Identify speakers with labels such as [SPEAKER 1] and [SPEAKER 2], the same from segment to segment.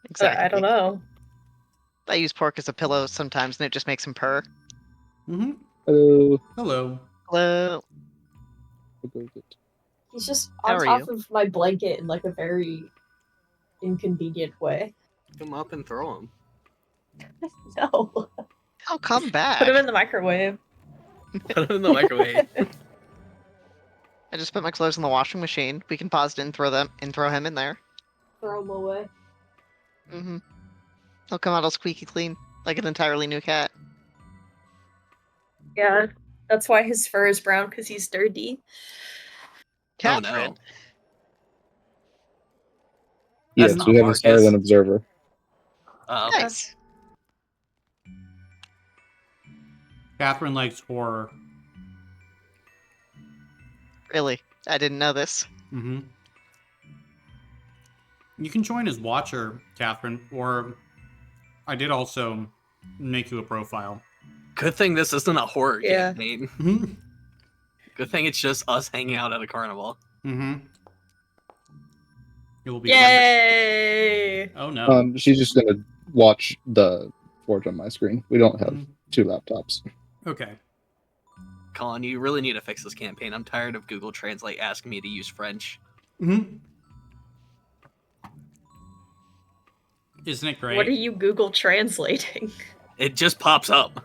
[SPEAKER 1] I don't
[SPEAKER 2] Exactly.
[SPEAKER 1] know.
[SPEAKER 2] I use pork as a pillow sometimes, and it just makes him purr.
[SPEAKER 3] Mm-hmm. Hello.
[SPEAKER 2] Hello.
[SPEAKER 1] He's just
[SPEAKER 2] How
[SPEAKER 1] on
[SPEAKER 2] are
[SPEAKER 1] top
[SPEAKER 2] you?
[SPEAKER 1] of my blanket in like a very inconvenient way.
[SPEAKER 4] Pick him up and throw him.
[SPEAKER 1] No.
[SPEAKER 2] Oh, come
[SPEAKER 1] Put him
[SPEAKER 2] back.
[SPEAKER 1] in the microwave.
[SPEAKER 4] Put him in the microwave.
[SPEAKER 2] I just put my clothes in the washing machine. We can pause it and throw him in there.
[SPEAKER 1] Throw him away.
[SPEAKER 2] Mm-hmm. He'll come out all squeaky clean, like an entirely new cat.
[SPEAKER 1] Yeah. That's why his fur is brown, because he's dirty.
[SPEAKER 4] Oh
[SPEAKER 2] Catherine.
[SPEAKER 4] no.
[SPEAKER 5] Yes,
[SPEAKER 4] That's not
[SPEAKER 5] we have a
[SPEAKER 4] Marcus.
[SPEAKER 5] silent observer.
[SPEAKER 4] Okay.
[SPEAKER 2] Nice.
[SPEAKER 3] Catherine likes horror.
[SPEAKER 2] Really? I didn't know this.
[SPEAKER 3] Mm-hmm. You can join as watcher, Catherine, or I did also make you a profile.
[SPEAKER 4] Good thing this isn't a horror
[SPEAKER 1] Yeah.
[SPEAKER 4] campaign.
[SPEAKER 3] Mm-hmm.
[SPEAKER 4] Good thing it's just us hanging out at a carnival.
[SPEAKER 3] Mm-hmm. It will be
[SPEAKER 1] Yay!
[SPEAKER 3] fun. Oh no.
[SPEAKER 5] She's just gonna watch the Forge on my screen. We don't have
[SPEAKER 3] Mhm.
[SPEAKER 5] 2 laptops.
[SPEAKER 3] Okay.
[SPEAKER 4] Colin, you really need to fix this campaign. I'm tired of Google Translate asking me to use French.
[SPEAKER 3] Mm-hmm. Isn't it great?
[SPEAKER 1] What are you Google translating?
[SPEAKER 4] It just pops up.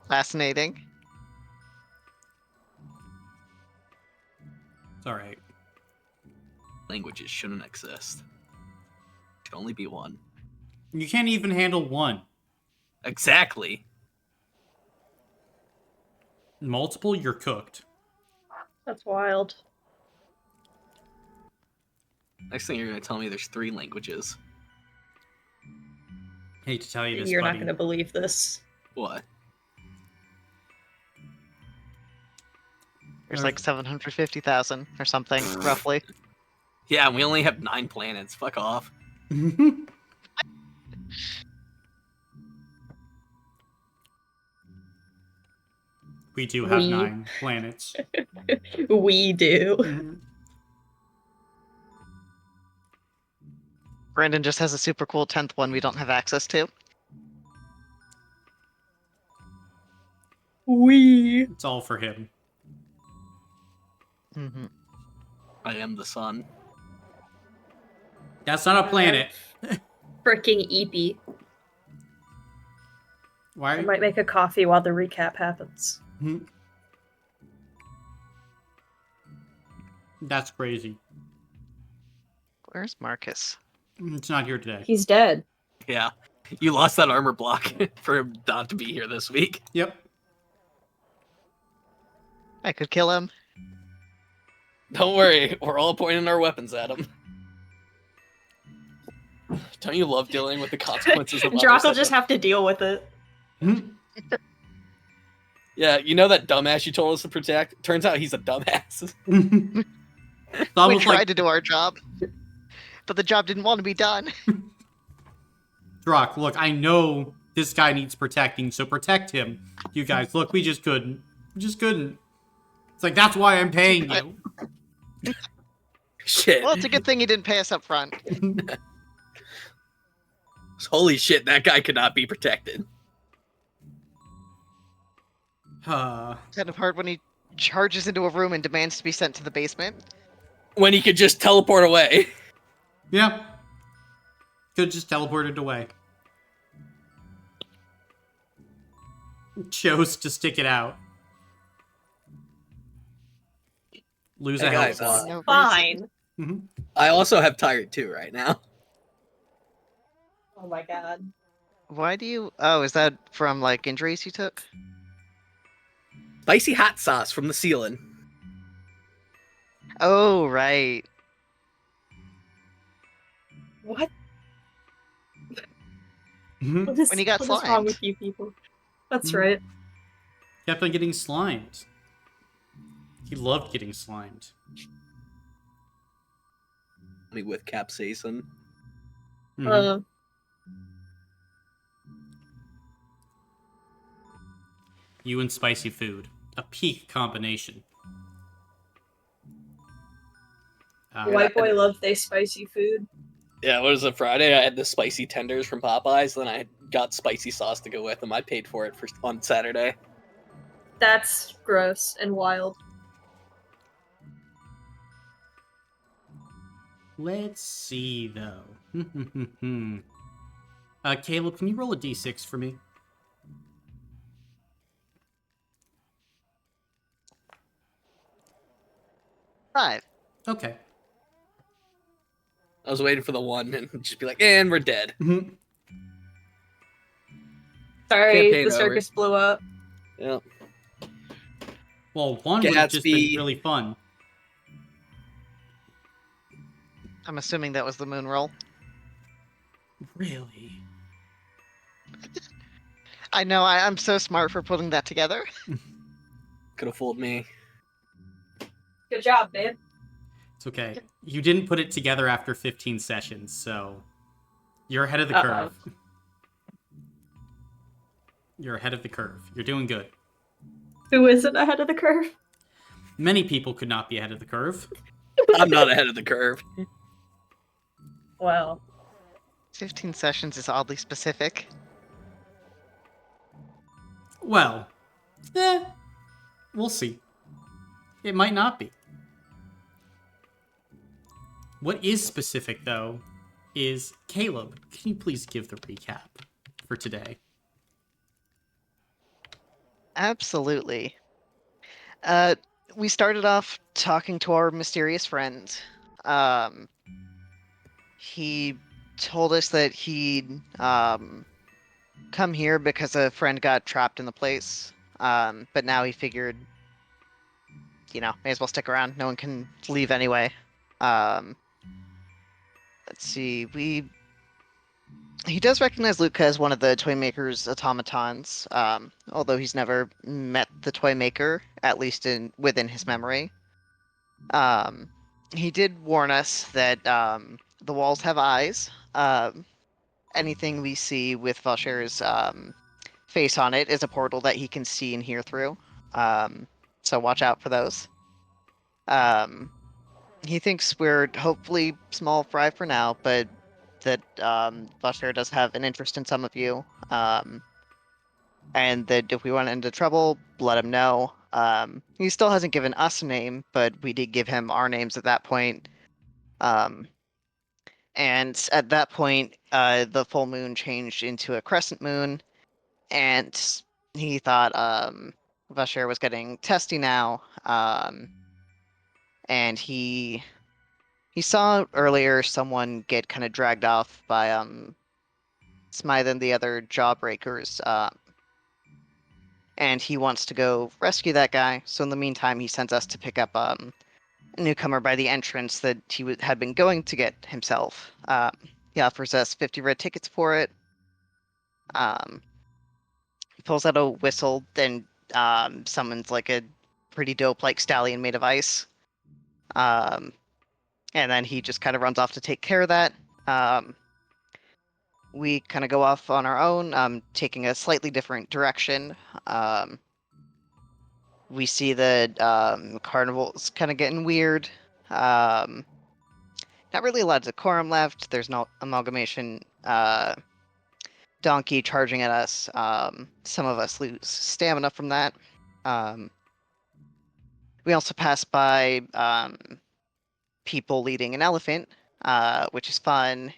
[SPEAKER 2] Fascinating.
[SPEAKER 3] It's alright.
[SPEAKER 4] Languages shouldn't exist. Should only be one.
[SPEAKER 3] You can't even handle one.
[SPEAKER 4] Exactly.
[SPEAKER 3] Multiple, you're cooked.
[SPEAKER 1] That's wild.
[SPEAKER 4] Next thing you're going to tell me there's 3 languages.
[SPEAKER 3] Hate to tell you this,
[SPEAKER 1] You're not
[SPEAKER 3] buddy.
[SPEAKER 1] going to believe this.
[SPEAKER 4] What?
[SPEAKER 2] There's like 750,000 or something, roughly.
[SPEAKER 4] Yeah, and we only have 9 planets. Fuck off.
[SPEAKER 3] We do have
[SPEAKER 1] We.
[SPEAKER 3] 9 planets.
[SPEAKER 1] We do.
[SPEAKER 3] Mhm.
[SPEAKER 2] Brandon just has a super cool 10th one we don't have access to.
[SPEAKER 1] We.
[SPEAKER 3] It's all for him.
[SPEAKER 2] Mm-hmm.
[SPEAKER 4] I am the sun.
[SPEAKER 3] That's not a planet.
[SPEAKER 1] Fricking Eepy.
[SPEAKER 3] Why?
[SPEAKER 1] I might make a coffee while the recap happens.
[SPEAKER 3] Mhm. That's crazy.
[SPEAKER 2] Where's Marcus?
[SPEAKER 3] It's not here today.
[SPEAKER 1] He's dead.
[SPEAKER 4] Yeah. You lost that armor block for him not to be here this week.
[SPEAKER 3] Yep.
[SPEAKER 2] I could kill him.
[SPEAKER 4] Don't worry, we're all pointing our weapons at him. Don't you love dealing with the consequences of
[SPEAKER 1] Drock will
[SPEAKER 4] others?
[SPEAKER 1] just have to deal with it.
[SPEAKER 3] Mhm.
[SPEAKER 4] Yeah, you know that dumbass you told us to protect? Turns out he's a dumbass.
[SPEAKER 3] It's
[SPEAKER 2] We
[SPEAKER 3] almost
[SPEAKER 2] tried
[SPEAKER 3] like
[SPEAKER 2] to do our job, but the job didn't want to be done.
[SPEAKER 3] Drock, look, I know this guy needs protecting, so protect him. You guys, look, we just couldn't. We just couldn't. It's like, that's why I'm paying you.
[SPEAKER 4] Shit.
[SPEAKER 2] Well, it's a good thing he didn't pay us up front.
[SPEAKER 4] Holy shit, that guy could not be protected.
[SPEAKER 2] Kind of hard when he charges into a room and demands to be sent to the basement.
[SPEAKER 4] When he could just teleport away.
[SPEAKER 3] Yeah. Could just teleported away. Chose to stick it out. Lose
[SPEAKER 4] Hey,
[SPEAKER 3] a
[SPEAKER 4] guys,
[SPEAKER 3] health slot.
[SPEAKER 2] No reason.
[SPEAKER 1] Fine.
[SPEAKER 3] Mhm.
[SPEAKER 4] I also have Tired 2 right now.
[SPEAKER 1] Oh my god.
[SPEAKER 2] Why do you... Oh, is that from, like, injuries you took?
[SPEAKER 4] Spicy hot sauce from the ceiling.
[SPEAKER 2] Oh, right.
[SPEAKER 1] What?
[SPEAKER 3] Mhm.
[SPEAKER 1] What is,
[SPEAKER 2] When he got
[SPEAKER 1] what is wrong
[SPEAKER 2] slimed.
[SPEAKER 1] with you people? That's
[SPEAKER 3] Mhm.
[SPEAKER 1] right.
[SPEAKER 3] Kept on getting slimed. He loved getting slimed.
[SPEAKER 4] With capsaicin.
[SPEAKER 3] Mhm. You and spicy food. A peak combination.
[SPEAKER 1] White boy loves they spicy food.
[SPEAKER 4] Yeah, what was it, Friday? I had the spicy tenders from Popeyes, then I got spicy sauce to go with them. I paid for it on Saturday.
[SPEAKER 1] That's gross and wild.
[SPEAKER 3] Let's see, though. Caleb, can you roll a d6 for me?
[SPEAKER 2] Five.
[SPEAKER 3] Okay.
[SPEAKER 4] I was waiting for the one and just be like, and we're dead.
[SPEAKER 1] Sorry,
[SPEAKER 4] Campaign
[SPEAKER 1] the circus blew up.
[SPEAKER 4] Yep.
[SPEAKER 3] Well, one would have just been
[SPEAKER 4] Gatsby.
[SPEAKER 3] really fun.
[SPEAKER 2] I'm assuming that was the moon roll.
[SPEAKER 3] Really?
[SPEAKER 2] I know, I'm so smart for putting that together.
[SPEAKER 4] Could have fooled me.
[SPEAKER 1] Good job, babe.
[SPEAKER 3] It's okay. You didn't put it together after 15 sessions, so you're ahead of the curve. You're ahead of the curve. You're doing good.
[SPEAKER 1] Who isn't ahead of the curve?
[SPEAKER 3] Many people could not be ahead of the curve.
[SPEAKER 4] I'm not ahead of the curve.
[SPEAKER 1] Well,
[SPEAKER 2] 15 sessions is oddly specific.
[SPEAKER 3] Well, we'll see. It might not be. What is specific, though, is Caleb. Can you please give the recap for today?
[SPEAKER 2] Absolutely. We started off talking to our mysterious friend. He told us that he'd come here because a friend got trapped in the place. But now he figured, may as well stick around. No one can leave anyway. Let's see. He does recognize Luca as one of the Toymaker's automatons, although he's never met the Toymaker, at least within his memory. He did warn us that the walls have eyes. Anything we see with Valcher's face on it is a portal that he can see and hear through. So watch out for those. He thinks we're hopefully small fry for now, but that Valcher does have an interest in some of you. And that if we run into trouble, let him know. He still hasn't given us a name, but we did give him our names at that point. And at that point, the full moon changed into a crescent moon, and he thought Vasher was getting testy now. And he saw earlier someone get kind of dragged off by Smythe and the other jawbreakers. And he wants to go rescue that guy. So in the meantime, he sends us to pick up a newcomer by the entrance that he had been going to get himself. He offers us 50 red tickets for it. He pulls out a whistle, then summons like a pretty dope like stallion made of ice. And then he just kind of runs off to take care of that. We kind of go off on our own, taking a slightly different direction. We see the carnival's kind of getting weird. Not really a lot of decorum left. There's no amalgamation donkey charging at us. Some of us lose stamina from that. We also pass by people leading an elephant, which is fun.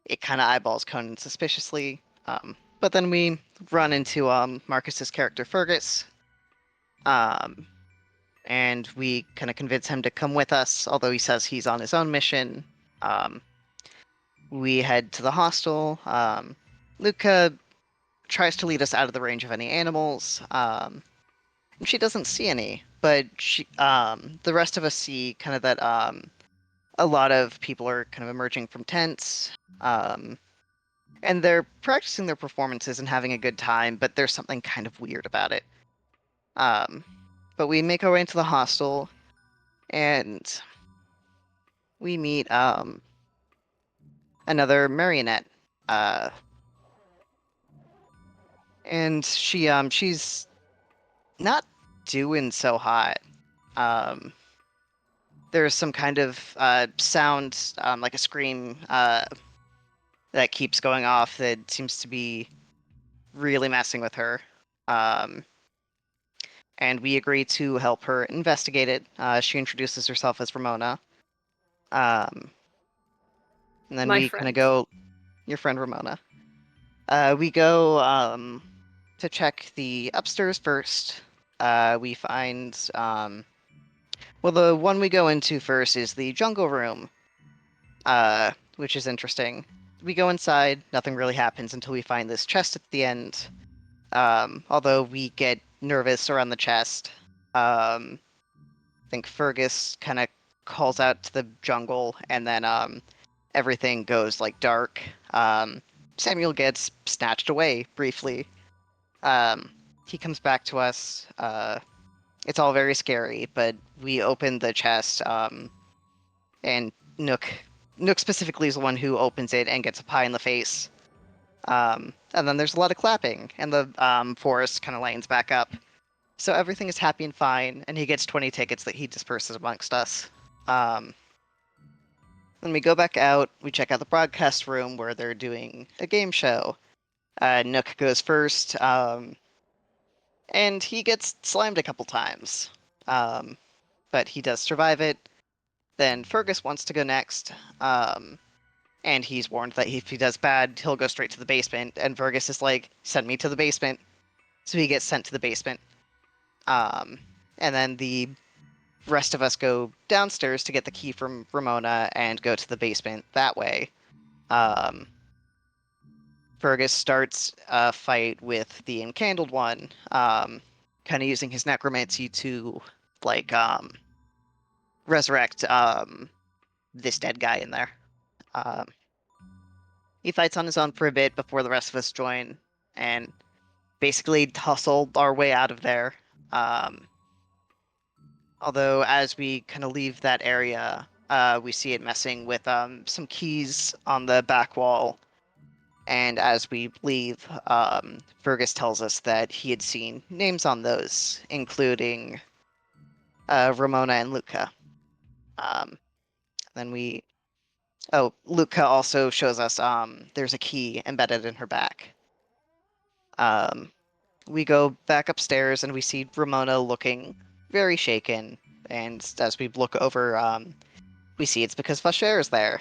[SPEAKER 2] It kind of eyeballs Conan suspiciously. But then we run into Marcus's character Fergus. And we kind of convince him to come with us, although he says he's on his own mission. We head to the hostel. Luca tries to lead us out of the range of any animals. And she doesn't see any, but the rest of us see kind of that a lot of people are kind of emerging from tents. And they're practicing their performances and having a good time, but there's something kind of weird about it. But we make our way into the hostel, and we meet another marionette. And she's not doing so hot. there's some kind of sound, like a scream, that keeps going off that seems to be really messing with her. Um, and we agree to help her investigate it. She introduces herself as Ramona. And then
[SPEAKER 1] My
[SPEAKER 2] we kind of
[SPEAKER 1] friend.
[SPEAKER 2] go, your friend Ramona. We go to check the upstairs first. We find, well, the one we go into first is the jungle room, which is interesting. We go inside, nothing really happens until we find this chest at the end. Although we get nervous around the chest. I think Fergus kind of calls out to the jungle, and then everything goes like dark. Samuel gets snatched away briefly. Um, he comes back to us. It's all very scary, but we open the chest, and Nook specifically is the one who opens it and gets a pie in the face. And then there's a lot of clapping, and the forest kind of lightens back up. So everything is happy and fine, and he gets 20 tickets that he disperses amongst us. Then we go back out, we check out the broadcast room where they're doing a game show. Nook goes first, and he gets slimed a couple times. But he does survive it. Then Fergus wants to go next, and he's warned that if he does bad, he'll go straight to the basement. And Fergus is like, send me to the basement. So he gets sent to the basement. And then the rest of us go downstairs to get the key from Ramona and go to the basement that way. Fergus starts a fight with the encandled one, kind of using his necromancy to, like, resurrect this dead guy in there. He fights on his own for a bit before the rest of us join, and basically hustle our way out of there. Although as we kind of leave that area, we see it messing with some keys on the back wall. And as we leave, Fergus tells us that he had seen names on those, including Ramona and Luca. Then Luca also shows us there's a key embedded in her back. We go back upstairs and we see Ramona looking very shaken. And as we look over, we see it's because Vasher is there.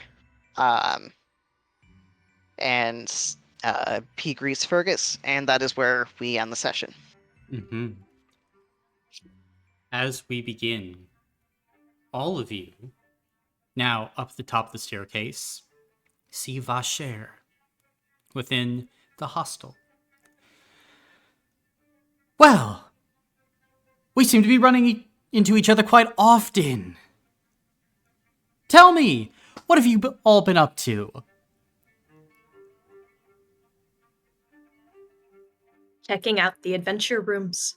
[SPEAKER 2] And he greets Fergus, and that is where we end the session.
[SPEAKER 3] Mm-hmm. As we begin, all of you, now up the top of the staircase, see Vasher within the hostel. Well, we seem to be running into each other quite often. Tell me, what have you all been up to?
[SPEAKER 1] Checking out the adventure rooms.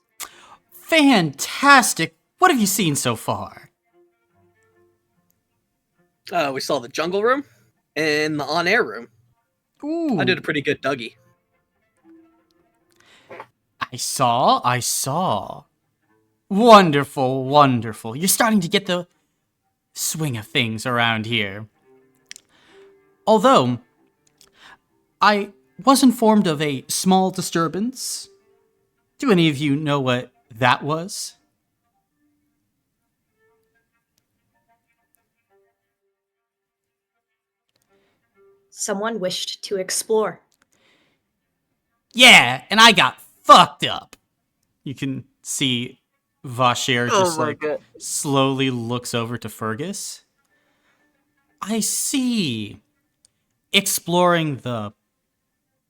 [SPEAKER 3] Fantastic! What have you seen so far?
[SPEAKER 4] We saw the jungle room and the on-air room.
[SPEAKER 3] Ooh.
[SPEAKER 4] I did a pretty good Dougie.
[SPEAKER 3] I saw. Wonderful, wonderful. You're starting to get the swing of things around here. Although, I was informed of a small disturbance. Do any of you know what that was?
[SPEAKER 1] Someone wished to explore.
[SPEAKER 3] Yeah, and I got fucked up. You can see Vasher just
[SPEAKER 4] God.
[SPEAKER 3] slowly looks over to Fergus. I see. Exploring the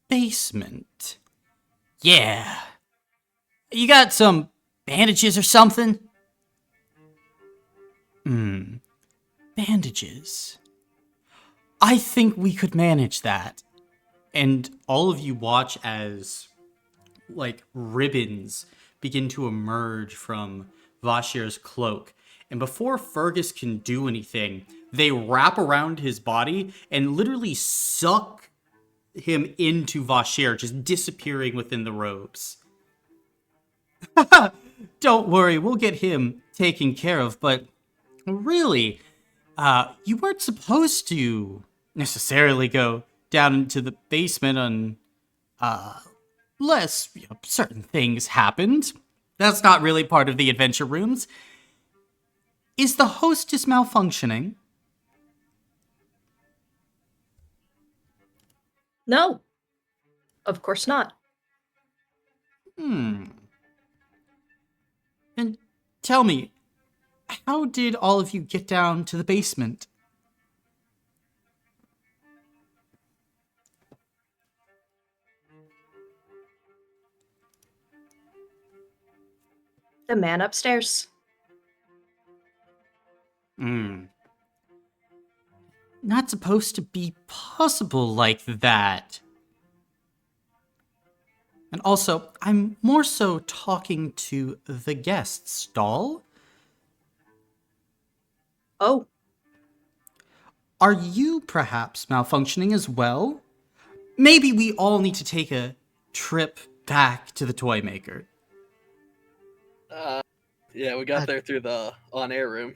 [SPEAKER 3] basement. Yeah. You got some bandages or something? Bandages. I think we could manage that. And all of you watch as, like, ribbons begin to emerge from Vasher's cloak. And before Fergus can do anything, they wrap around his body and literally suck him into Vasher, just disappearing within the robes. Don't worry, we'll get him taken care of, but Really? You weren't supposed to necessarily go down into the basement unless certain things happened. That's not really part of the adventure rooms. Is the hostess malfunctioning?
[SPEAKER 1] No, of course not.
[SPEAKER 3] And tell me, how did all of you get down to the basement?
[SPEAKER 1] The man upstairs.
[SPEAKER 3] Not supposed to be possible like that. And also, I'm more so talking to the guest stall.
[SPEAKER 1] Oh,
[SPEAKER 3] Are you perhaps malfunctioning as well? Maybe we all need to take a trip back to the toy maker.
[SPEAKER 4] Yeah, we got there through the on-air room.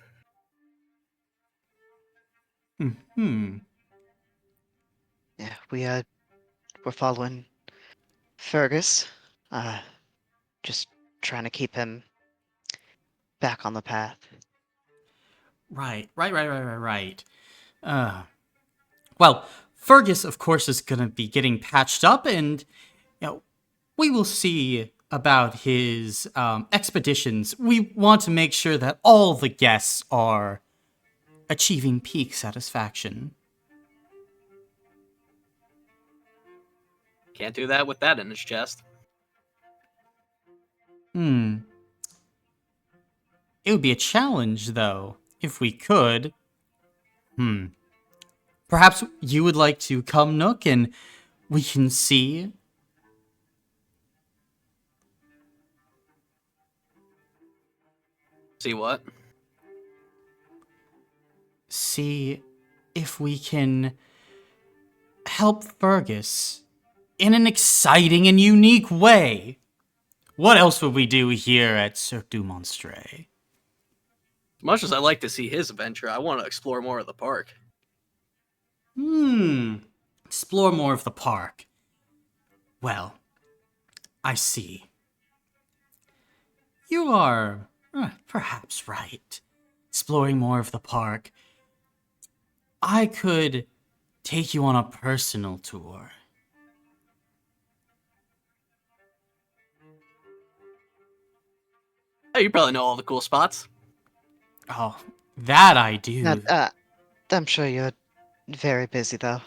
[SPEAKER 2] Yeah, we're following Fergus. Just trying to keep him back on the path.
[SPEAKER 3] Right. Well, Fergus, of course, is going to be getting patched up, and we will see about his expeditions. We want to make sure that all the guests are achieving peak satisfaction.
[SPEAKER 4] Can't do that with that in his chest.
[SPEAKER 3] It would be a challenge, though, if we could. Perhaps you would like to come, Nook, and we can see.
[SPEAKER 4] See what?
[SPEAKER 3] See if we can help Fergus in an exciting and unique way. What else would we do here at Cirque du Monstre?
[SPEAKER 4] As much as I like to see his adventure, I want to explore more of the park.
[SPEAKER 3] Explore more of the park. Well, I see. You are perhaps right. Exploring more of the park. I could take you on a personal tour.
[SPEAKER 4] Oh, you probably know all the cool spots.
[SPEAKER 3] Oh, that I do.
[SPEAKER 2] I'm sure you're very busy, though.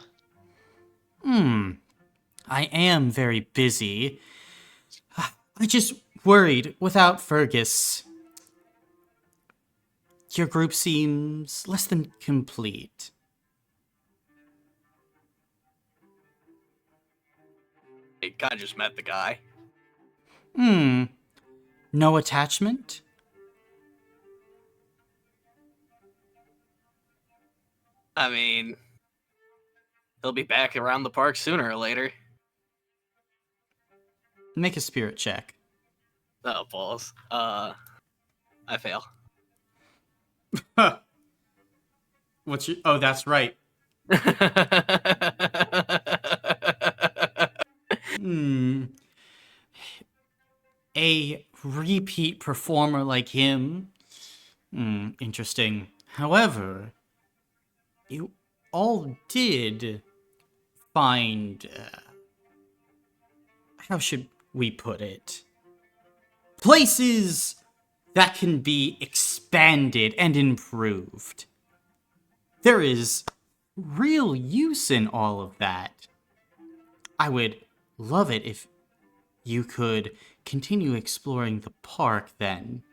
[SPEAKER 3] I am very busy. I just worried without Fergus. Your group seems less than complete.
[SPEAKER 4] I kind of just met the guy.
[SPEAKER 3] No attachment?
[SPEAKER 4] I mean, he'll be back around the park sooner or later.
[SPEAKER 3] Make a spirit check.
[SPEAKER 4] Oh, balls. I fail.
[SPEAKER 3] What's your... Oh, that's right. A repeat performer like him? Interesting. However, you all did find... how should we put it? Places that can be expanded and improved. There is real use in all of that. I would love it if you could continue exploring the park then.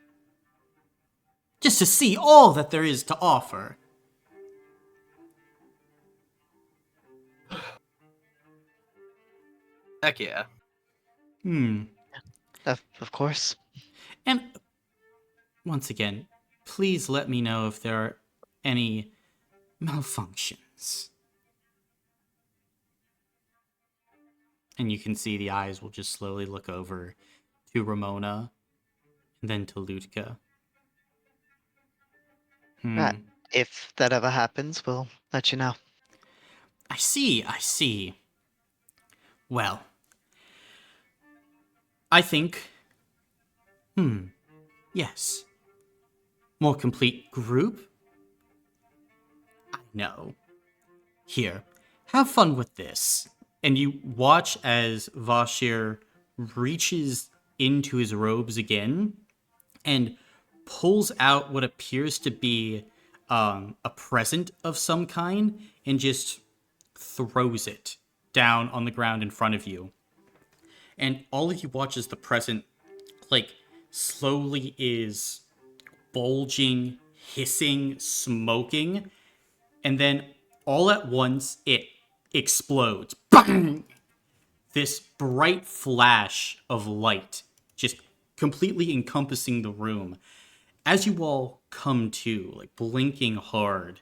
[SPEAKER 3] Just to see all that there is to offer.
[SPEAKER 4] Heck yeah.
[SPEAKER 2] Of course.
[SPEAKER 3] And once again, please let me know if there are any malfunctions. And you can see the eyes will just slowly look over to Ramona and then to Lutka.
[SPEAKER 2] Right. If that ever happens, we'll let you know.
[SPEAKER 3] I see. Well, I think, yes. More complete group? I know. Here, have fun with this. And you watch as Vashir reaches into his robes again and pulls out what appears to be a present of some kind and just throws it down on the ground in front of you. And all of you watch as the present, like, slowly is bulging, hissing, smoking, and then all at once it explodes. Bang! This bright flash of light just completely encompassing the room. As you all come to, like blinking hard,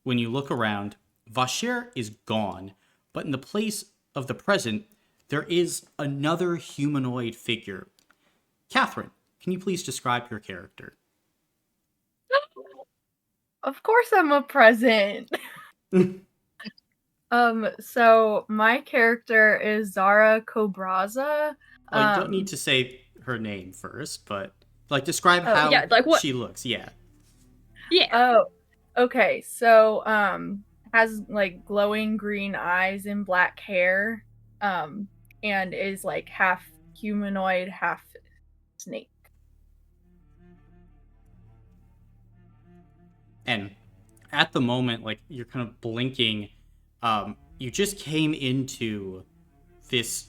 [SPEAKER 3] when you look around, Vashir is gone, but in the place of the present, there is another humanoid figure. Catherine, can you please describe your character?
[SPEAKER 6] Of course I'm a present. So my character is Zara Cobraza.
[SPEAKER 3] Oh, you don't need to say her name first, but like describe
[SPEAKER 6] Oh,
[SPEAKER 3] how
[SPEAKER 6] yeah, like what?
[SPEAKER 3] she looks. Yeah.
[SPEAKER 6] Yeah. Oh, okay. So has like glowing green eyes and black hair, and is like half humanoid, half snake.
[SPEAKER 3] And at the moment, like you're kind of blinking, you just came into this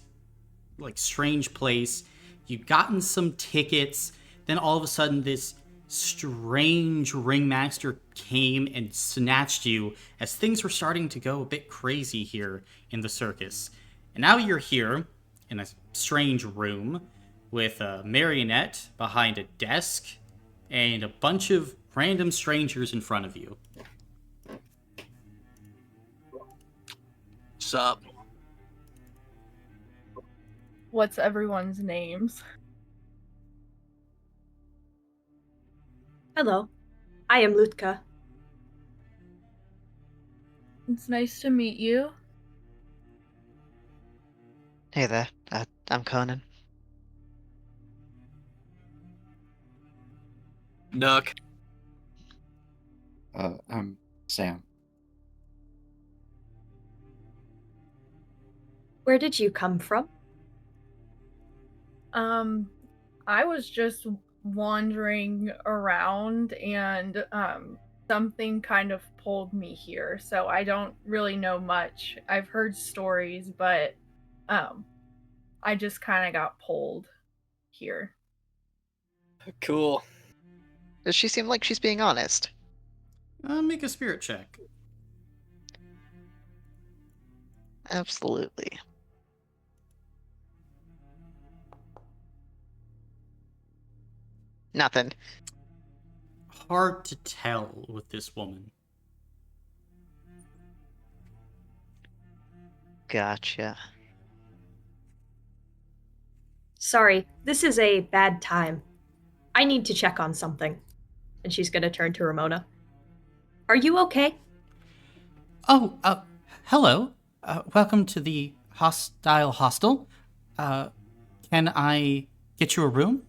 [SPEAKER 3] like strange place. You'd gotten some tickets, then all of a sudden this strange ringmaster came and snatched you as things were starting to go a bit crazy here in the circus. And now you're here in a strange room with a marionette behind a desk and a bunch of random strangers in front of you.
[SPEAKER 4] Sup?
[SPEAKER 6] What's everyone's names?
[SPEAKER 1] Hello, I am Lutka.
[SPEAKER 6] It's nice to meet you.
[SPEAKER 2] Hey there, I'm Conan.
[SPEAKER 4] Nook.
[SPEAKER 5] I'm Sam.
[SPEAKER 1] Where did you come from?
[SPEAKER 6] I was just wandering around and something kind of pulled me here. So I don't really know much. I've heard stories, but I just kind of got pulled here.
[SPEAKER 4] Cool.
[SPEAKER 2] Does she seem like she's being honest?
[SPEAKER 3] Make a spirit check.
[SPEAKER 2] Absolutely. Nothing.
[SPEAKER 3] Hard to tell with this woman.
[SPEAKER 2] Gotcha.
[SPEAKER 1] Sorry, this is a bad time. I need to check on something. And she's gonna turn to Ramona. Are you okay?
[SPEAKER 3] Oh, hello. Welcome to the Hostel. Can I get you a room?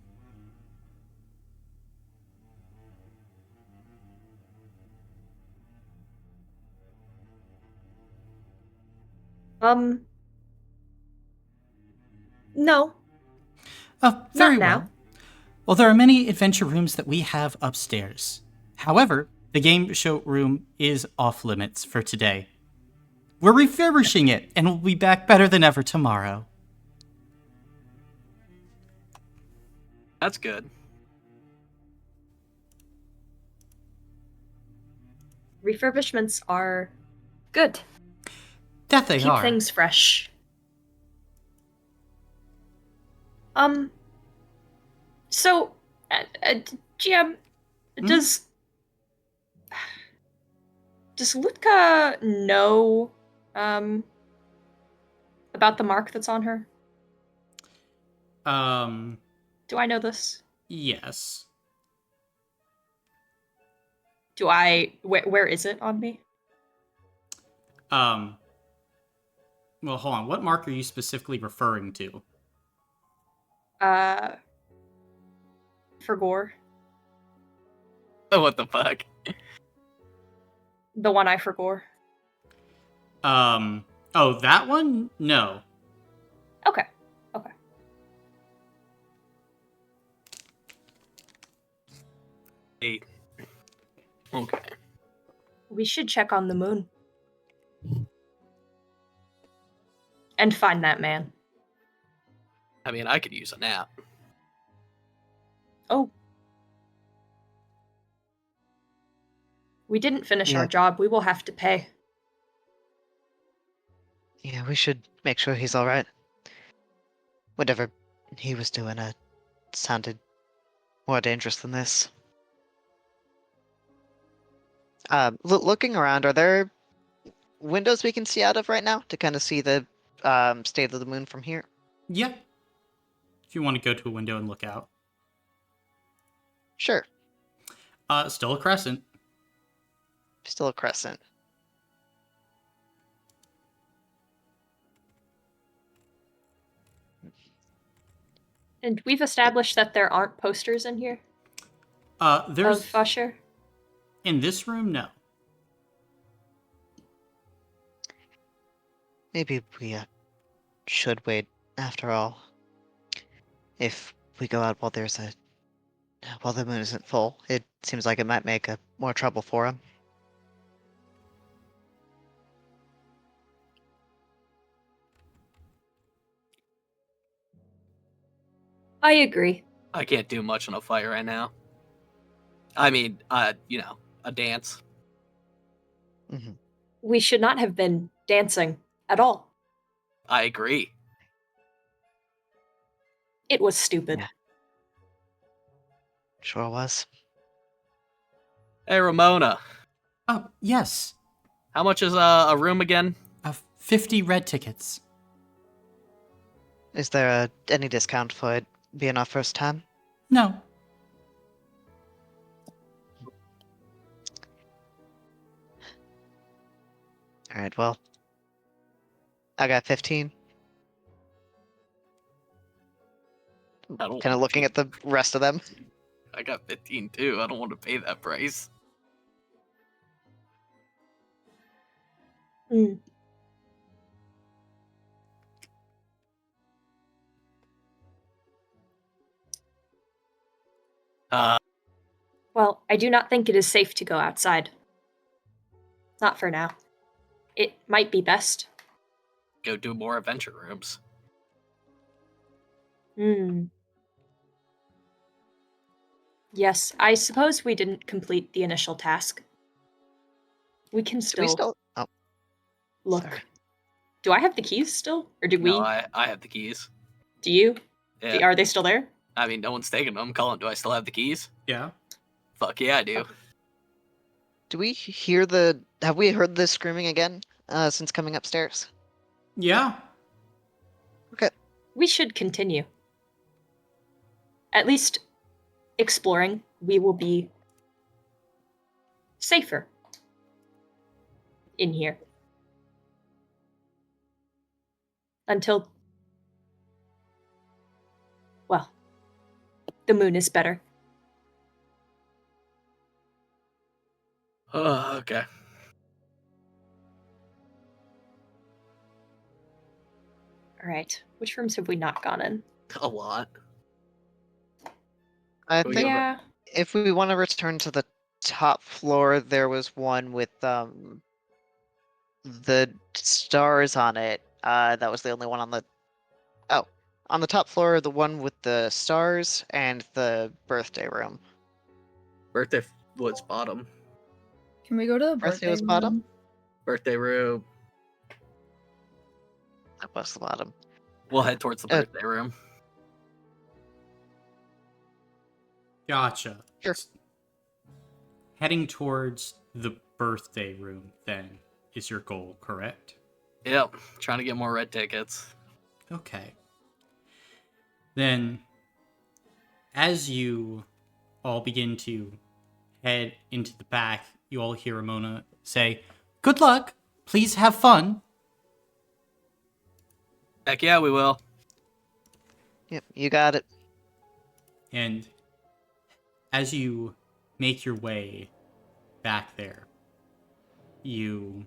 [SPEAKER 1] No.
[SPEAKER 3] Oh, very
[SPEAKER 1] Not now.
[SPEAKER 3] well. Well, there are many adventure rooms that we have upstairs. However, the game show room is off limits for today. We're refurbishing it, and we'll be back better than ever tomorrow.
[SPEAKER 4] That's good.
[SPEAKER 1] Refurbishments are good.
[SPEAKER 3] That they
[SPEAKER 1] Keep
[SPEAKER 3] are.
[SPEAKER 1] things fresh. So, GM, does Lutka know, about the mark that's on her? Do I know this?
[SPEAKER 3] Yes.
[SPEAKER 1] Do I... Where is it on me?
[SPEAKER 3] Well, hold on. What mark are you specifically referring to?
[SPEAKER 1] For gore.
[SPEAKER 4] Oh, what the fuck?
[SPEAKER 1] The one I forgore.
[SPEAKER 3] Oh, that one? No.
[SPEAKER 1] Okay. Okay.
[SPEAKER 4] Eight. Okay.
[SPEAKER 1] We should check on the moon. And find that man.
[SPEAKER 4] I mean, I could use a nap.
[SPEAKER 1] Oh. We didn't finish
[SPEAKER 2] Yeah.
[SPEAKER 1] our job. We will have to pay.
[SPEAKER 2] Yeah, we should make sure he's all right. Whatever he was doing, sounded more dangerous than this. Looking around, are there windows we can see out of right now to kind of see the state of the moon from here?
[SPEAKER 3] Yeah. If you want to go to a window and look out.
[SPEAKER 2] Sure.
[SPEAKER 3] Still a crescent.
[SPEAKER 2] Still a crescent.
[SPEAKER 1] And we've established that there aren't posters in here
[SPEAKER 3] There's
[SPEAKER 1] of Usher.
[SPEAKER 3] in this room, no.
[SPEAKER 2] Maybe we should wait after all. If we go out while the moon isn't full, it seems like it might make more trouble for him.
[SPEAKER 1] I agree.
[SPEAKER 4] I can't do much on a fight right now. I mean, a dance.
[SPEAKER 2] Mm-hmm.
[SPEAKER 1] We should not have been dancing at all.
[SPEAKER 4] I agree.
[SPEAKER 1] It was stupid.
[SPEAKER 2] Yeah. Sure was.
[SPEAKER 4] Hey, Ramona.
[SPEAKER 3] Oh, yes.
[SPEAKER 4] How much is a room again?
[SPEAKER 3] 50 red tickets.
[SPEAKER 2] Is there any discount for it being our first time?
[SPEAKER 3] No.
[SPEAKER 2] Alright, well. I got 15.
[SPEAKER 4] I don't.
[SPEAKER 2] Kind of looking at the rest of them.
[SPEAKER 4] I got 15 too. I don't want to pay that price.
[SPEAKER 1] Mm. Well, I do not think it is safe to go outside. Not for now. It might be best.
[SPEAKER 4] Go do more adventure rooms.
[SPEAKER 1] Hmm. Yes, I suppose we didn't complete the initial task. We can
[SPEAKER 2] Do we
[SPEAKER 1] still
[SPEAKER 2] still? Oh,
[SPEAKER 1] look.
[SPEAKER 2] sorry.
[SPEAKER 1] Do I have the keys still? Or do we?
[SPEAKER 4] No, I have the keys.
[SPEAKER 1] Do you?
[SPEAKER 4] Yeah.
[SPEAKER 1] Are they still there?
[SPEAKER 4] I mean, no one's taking them. Colin, do I still have the keys?
[SPEAKER 3] Yeah.
[SPEAKER 4] Fuck yeah, I do.
[SPEAKER 2] Do we hear have we heard the screaming again since coming upstairs?
[SPEAKER 3] Yeah.
[SPEAKER 2] Okay.
[SPEAKER 1] We should continue. At least exploring, we will be safer in here. Until, well, the moon is better.
[SPEAKER 4] Oh, okay.
[SPEAKER 1] All right. Which rooms have we not gone in?
[SPEAKER 4] A lot.
[SPEAKER 2] I
[SPEAKER 4] We
[SPEAKER 2] think
[SPEAKER 4] go-
[SPEAKER 1] Yeah.
[SPEAKER 2] if we want to return to the top floor, there was one with the stars on it. That was the only one on the. Oh, on the top floor, the one with the stars and the birthday room.
[SPEAKER 4] Birthday was bottom.
[SPEAKER 6] Can we go to the
[SPEAKER 2] Birthday
[SPEAKER 6] birthday
[SPEAKER 2] was bottom?
[SPEAKER 6] room?
[SPEAKER 4] Birthday room.
[SPEAKER 2] That was the bottom.
[SPEAKER 4] We'll head towards the birthday room.
[SPEAKER 3] Gotcha.
[SPEAKER 2] Sure.
[SPEAKER 3] Heading towards the birthday room, then, is your goal, correct?
[SPEAKER 4] Yep. Trying to get more red tickets.
[SPEAKER 3] Okay. Then, as you all begin to head into the back, you all hear Ramona say, "Good luck. Please have fun."
[SPEAKER 4] Heck yeah, we will.
[SPEAKER 2] Yep, you got it.
[SPEAKER 3] And as you make your way back there, you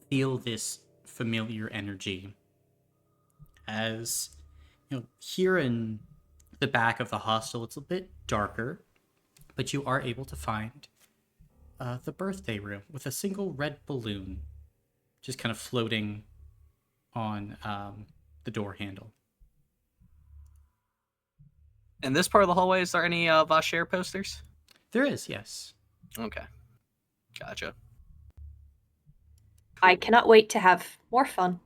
[SPEAKER 3] feel this familiar energy as, here in the back of the hostel, it's a bit darker, but you are able to find the birthday room with a single red balloon just kind of floating on the door handle.
[SPEAKER 4] In this part of the hallway, is there any Vacher posters?
[SPEAKER 3] There is, yes.
[SPEAKER 4] Okay. Gotcha.
[SPEAKER 1] I cannot wait to have more fun.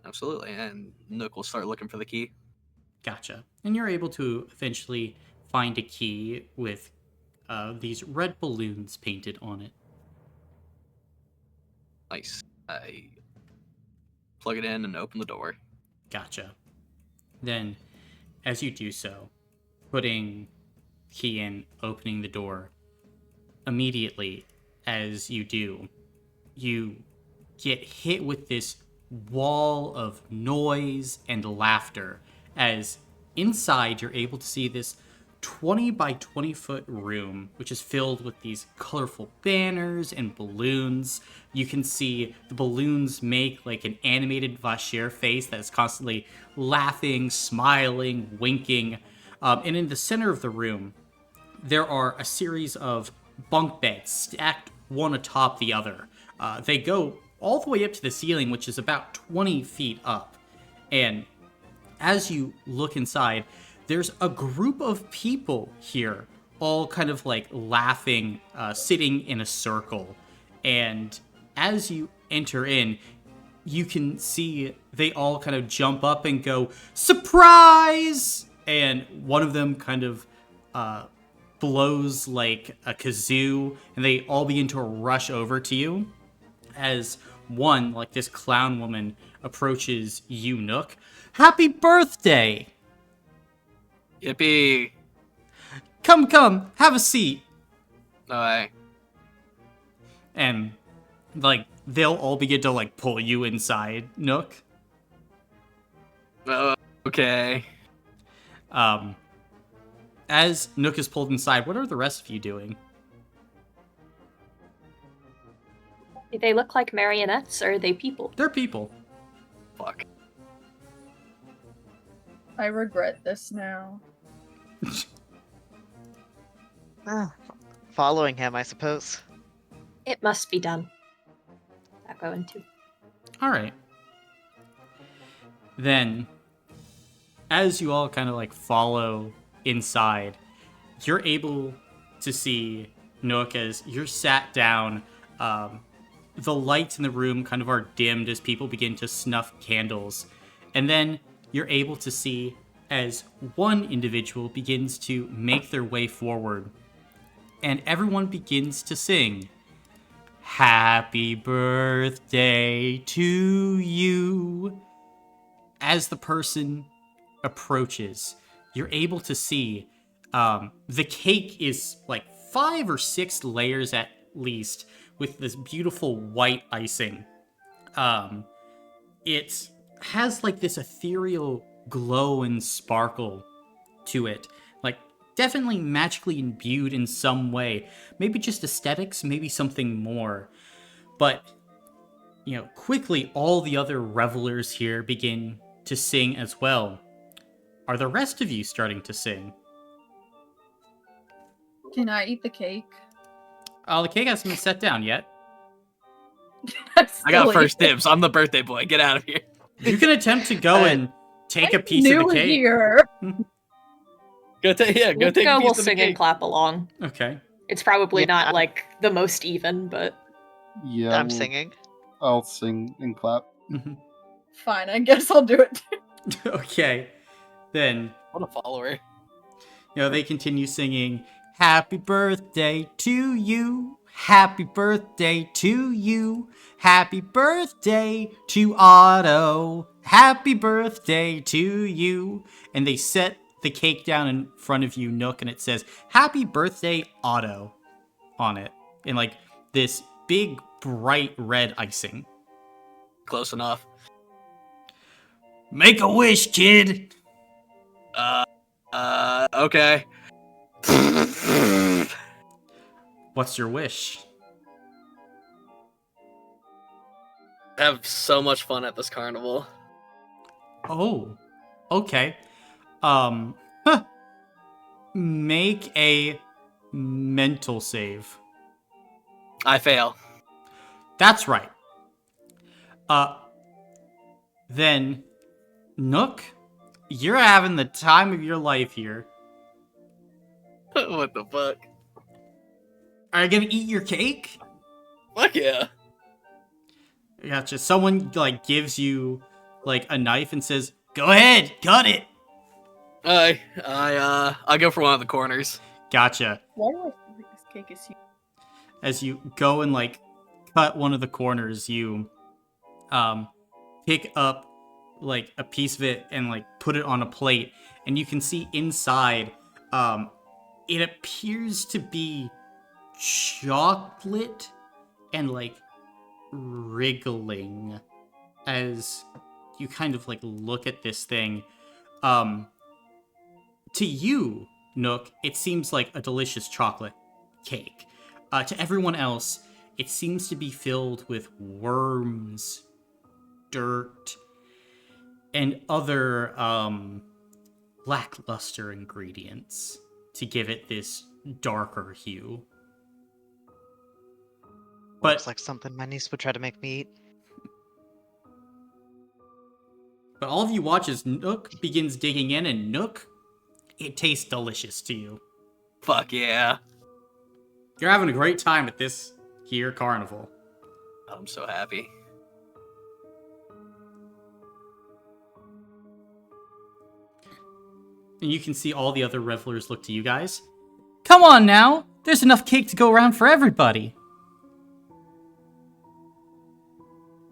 [SPEAKER 4] Absolutely. And Nook will start looking for the key.
[SPEAKER 3] Gotcha. And you're able to eventually find a key with these red balloons painted on it.
[SPEAKER 4] Nice. I plug it in and open the door.
[SPEAKER 3] Gotcha. Then, as you do so, putting key in, opening the door, immediately as you do, you get hit with this wall of noise and laughter as inside you're able to see this 20 by 20 foot room, which is filled with these colorful banners and balloons. You can see the balloons make like an animated Vacher face that is constantly laughing, smiling, winking. And in the center of the room, there are a series of bunk beds stacked one atop the other. They go all the way up to the ceiling, which is about 20 feet up. And as you look inside, there's a group of people here, all kind of like laughing, sitting in a circle. And as you enter in, you can see they all kind of jump up and go, "Surprise!" And one of them kind of blows like a kazoo, and they all begin to rush over to you as one, like this clown woman, approaches you, Nook. "Happy birthday!"
[SPEAKER 4] Yippee!
[SPEAKER 3] Come, have a seat."
[SPEAKER 4] Alright.
[SPEAKER 3] And, like, they'll all begin to, like, pull you inside, Nook.
[SPEAKER 4] Okay.
[SPEAKER 3] As Nook is pulled inside, what are the rest of you doing?
[SPEAKER 1] Do they look like marionettes, or are they people?
[SPEAKER 3] They're people.
[SPEAKER 4] Fuck.
[SPEAKER 6] I regret this now.
[SPEAKER 2] Following him, I suppose.
[SPEAKER 1] It must be done. I'll go into.
[SPEAKER 3] Alright. Then, as you all kind of, like, follow inside, you're able to see, Nook, as you're sat down, the lights in the room kind of are dimmed as people begin to snuff candles. And then you're able to see as one individual begins to make their way forward. And everyone begins to sing, "Happy birthday to you." As the person approaches, you're able to see the cake is like 5 or 6 layers at least, with this beautiful white icing. It has like this ethereal glow and sparkle to it. Like, definitely magically imbued in some way. Maybe just aesthetics, maybe something more. But, quickly all the other revelers here begin to sing as well. Are the rest of you starting to sing?
[SPEAKER 6] Can I eat the cake?
[SPEAKER 3] The cake hasn't been set down yet.
[SPEAKER 4] I got first dibs. I'm the birthday boy. Get out of here.
[SPEAKER 3] You can attempt to go and take a piece of the cake.
[SPEAKER 6] Here.
[SPEAKER 4] Go take a
[SPEAKER 1] Luca
[SPEAKER 4] piece
[SPEAKER 1] will
[SPEAKER 4] of the
[SPEAKER 1] sing and
[SPEAKER 4] cake.
[SPEAKER 1] clap along.
[SPEAKER 3] Okay.
[SPEAKER 1] It's probably
[SPEAKER 2] Yeah,
[SPEAKER 1] not like the most even, but
[SPEAKER 5] Yeah,
[SPEAKER 2] I'm singing.
[SPEAKER 5] I'll sing and clap.
[SPEAKER 3] Mhm.
[SPEAKER 6] Fine, I guess I'll do it.
[SPEAKER 3] Okay. Then,
[SPEAKER 4] What a follower.
[SPEAKER 3] they continue singing, "Happy birthday to you. Happy birthday to you. Happy birthday to Otto. Happy birthday to you." And they set the cake down in front of you, Nook, and it says, "Happy birthday, Otto." on it, and like this big bright red icing.
[SPEAKER 4] Close enough.
[SPEAKER 3] Make a wish, kid.
[SPEAKER 4] Okay.
[SPEAKER 3] What's your wish?
[SPEAKER 4] Have so much fun at this carnival.
[SPEAKER 3] Oh, okay. Make a mental save.
[SPEAKER 4] I fail.
[SPEAKER 3] That's right. Then, Nook, you're having the time of your life here.
[SPEAKER 4] What the fuck?
[SPEAKER 3] Are you gonna eat your cake?
[SPEAKER 4] Fuck yeah.
[SPEAKER 3] Gotcha. Someone like gives you like a knife and says, "Go ahead, cut it."
[SPEAKER 4] I go for one of the corners.
[SPEAKER 3] Gotcha.
[SPEAKER 6] Why do I feel like this cake is huge?
[SPEAKER 3] As you go and like cut one of the corners, you pick up like a piece of it and like put it on a plate, and you can see inside it appears to be chocolate and like wriggling as you kind of like look at this thing. To you, Nook, it seems like a delicious chocolate cake. To everyone else, it seems to be filled with worms, dirt, and other lackluster ingredients to give it this darker hue. But
[SPEAKER 2] Looks like something my niece would try to make me eat.
[SPEAKER 3] But all of you watch as Nook begins digging in, and Nook, it tastes delicious to you.
[SPEAKER 4] Fuck yeah.
[SPEAKER 3] You're having a great time at this here carnival.
[SPEAKER 4] I'm so happy.
[SPEAKER 3] And you can see all the other revelers look to you guys. Come on now! There's enough cake to go around for everybody.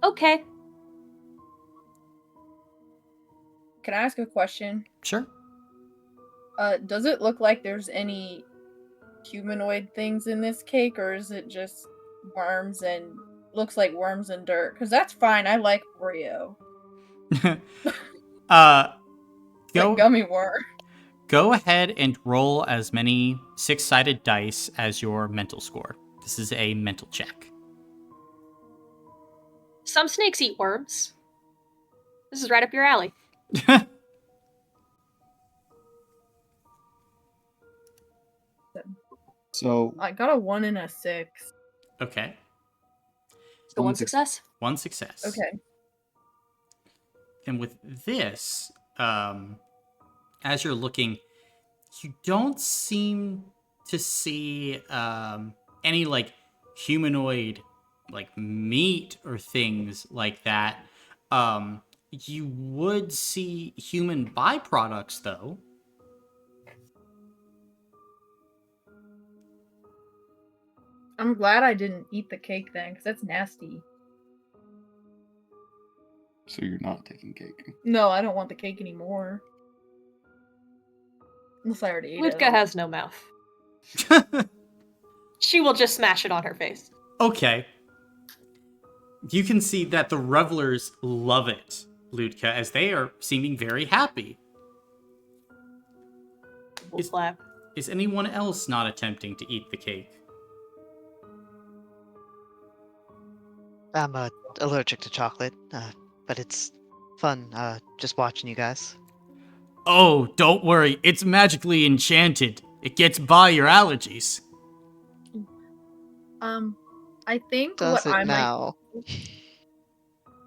[SPEAKER 1] Okay.
[SPEAKER 6] Can I ask a question?
[SPEAKER 3] Sure.
[SPEAKER 6] Does it look like there's any humanoid things in this cake, or is it just worms and looks like worms and dirt? Because that's fine. I like Oreo. Like gummy worm.
[SPEAKER 3] Go ahead and roll as many 6-sided dice as your mental score. This is a mental check.
[SPEAKER 1] Some snakes eat worms. This is right up your alley.
[SPEAKER 5] So
[SPEAKER 6] I got a 1 and a 6.
[SPEAKER 3] Okay.
[SPEAKER 1] So
[SPEAKER 5] One
[SPEAKER 1] one success.
[SPEAKER 3] One success.
[SPEAKER 6] Okay.
[SPEAKER 3] And with this, as you're looking, you don't seem to see any like humanoid like meat or things like that. You would see human byproducts though.
[SPEAKER 6] I'm glad I didn't eat the cake then, because that's nasty.
[SPEAKER 5] you're not taking cake.
[SPEAKER 6] No, I don't want the cake anymore. Unless I already ate it.
[SPEAKER 1] Lutka has no mouth. She will just smash it on her face.
[SPEAKER 3] Okay. You can see that the revelers love it, Lutka, as they are seeming very happy.
[SPEAKER 1] We'll slap.
[SPEAKER 3] Is anyone else not attempting to eat the cake?
[SPEAKER 2] I'm allergic to chocolate, but it's fun just watching you guys.
[SPEAKER 3] Oh, don't worry. It's magically enchanted. It gets by your allergies.
[SPEAKER 6] I think
[SPEAKER 2] Does
[SPEAKER 6] what
[SPEAKER 2] it
[SPEAKER 6] I
[SPEAKER 2] now?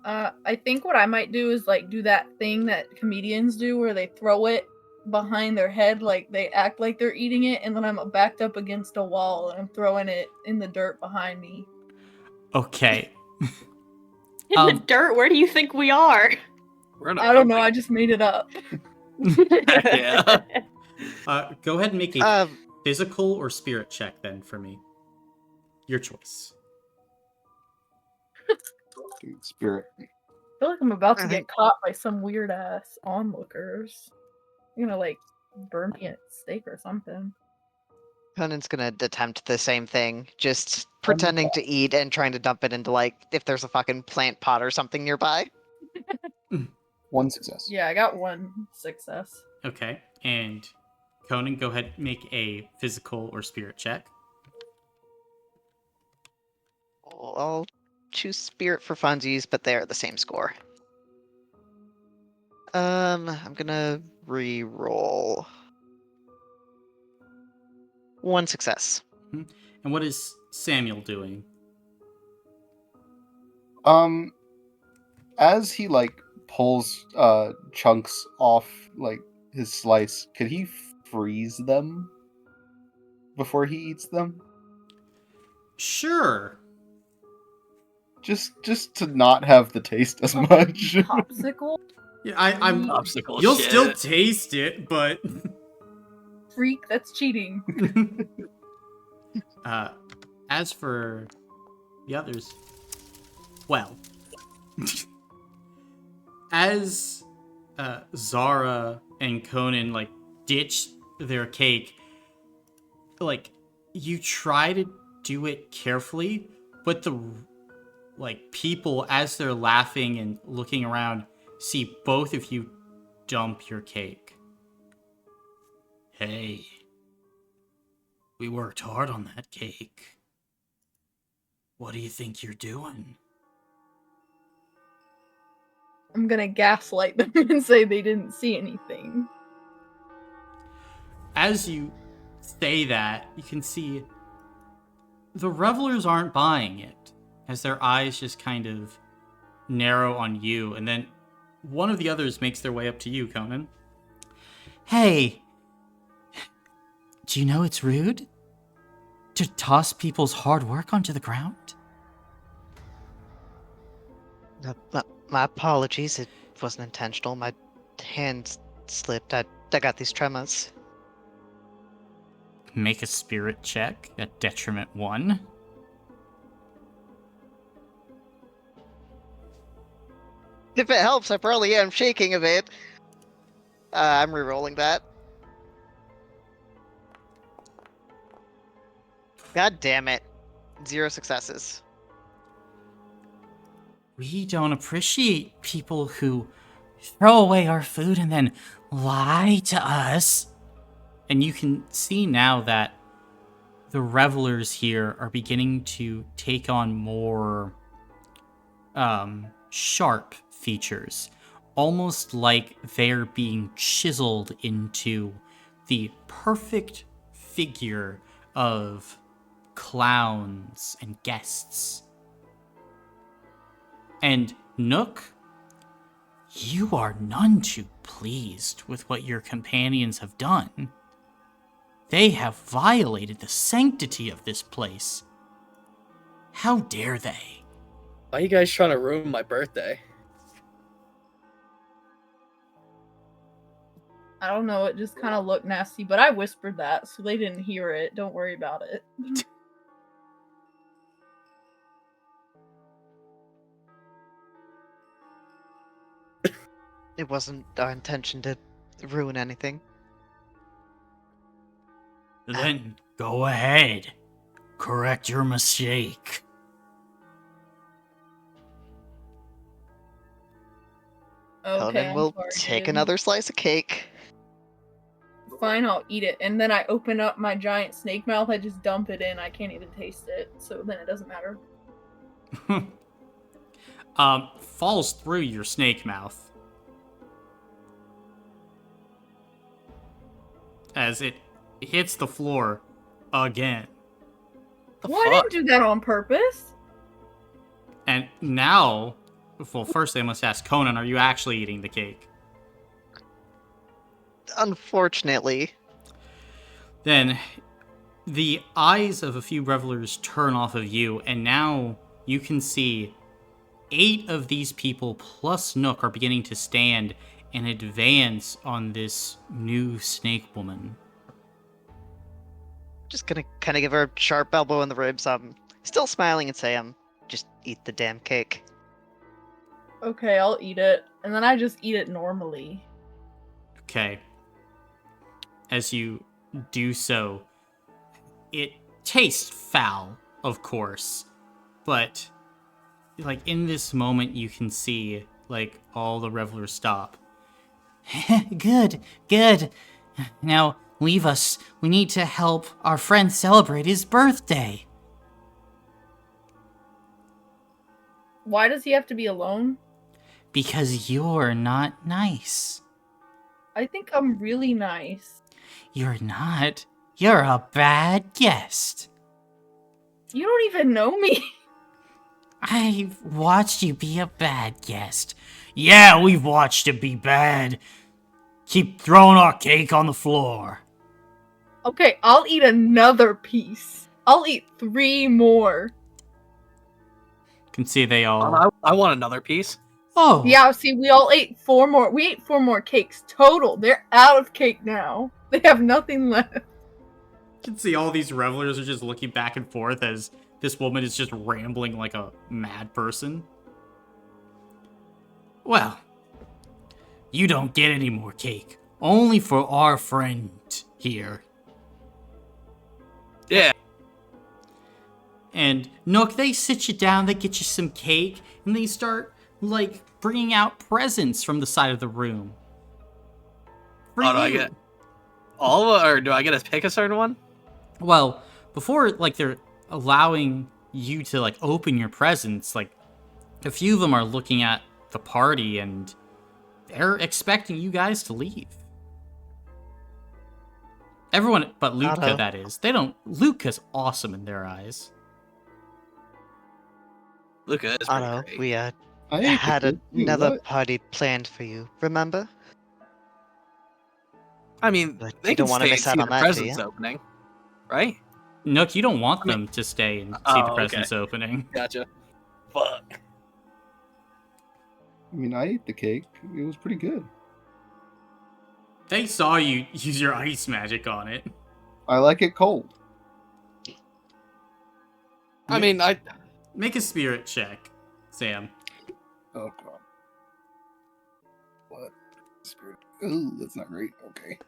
[SPEAKER 6] I think what I might do is like do that thing that comedians do where they throw it behind their head, like they act like they're eating it, and then I'm backed up against a wall and I'm throwing it in the dirt behind me.
[SPEAKER 3] Okay.
[SPEAKER 1] In the dirt, where do you think we are?
[SPEAKER 4] We're in a
[SPEAKER 6] I don't know,
[SPEAKER 4] building.
[SPEAKER 6] I just made it up.
[SPEAKER 4] Yeah.
[SPEAKER 3] Go ahead and make a physical or spirit check then for me. Your choice.
[SPEAKER 5] Dude, spirit.
[SPEAKER 6] I feel like I'm about to
[SPEAKER 2] I
[SPEAKER 6] get
[SPEAKER 2] think-
[SPEAKER 6] caught by some weird ass onlookers. You're gonna like burn me at stake or something.
[SPEAKER 2] Conan's gonna attempt the same thing, just pretending to eat and trying to dump it into, like, if there's a fucking plant pot or something nearby.
[SPEAKER 5] 1 success.
[SPEAKER 6] Yeah, I got 1 success.
[SPEAKER 3] Okay, and Conan, go ahead, make a physical or spirit check.
[SPEAKER 2] I'll choose spirit for funsies, but they're the same score. I'm gonna re-roll. 1 success.
[SPEAKER 3] And what is Samuel doing?
[SPEAKER 5] As he pulls chunks off his slice, could he freeze them before he eats them?
[SPEAKER 3] Sure.
[SPEAKER 5] Just to not have the taste as much.
[SPEAKER 6] Popsicle?
[SPEAKER 3] Yeah, I'm.
[SPEAKER 4] Popsicle
[SPEAKER 3] You'll
[SPEAKER 4] shit.
[SPEAKER 3] still taste it, but
[SPEAKER 6] Freak, that's cheating.
[SPEAKER 3] as for the others, well, as Zara and Conan ditch their cake, you try to do it carefully, but the people, as they're laughing and looking around, see both of you dump your cake. Hey, we worked hard on that cake. What do you think you're doing?
[SPEAKER 6] I'm gonna gaslight them and say they didn't see anything.
[SPEAKER 3] As you say that, you can see the revelers aren't buying it, as their eyes just kind of narrow on you, and then one of the others makes their way up to you, Conan. Hey, do you know it's rude to toss people's hard work onto the ground?
[SPEAKER 2] My apologies, it wasn't intentional. My hand slipped. I got these tremors.
[SPEAKER 3] Make a spirit check at detriment 1.
[SPEAKER 2] If it helps, I probably am shaking a bit. I'm re-rolling that. God damn it. 0 successes.
[SPEAKER 3] We don't appreciate people who throw away our food and then lie to us. And you can see now that the revelers here are beginning to take on more sharp features, almost like they're being chiseled into the perfect figure of clowns and guests. And Nook, you are none too pleased with what your companions have done. They have violated the sanctity of this place. How dare they?
[SPEAKER 4] Why are you guys trying to ruin my birthday?
[SPEAKER 6] I don't know, it just kind of looked nasty, but I whispered that, so they didn't hear it. Don't worry about it.
[SPEAKER 2] It wasn't our intention to ruin anything.
[SPEAKER 3] Then go ahead. Correct your mistake.
[SPEAKER 6] Okay,
[SPEAKER 2] Conan will
[SPEAKER 6] sorry,
[SPEAKER 2] take
[SPEAKER 6] dude.
[SPEAKER 2] another slice of cake.
[SPEAKER 6] Fine, I'll eat it. And then I open up my giant snake mouth, I just dump it in, I can't even taste it, so then it doesn't matter.
[SPEAKER 3] Falls through your snake mouth. As it hits the floor again.
[SPEAKER 6] Well, I didn't do that on purpose.
[SPEAKER 3] And now, well, first I must ask Conan, are you actually eating the cake?
[SPEAKER 2] Unfortunately.
[SPEAKER 3] Then the eyes of a few revelers turn off of you, and now you can see 8 of these people plus Nook are beginning to stand and advance on this new snake woman.
[SPEAKER 2] Just gonna kind of give her a sharp elbow in the ribs. I'm still smiling and say, just eat the damn cake.
[SPEAKER 6] Okay, I'll eat it. And then I just eat it normally.
[SPEAKER 3] Okay. As you do so, it tastes foul, of course, but like in this moment you can see like all the revelers stop. Good, good. Now leave us. We need to help our friend celebrate his birthday.
[SPEAKER 6] Why does he have to be alone?
[SPEAKER 3] Because you're not nice.
[SPEAKER 6] I think I'm really nice.
[SPEAKER 3] You're not. You're a bad guest.
[SPEAKER 6] You don't even know me.
[SPEAKER 3] I've watched you be a bad guest. Yeah, we've watched it be bad. Keep throwing our cake on the floor.
[SPEAKER 6] Okay, I'll eat another piece. I'll eat 3 more.
[SPEAKER 3] Can see they all.
[SPEAKER 4] I want another piece.
[SPEAKER 3] Oh.
[SPEAKER 6] Yeah, see, we all ate 4 more. We ate 4 more cakes total. They're out of cake now. They have nothing left.
[SPEAKER 3] You can see all these revelers are just looking back and forth as this woman is just rambling like a mad person. Well, you don't get any more cake. Only for our friend here.
[SPEAKER 4] Yeah.
[SPEAKER 3] And Nook, they sit you down, they get you some cake, and they start, like, bringing out presents from the side of the room. For
[SPEAKER 4] Oh, do I
[SPEAKER 3] you.
[SPEAKER 4] get all of it, or do I get to pick a certain one?
[SPEAKER 3] Well, before, like, they're allowing you to, like, open your presents, like, a few of them are looking at the party, and they're expecting you guys to leave. Everyone but Lutka,
[SPEAKER 2] Otto.
[SPEAKER 3] that is. They don't... Lutka's awesome in their eyes.
[SPEAKER 4] Luca is pretty
[SPEAKER 2] Otto,
[SPEAKER 4] great.
[SPEAKER 2] we
[SPEAKER 5] I ate the
[SPEAKER 2] had
[SPEAKER 5] cake, too,
[SPEAKER 2] another
[SPEAKER 5] what?
[SPEAKER 2] party planned for you, remember?
[SPEAKER 4] I mean,
[SPEAKER 2] But
[SPEAKER 4] they
[SPEAKER 2] you
[SPEAKER 4] can
[SPEAKER 2] don't wanna
[SPEAKER 4] stay and
[SPEAKER 2] miss out
[SPEAKER 4] see
[SPEAKER 2] on
[SPEAKER 4] the
[SPEAKER 2] that, do
[SPEAKER 4] presents
[SPEAKER 2] ya?
[SPEAKER 4] opening, right?
[SPEAKER 3] Nook, you don't want
[SPEAKER 4] I mean-
[SPEAKER 3] them to stay and see
[SPEAKER 4] Oh,
[SPEAKER 3] the
[SPEAKER 4] okay.
[SPEAKER 3] presents opening.
[SPEAKER 4] Gotcha. Fuck.
[SPEAKER 5] I mean, I ate the cake. It was pretty good.
[SPEAKER 3] They saw you use your ice magic on it.
[SPEAKER 5] I like it cold.
[SPEAKER 4] I mean,
[SPEAKER 3] Make a spirit check, Sam.
[SPEAKER 5] Oh god. What? Spirit. Oh, that's not great. Okay.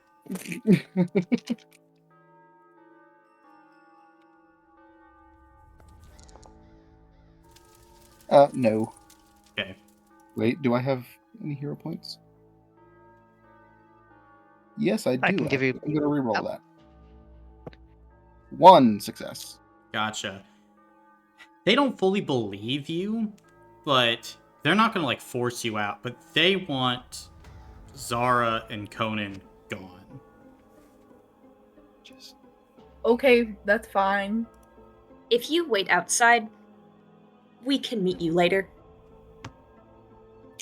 [SPEAKER 5] No.
[SPEAKER 3] Okay.
[SPEAKER 5] Wait, do I have any hero points? Yes, I do.
[SPEAKER 2] I can give you-
[SPEAKER 5] I'm gonna reroll
[SPEAKER 2] Yep.
[SPEAKER 5] that. 1 success.
[SPEAKER 3] Gotcha. They don't fully believe you, but they're not gonna like force you out, but they want Zara and Conan gone.
[SPEAKER 5] Just
[SPEAKER 6] Okay, that's fine.
[SPEAKER 1] If you wait outside, we can meet you later.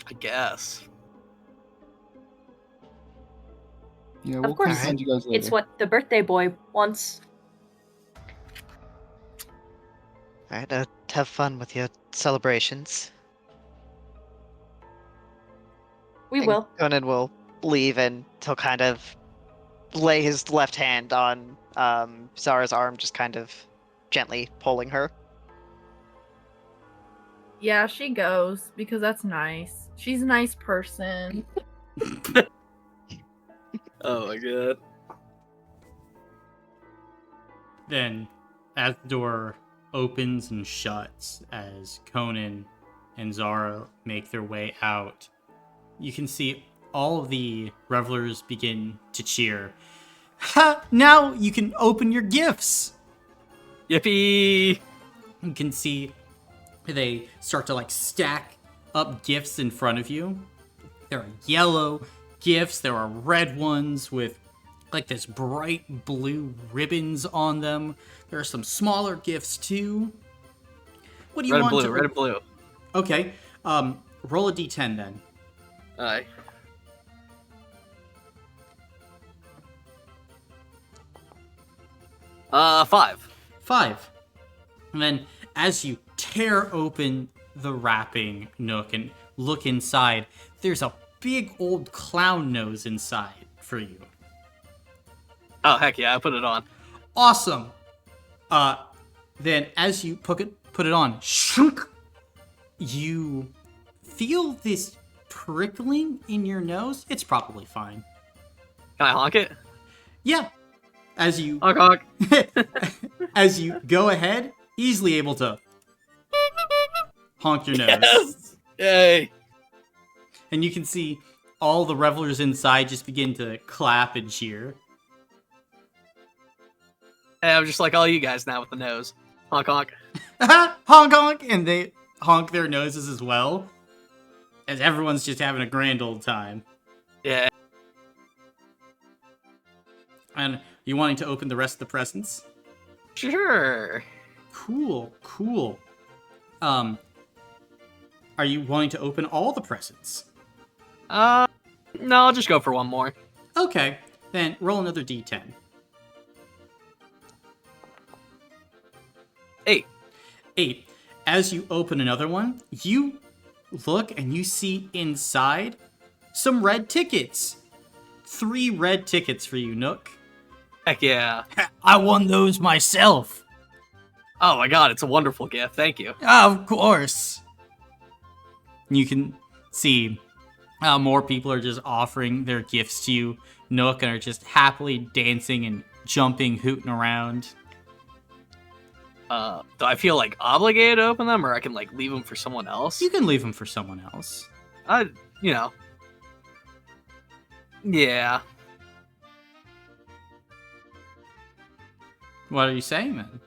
[SPEAKER 4] I guess.
[SPEAKER 5] yeah, we'll come
[SPEAKER 1] course.
[SPEAKER 5] find you guys later.
[SPEAKER 1] It's what the birthday boy wants.
[SPEAKER 2] Alright, have fun with your celebrations.
[SPEAKER 1] We
[SPEAKER 2] And
[SPEAKER 1] will.
[SPEAKER 2] Conan will leave and he'll kind of lay his left hand on Zara's arm, just kind of gently pulling her.
[SPEAKER 6] Yeah, she goes because that's nice. She's a nice person.
[SPEAKER 4] Oh my god.
[SPEAKER 3] Then, as the door opens and shuts, as Conan and Zara make their way out, you can see all of the revelers begin to cheer. Ha! Now you can open your gifts!
[SPEAKER 4] Yippee!
[SPEAKER 3] You can see they start to like stack up gifts in front of you. There are yellow gifts, there are red ones with like this bright blue ribbons on them. There are some smaller gifts too. What do you
[SPEAKER 4] Red and
[SPEAKER 3] want
[SPEAKER 4] blue,
[SPEAKER 3] to
[SPEAKER 4] red and blue.
[SPEAKER 3] Okay. Roll a d10 then.
[SPEAKER 4] Alright. Five.
[SPEAKER 3] 5. And then as you tear open the wrapping, Nook, and look inside, there's a big old clown nose inside for you.
[SPEAKER 4] Oh heck yeah, I put it on.
[SPEAKER 3] Awesome. Then as you put it on, shunk, you feel this prickling in your nose. It's probably fine.
[SPEAKER 4] Can I honk it?
[SPEAKER 3] Yeah. As you
[SPEAKER 4] Honk honk.
[SPEAKER 3] as you go ahead, easily able to honk your nose.
[SPEAKER 4] Yes! Yay!
[SPEAKER 3] And you can see all the revelers inside just begin to clap and cheer.
[SPEAKER 4] Hey, I'm just like all you guys now with the nose. Honk honk.
[SPEAKER 3] Honk honk! And they honk their noses as well. As everyone's just having a grand old time.
[SPEAKER 4] Yeah.
[SPEAKER 3] And you wanting to open the rest of the presents?
[SPEAKER 4] Sure.
[SPEAKER 3] Cool, cool. Are you wanting to open all the presents?
[SPEAKER 4] No, I'll just go for one more.
[SPEAKER 3] Okay, then roll another d10.
[SPEAKER 4] 8.
[SPEAKER 3] 8. As you open another one, you look and you see inside some red tickets. 3 red tickets for you, Nook.
[SPEAKER 4] Heck yeah.
[SPEAKER 7] I won those myself.
[SPEAKER 4] Oh my god, it's a wonderful gift. Thank you.
[SPEAKER 7] Of course.
[SPEAKER 3] You can see more people are just offering their gifts to you, Nook, and are just happily dancing and jumping, hooting around.
[SPEAKER 4] Do I feel like obligated to open them, or I can like leave them for someone else?
[SPEAKER 3] You can leave them for someone else.
[SPEAKER 4] You know. Yeah.
[SPEAKER 3] What are you saying then?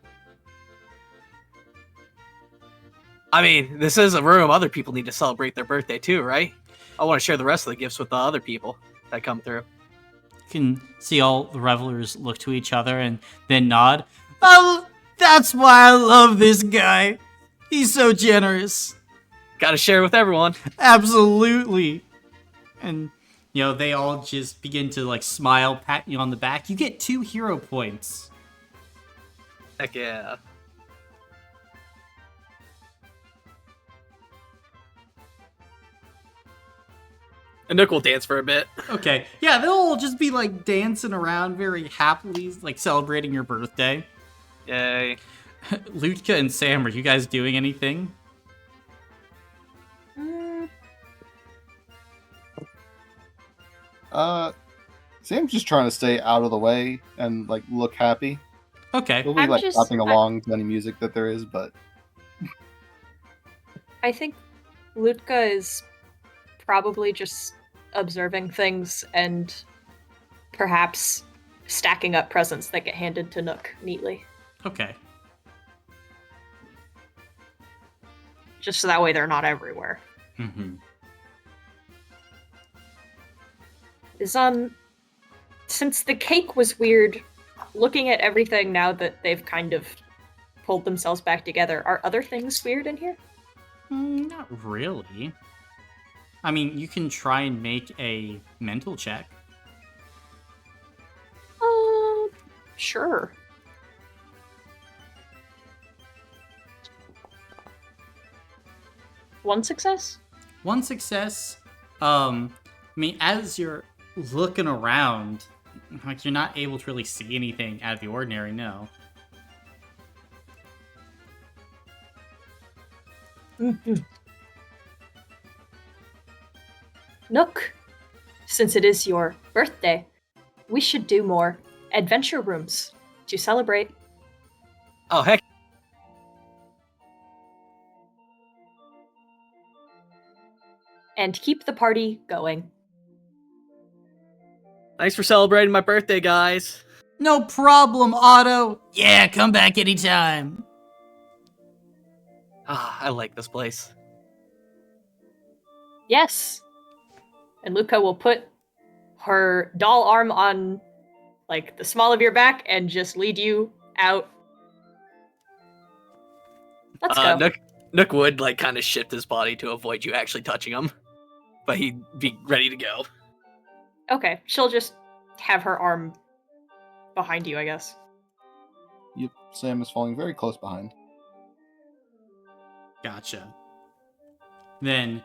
[SPEAKER 4] I mean, this is a room other people need to celebrate their birthday too, right? I want to share the rest of the gifts with the other people that come through.
[SPEAKER 3] You can see all the revelers look to each other and then nod. Oh, that's why I love this guy. He's so generous.
[SPEAKER 4] Gotta share with everyone.
[SPEAKER 3] Absolutely. And, you know, they all just begin to, like, smile, pat you on the back. You get 2 hero points.
[SPEAKER 4] Heck yeah. And Nook will dance for a bit.
[SPEAKER 3] Okay. Yeah, they'll all just be, like, dancing around very happily, like, celebrating your birthday.
[SPEAKER 4] Yay.
[SPEAKER 3] Lutka and Sam, are you guys doing anything?
[SPEAKER 5] Sam's just trying to stay out of the way and like look happy.
[SPEAKER 3] Okay.
[SPEAKER 5] He'll be
[SPEAKER 1] I'm
[SPEAKER 5] like
[SPEAKER 1] just-
[SPEAKER 5] clapping along to any music that there is, but
[SPEAKER 1] I think Lutka is probably just observing things and perhaps stacking up presents that get handed to Nook neatly.
[SPEAKER 3] Okay.
[SPEAKER 1] Just so that way they're not everywhere.
[SPEAKER 3] Mm-hmm.
[SPEAKER 1] Since the cake was weird, looking at everything now that they've kind of pulled themselves back together, are other things weird in here?
[SPEAKER 3] Not really. I mean, you can try and make a mental check.
[SPEAKER 1] Sure. One success?
[SPEAKER 3] One success. I mean, as you're looking around, like, you're not able to really see anything out of the ordinary, no.
[SPEAKER 1] Nook, since it is your birthday, we should do more adventure rooms to celebrate.
[SPEAKER 4] Oh, heck.
[SPEAKER 1] And keep the party going.
[SPEAKER 4] Thanks for celebrating my birthday, guys.
[SPEAKER 7] No problem, Otto. Yeah, come back anytime.
[SPEAKER 4] Ah, I like this place.
[SPEAKER 1] Yes. And Luca will put her doll arm on, like, the small of your back and just lead you out. Let's go.
[SPEAKER 4] Nook would, like, kind of shift his body to avoid you actually touching him. But he'd be ready to go.
[SPEAKER 1] Okay, she'll just have her arm behind you, I guess.
[SPEAKER 5] yep, Sam is falling very close behind.
[SPEAKER 3] Gotcha. Then,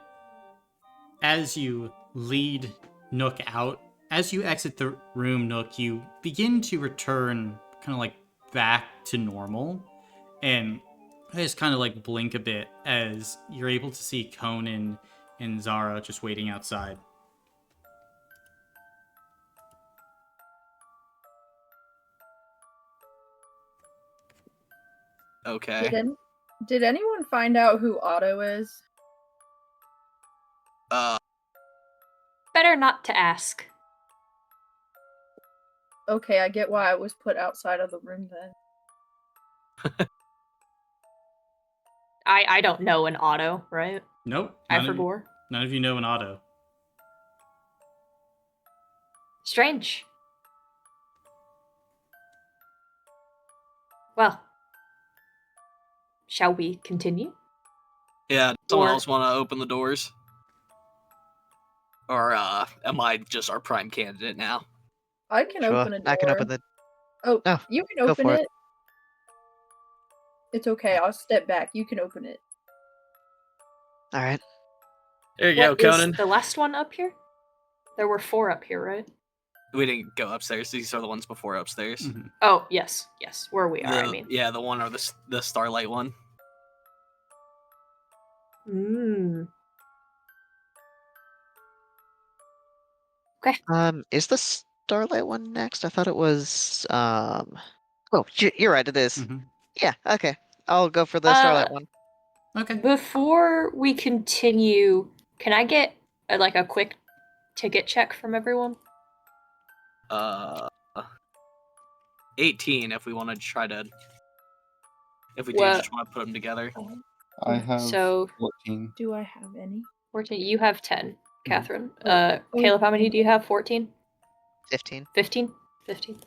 [SPEAKER 3] as you lead Nook out, as you exit the room, Nook, you begin to return kind of like back to normal. And I just kind of like blink a bit as you're able to see Conan and Zara just waiting outside.
[SPEAKER 4] Okay.
[SPEAKER 6] Did anyone find out who Otto is?
[SPEAKER 1] Better not to ask.
[SPEAKER 6] Okay, I get why I was put outside of the room then.
[SPEAKER 1] I don't know an Otto, right?
[SPEAKER 3] Nope.
[SPEAKER 1] I
[SPEAKER 3] None of,
[SPEAKER 1] forgot.
[SPEAKER 3] none of you know an Otto.
[SPEAKER 1] Strange. Well, shall we continue?
[SPEAKER 4] Yeah, does someone
[SPEAKER 1] Or-
[SPEAKER 4] else want to open the doors? Or am I just our prime candidate now?
[SPEAKER 6] I can
[SPEAKER 2] Sure,
[SPEAKER 6] open a door.
[SPEAKER 2] I can open the.
[SPEAKER 6] Oh,
[SPEAKER 2] No,
[SPEAKER 6] you can
[SPEAKER 2] go
[SPEAKER 6] open
[SPEAKER 2] for
[SPEAKER 6] it.
[SPEAKER 2] it.
[SPEAKER 6] It's okay. I'll step back. You can open it.
[SPEAKER 2] All right.
[SPEAKER 4] There you go,
[SPEAKER 1] What, is
[SPEAKER 4] Conan.
[SPEAKER 1] the last one up here? There were 4 up here, right?
[SPEAKER 4] We didn't go upstairs. These are the ones before upstairs.
[SPEAKER 3] Mhm.
[SPEAKER 1] Oh, yes. Where we are, I
[SPEAKER 4] The-
[SPEAKER 1] mean.
[SPEAKER 4] Yeah, the one or the starlight one.
[SPEAKER 1] Mm. Okay.
[SPEAKER 2] Is the Starlight one next? I thought it was. Oh, you're right. It is.
[SPEAKER 3] Mhm.
[SPEAKER 2] Yeah. Okay. I'll go for the Starlight one.
[SPEAKER 3] Okay.
[SPEAKER 1] Before we continue, can I get a quick ticket check from everyone?
[SPEAKER 4] 18 if we want to try to. If we do
[SPEAKER 1] Well-
[SPEAKER 4] just want to put them together.
[SPEAKER 5] I have
[SPEAKER 1] So
[SPEAKER 5] 14.
[SPEAKER 6] Do I have any?
[SPEAKER 1] 14. You have 10, Catherine.
[SPEAKER 6] Oh.
[SPEAKER 1] Caleb, how many do you have? 14?
[SPEAKER 2] 15.
[SPEAKER 1] 15? 15.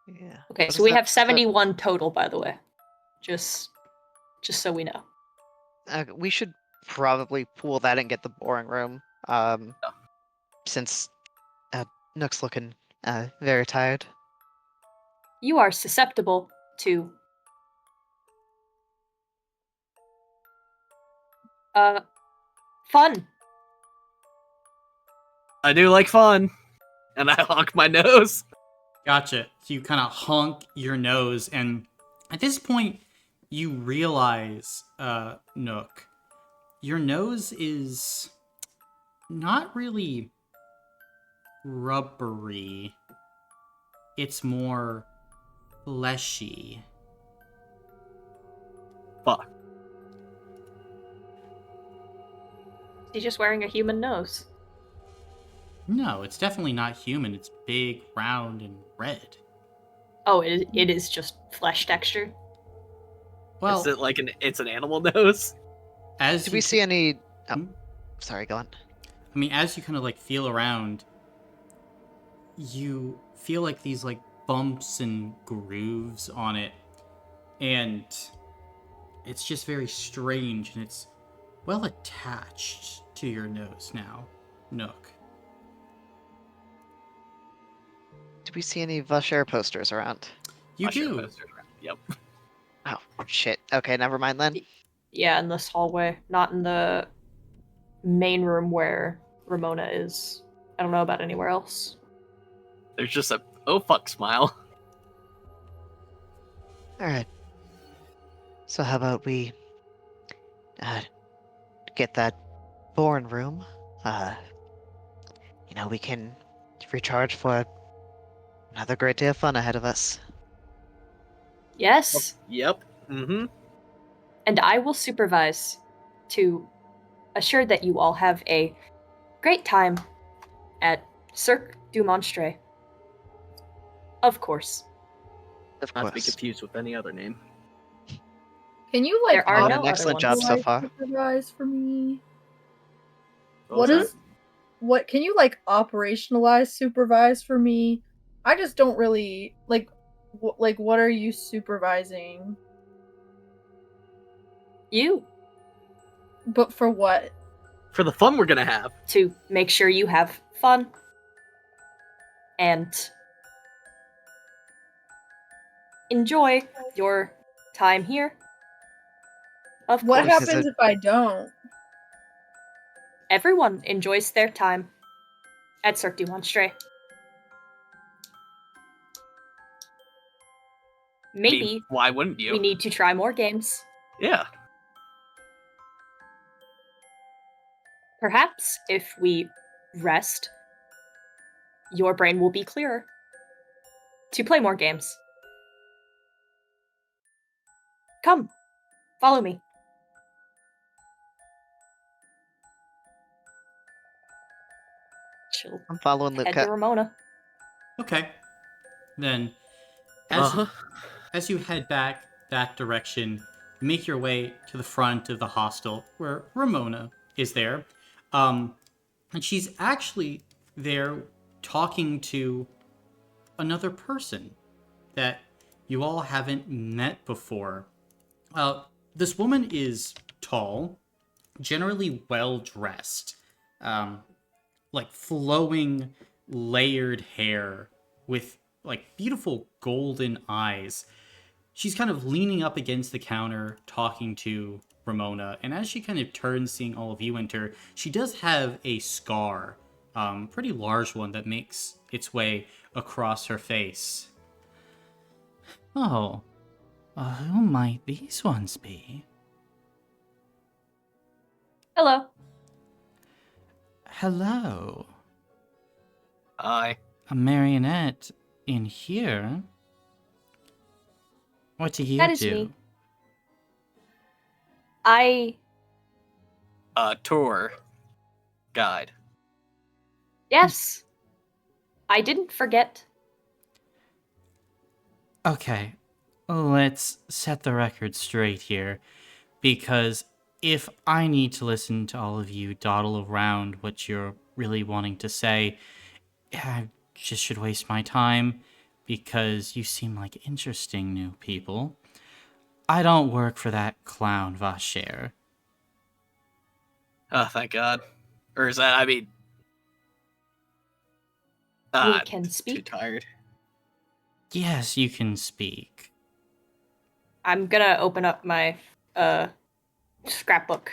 [SPEAKER 2] Yeah.
[SPEAKER 1] Okay,
[SPEAKER 2] What
[SPEAKER 1] so
[SPEAKER 2] is
[SPEAKER 1] we
[SPEAKER 2] that?
[SPEAKER 1] have
[SPEAKER 2] What's that?
[SPEAKER 1] 71 total, by the way. Just so we know.
[SPEAKER 2] We should probably pool that and get the boring room. Since Nook's looking very tired.
[SPEAKER 1] You are susceptible to fun.
[SPEAKER 4] I do like fun, and I honk my nose.
[SPEAKER 3] Gotcha. So you kind of honk your nose, and at this point, you realize, Nook, your nose is not really rubbery. It's more fleshy.
[SPEAKER 4] Fuck.
[SPEAKER 1] He's just wearing a human nose.
[SPEAKER 3] No, it's definitely not human. It's big, round, and red.
[SPEAKER 1] Oh, it is just flesh texture.
[SPEAKER 3] Well,
[SPEAKER 4] Is it like it's an animal nose?
[SPEAKER 3] as
[SPEAKER 2] Did
[SPEAKER 3] you
[SPEAKER 2] we see any? Oh,
[SPEAKER 3] Hmm?
[SPEAKER 2] sorry. Go on.
[SPEAKER 3] I mean, as you kind of feel around, you feel these bumps and grooves on it, and it's just very strange, and it's well attached to your nose now, Nook.
[SPEAKER 2] Did we see any Vashare posters around?
[SPEAKER 3] You
[SPEAKER 4] I'll show
[SPEAKER 3] do.
[SPEAKER 4] posters around. Yep.
[SPEAKER 2] Oh shit. Okay, never mind then.
[SPEAKER 1] Yeah, in this hallway, not in the main room where Ramona is. I don't know about anywhere else.
[SPEAKER 4] There's just a oh fuck smile.
[SPEAKER 2] All right. So how about we get that boring room? We can recharge for another great day of fun ahead of us.
[SPEAKER 1] Yes,
[SPEAKER 4] Yep. Mm-hmm.
[SPEAKER 1] and I will supervise to assure that you all have a great time at Cirque du Monstre. Of course.
[SPEAKER 2] Of
[SPEAKER 4] Not to be
[SPEAKER 2] course.
[SPEAKER 4] confused with any other name.
[SPEAKER 6] Can you
[SPEAKER 1] There are
[SPEAKER 2] Done
[SPEAKER 1] no
[SPEAKER 2] an
[SPEAKER 1] other
[SPEAKER 2] excellent
[SPEAKER 1] ones.
[SPEAKER 2] job so
[SPEAKER 6] like,
[SPEAKER 2] far.
[SPEAKER 6] supervise for me?
[SPEAKER 4] What was
[SPEAKER 6] What can you operationalize supervise for me? I just don't really what are you supervising?
[SPEAKER 1] You,
[SPEAKER 6] But for what?
[SPEAKER 4] for the fun we're gonna have.
[SPEAKER 1] to make sure you have fun and enjoy your time here. Of
[SPEAKER 6] What
[SPEAKER 1] course.
[SPEAKER 6] happens if I don't?
[SPEAKER 1] Everyone enjoys their time at Cirque du Monstre.
[SPEAKER 4] I
[SPEAKER 1] Maybe
[SPEAKER 4] mean, why wouldn't you?
[SPEAKER 1] we need to try more games.
[SPEAKER 4] Yeah.
[SPEAKER 1] Perhaps if we rest, your brain will be clearer to play more games. Come, follow me. She'll
[SPEAKER 2] I'm following
[SPEAKER 1] head
[SPEAKER 2] Luca.
[SPEAKER 1] to Ramona.
[SPEAKER 3] Okay. Then,
[SPEAKER 4] Uh-huh.
[SPEAKER 3] as you head back that direction, make your way to the front of the hostel where Ramona is there. And she's actually there talking to another person that you all haven't met before. This woman is tall, generally well dressed, um, like flowing, layered hair with like beautiful golden eyes. She's kind of leaning up against the counter talking to Ramona, and as she kind of turns, seeing all of you enter, she does have a scar, pretty large one that makes its way across her face.
[SPEAKER 7] Oh, who might these ones be?
[SPEAKER 1] Hello.
[SPEAKER 7] Hello.
[SPEAKER 4] Hi.
[SPEAKER 7] A marionette in here? What do you
[SPEAKER 1] That is
[SPEAKER 7] do?
[SPEAKER 1] me. I
[SPEAKER 4] Tour guide.
[SPEAKER 1] yes. I didn't forget.
[SPEAKER 7] Okay, let's set the record straight here, because if I need to listen to all of you dawdle around what you're really wanting to say, I just should waste my time, because you seem like interesting new people. I don't work for that clown Vasher.
[SPEAKER 4] Oh, thank God. Or is that, I mean...
[SPEAKER 1] We can
[SPEAKER 4] Too
[SPEAKER 1] speak.
[SPEAKER 4] tired.
[SPEAKER 7] Yes, you can speak.
[SPEAKER 1] I'm gonna open up my scrapbook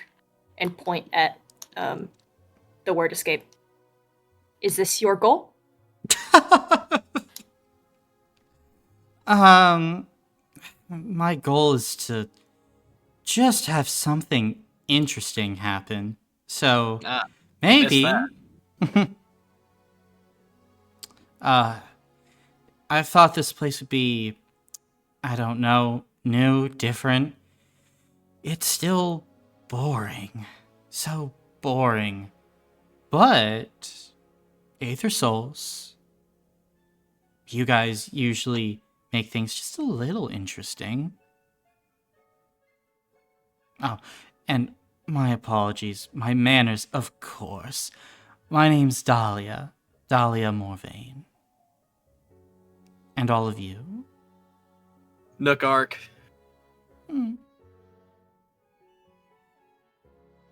[SPEAKER 1] and point at the word escape. Is this your goal?
[SPEAKER 7] My goal is to just have something interesting happen. So,
[SPEAKER 4] Missed
[SPEAKER 7] maybe.
[SPEAKER 4] that.
[SPEAKER 7] I thought this place would be, I don't know, new, different. It's still boring. So boring. But, Aether Souls, you guys usually make things just a little interesting. Oh, and my apologies. My manners, of course. My name's Dahlia. Dahlia Morvain. And all of you?
[SPEAKER 4] Nook Arc.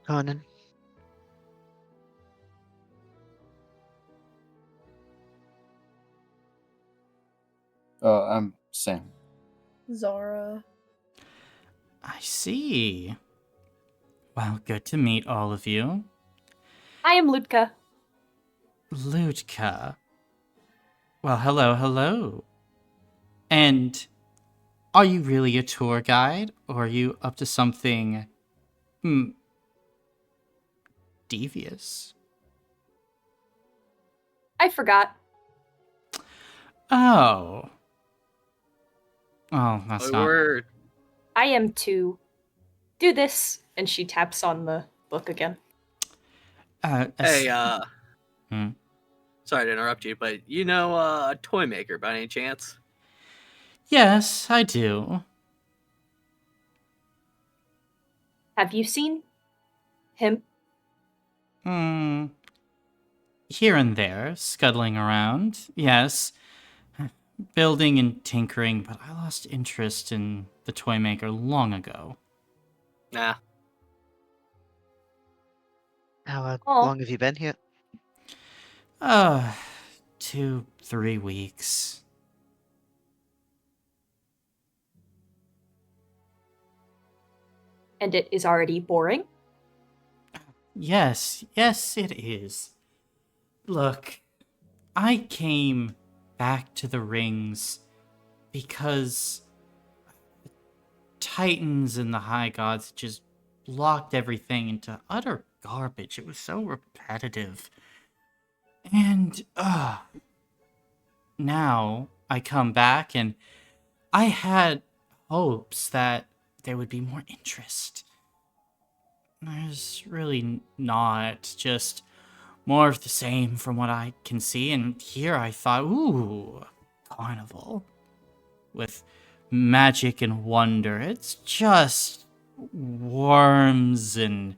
[SPEAKER 2] Conan.
[SPEAKER 5] I'm Sam.
[SPEAKER 6] Zara.
[SPEAKER 7] I see. Well, good to meet all of you.
[SPEAKER 1] I am Lutka.
[SPEAKER 7] Lutka. Well, hello. And are you really a tour guide, or are you up to something, devious?
[SPEAKER 1] I forgot.
[SPEAKER 7] Oh. Oh, that's not...
[SPEAKER 4] We're...
[SPEAKER 1] I am to do this, and she taps on the book again.
[SPEAKER 4] Hey,
[SPEAKER 7] Hmm?
[SPEAKER 4] sorry to interrupt you, but you know a toy maker by any chance?
[SPEAKER 7] Yes, I do.
[SPEAKER 1] Have you seen him?
[SPEAKER 7] Here and there, scuttling around, yes. Building and tinkering, but I lost interest in the toy maker long ago.
[SPEAKER 4] Nah.
[SPEAKER 2] How
[SPEAKER 1] Aw.
[SPEAKER 2] long have you been here?
[SPEAKER 7] 2-3 weeks.
[SPEAKER 1] And it is already boring?
[SPEAKER 7] Yes, it is. Look, I came back to the rings because the Titans and the High Gods just blocked everything into utter garbage. It was so repetitive. And, now I come back and I had hopes that there would be more interest. There's really not, just more of the same from what I can see. And here I thought, ooh, carnival with magic and wonder. It's just worms and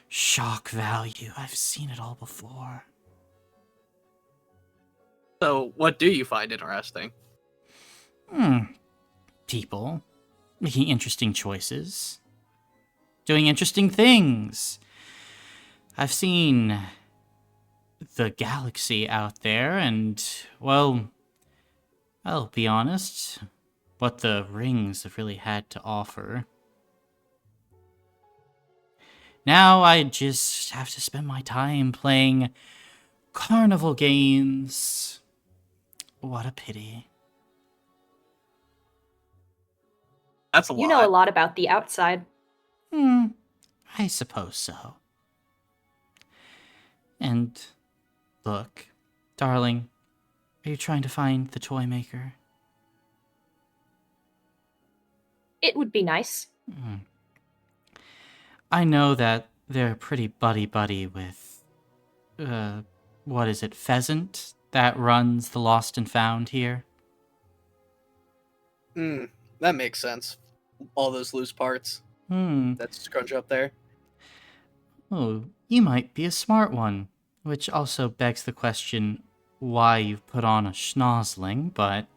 [SPEAKER 7] shock value. I've seen it all before.
[SPEAKER 4] So, what do you find interesting?
[SPEAKER 7] People making interesting choices, doing interesting things. I've seen the galaxy out there, and, well, I'll be honest, what the rings have really had to offer. Now I just have to spend my time playing carnival games. What a pity.
[SPEAKER 4] That's a lot.
[SPEAKER 1] You know a lot about the outside.
[SPEAKER 7] I suppose so. And look, darling, are you trying to find the toy maker?
[SPEAKER 1] It would be nice.
[SPEAKER 7] I know that they're pretty buddy-buddy with, what is it, Pheasant, that runs the Lost and Found here?
[SPEAKER 4] That makes sense. All those loose parts that scrunch up there.
[SPEAKER 7] Oh, you might be a smart one. Which also begs the question why you've put on a schnozzling, but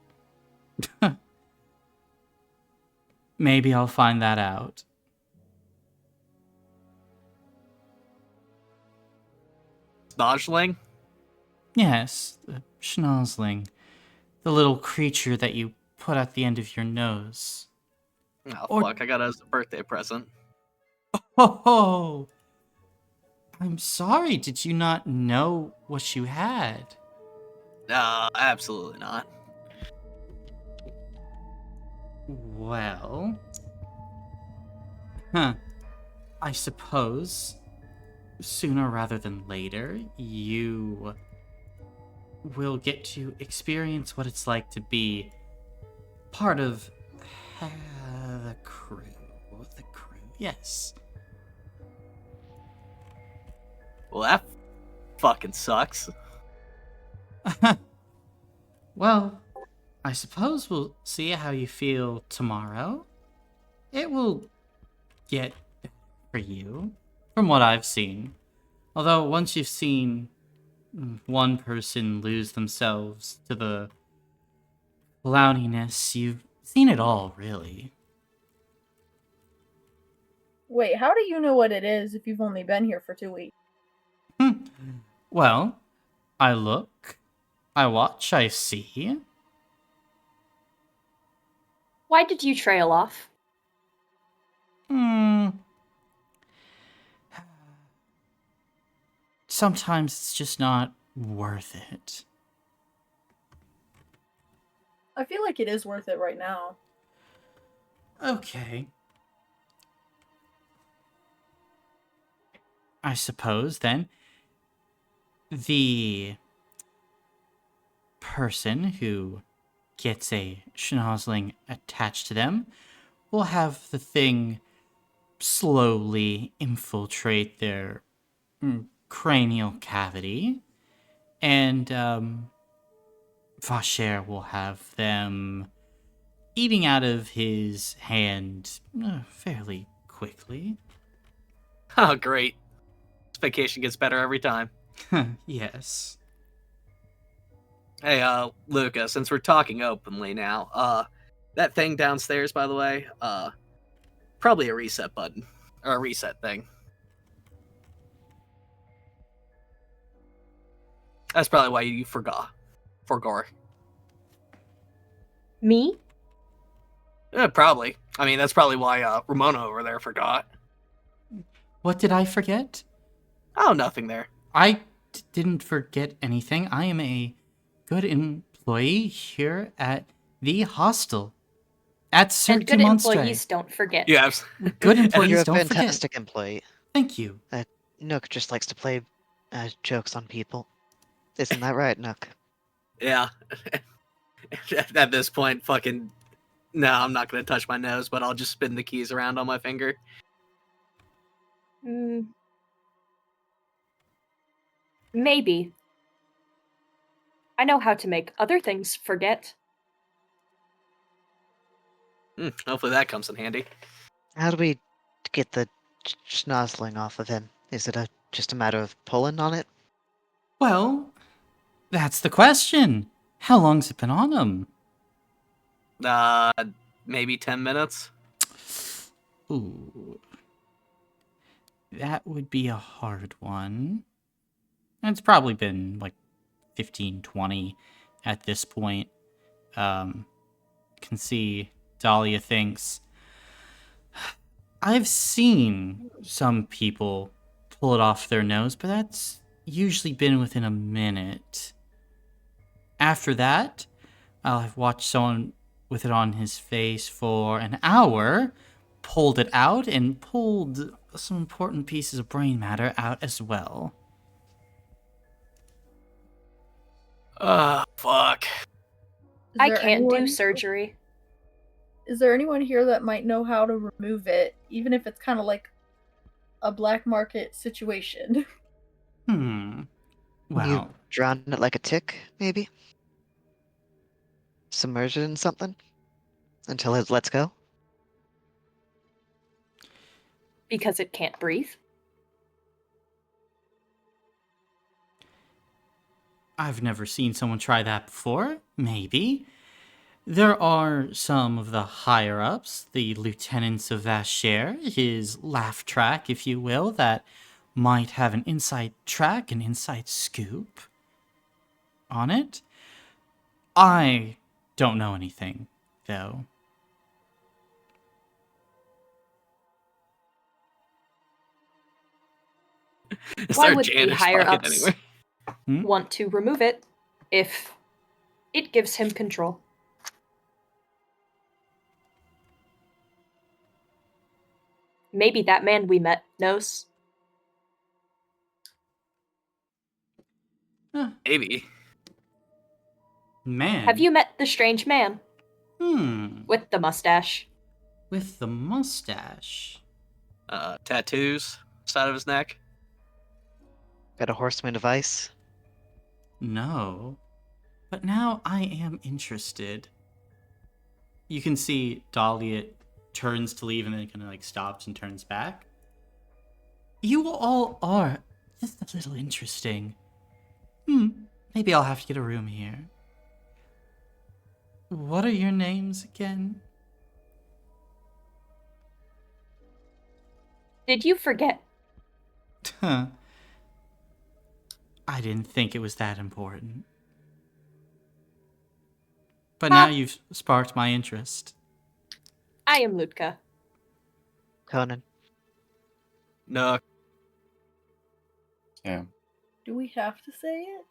[SPEAKER 7] maybe I'll find that out.
[SPEAKER 4] Snodgeling?
[SPEAKER 7] Yes, the schnozzling. The little creature that you put at the end of your nose.
[SPEAKER 4] Oh,
[SPEAKER 7] Or-
[SPEAKER 4] fuck, I got it as a birthday present.
[SPEAKER 7] Oh! I'm sorry, did you not know what you had?
[SPEAKER 4] Absolutely not.
[SPEAKER 7] Well... I suppose, sooner rather than later, you will get to experience what it's like to be part of the crew. The crew, yes.
[SPEAKER 4] Well, that fucking sucks.
[SPEAKER 7] Well, I suppose we'll see how you feel tomorrow. It will get better for you, from what I've seen. Although, once you've seen one person lose themselves to the clowniness, you've seen it all, really.
[SPEAKER 6] Wait, how do you know what it is if you've only been here for 2 weeks?
[SPEAKER 7] Well, I look, I watch, I see.
[SPEAKER 1] Why did you trail off?
[SPEAKER 7] Sometimes it's just not worth it.
[SPEAKER 6] I feel like it is worth it right now.
[SPEAKER 7] Okay. I suppose, then, the person who gets a schnozzling attached to them will have the thing slowly infiltrate their cranial cavity, and Vacher will have them eating out of his hand fairly quickly.
[SPEAKER 4] Oh, great. This vacation gets better every time.
[SPEAKER 7] Yes.
[SPEAKER 4] Hey, Luca, since we're talking openly now, that thing downstairs, by the way, probably a reset button. Or a reset thing. That's probably why you forgot. Forgore.
[SPEAKER 1] Me?
[SPEAKER 4] Yeah, probably. I mean, that's probably why, Ramona over there forgot.
[SPEAKER 7] What did I forget?
[SPEAKER 4] Oh, nothing there.
[SPEAKER 7] I didn't forget anything. I am a good employee here at the hostel. At Cirque
[SPEAKER 1] And good
[SPEAKER 7] du Monstre.
[SPEAKER 1] employees don't forget.
[SPEAKER 4] Yeah,
[SPEAKER 7] Good employees
[SPEAKER 2] You're a
[SPEAKER 7] don't forget.
[SPEAKER 2] fantastic employee.
[SPEAKER 7] Thank you.
[SPEAKER 2] Nook just likes to play jokes on people. Isn't that right, Nook?
[SPEAKER 4] yeah. At this point, fucking No, I'm not gonna touch my nose, but I'll just spin the keys around on my finger.
[SPEAKER 1] Maybe. I know how to make other things forget.
[SPEAKER 4] Hopefully that comes in handy.
[SPEAKER 2] How do we get the schnozzling off of him? Is it just a matter of pulling on it?
[SPEAKER 7] Well, that's the question. How long's it been on him?
[SPEAKER 4] Maybe 10 minutes.
[SPEAKER 7] Ooh. That would be a hard one. It's probably been like 15, 20 at this point. Can see Dahlia thinks, I've seen some people pull it off their nose, but that's usually been within a minute. After that, I'll have watched someone with it on his face for an hour, pulled it out, and pulled some important pieces of brain matter out as well.
[SPEAKER 4] Fuck.
[SPEAKER 6] Is
[SPEAKER 1] I
[SPEAKER 6] there
[SPEAKER 1] can't do
[SPEAKER 6] anyone-
[SPEAKER 1] surgery.
[SPEAKER 6] Is there anyone here that might know how to remove it, even if it's kind of like a black market situation?
[SPEAKER 7] Well,
[SPEAKER 2] You drown it like a tick, maybe? Submerge it in something? Until it lets go?
[SPEAKER 1] Because it can't breathe.
[SPEAKER 7] I've never seen someone try that before. Maybe. There are some of the higher-ups, the lieutenants of Vasher, his laugh track, if you will, that might have an inside track, an inside scoop on it. I don't know anything, though.
[SPEAKER 4] Is
[SPEAKER 1] Why
[SPEAKER 4] there a
[SPEAKER 1] would the
[SPEAKER 4] janitor's
[SPEAKER 1] higher
[SPEAKER 4] bucket
[SPEAKER 1] ups
[SPEAKER 4] anywhere?
[SPEAKER 1] want to remove it if it gives him control? Maybe that man we met knows.
[SPEAKER 4] Maybe.
[SPEAKER 7] Man.
[SPEAKER 1] Have you met the strange man
[SPEAKER 7] With
[SPEAKER 1] with the mustache?
[SPEAKER 7] the mustache.
[SPEAKER 4] Tattoos, side of his neck.
[SPEAKER 2] Got a horseman of ice?
[SPEAKER 7] No. But now I am interested. You can see Dahlia turns to leave and then kind of like stops and turns back. You all are just a little interesting. Maybe I'll have to get a room here. What are your names again?
[SPEAKER 1] Did you forget?
[SPEAKER 7] Huh. I didn't think it was that important. But now you've sparked my interest.
[SPEAKER 1] I am Lutka.
[SPEAKER 2] Conan.
[SPEAKER 4] No.
[SPEAKER 5] Yeah.
[SPEAKER 6] Do we have to say it?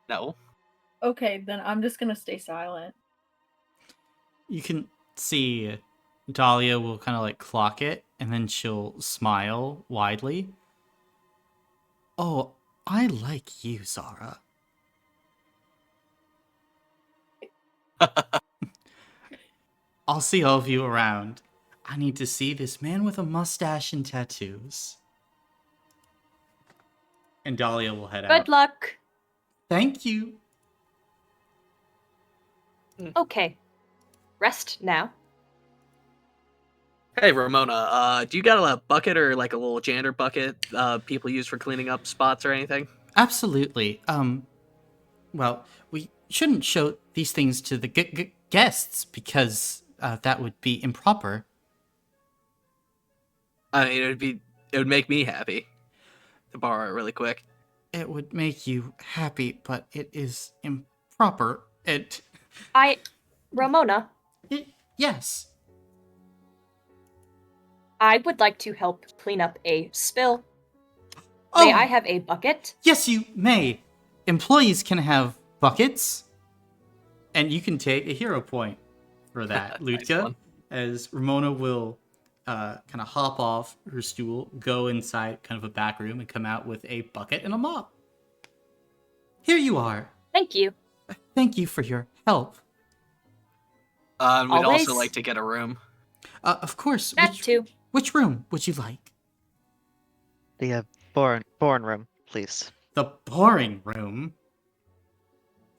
[SPEAKER 4] No.
[SPEAKER 6] Okay, then I'm just gonna stay silent.
[SPEAKER 7] You can see Dahlia will kind of like clock it, and then she'll smile widely. Oh, I like you, Zara. I'll see all of you around. I need to see this man with a mustache and tattoos. And Dahlia will head out.
[SPEAKER 1] Good luck.
[SPEAKER 7] Thank you.
[SPEAKER 1] Okay. Rest now.
[SPEAKER 4] Hey Ramona, do you got a bucket or like a little janitor bucket people use for cleaning up spots or anything?
[SPEAKER 7] Absolutely. Well, we shouldn't show these things to the guests because that would be improper.
[SPEAKER 4] I mean, it would make me happy to borrow it really quick.
[SPEAKER 7] It would make you happy, but it is improper.
[SPEAKER 1] Ramona,
[SPEAKER 7] Yes.
[SPEAKER 1] I would like to help clean up a spill.
[SPEAKER 7] Oh,
[SPEAKER 1] May I have a bucket?
[SPEAKER 7] yes, you may. Employees can have buckets, and you can take a hero point for that,
[SPEAKER 4] Nice
[SPEAKER 7] Lutka,
[SPEAKER 4] one.
[SPEAKER 7] as Ramona will kind of hop off her stool, go inside kind of a back room, and come out with a bucket and a mop. Here you are.
[SPEAKER 1] Thank you.
[SPEAKER 7] Thank you for your help.
[SPEAKER 4] And we'd also
[SPEAKER 1] Always.
[SPEAKER 4] like to get a room.
[SPEAKER 3] Of course.
[SPEAKER 1] That too.
[SPEAKER 3] Which room would you like?
[SPEAKER 2] The born room, please.
[SPEAKER 3] The boring room?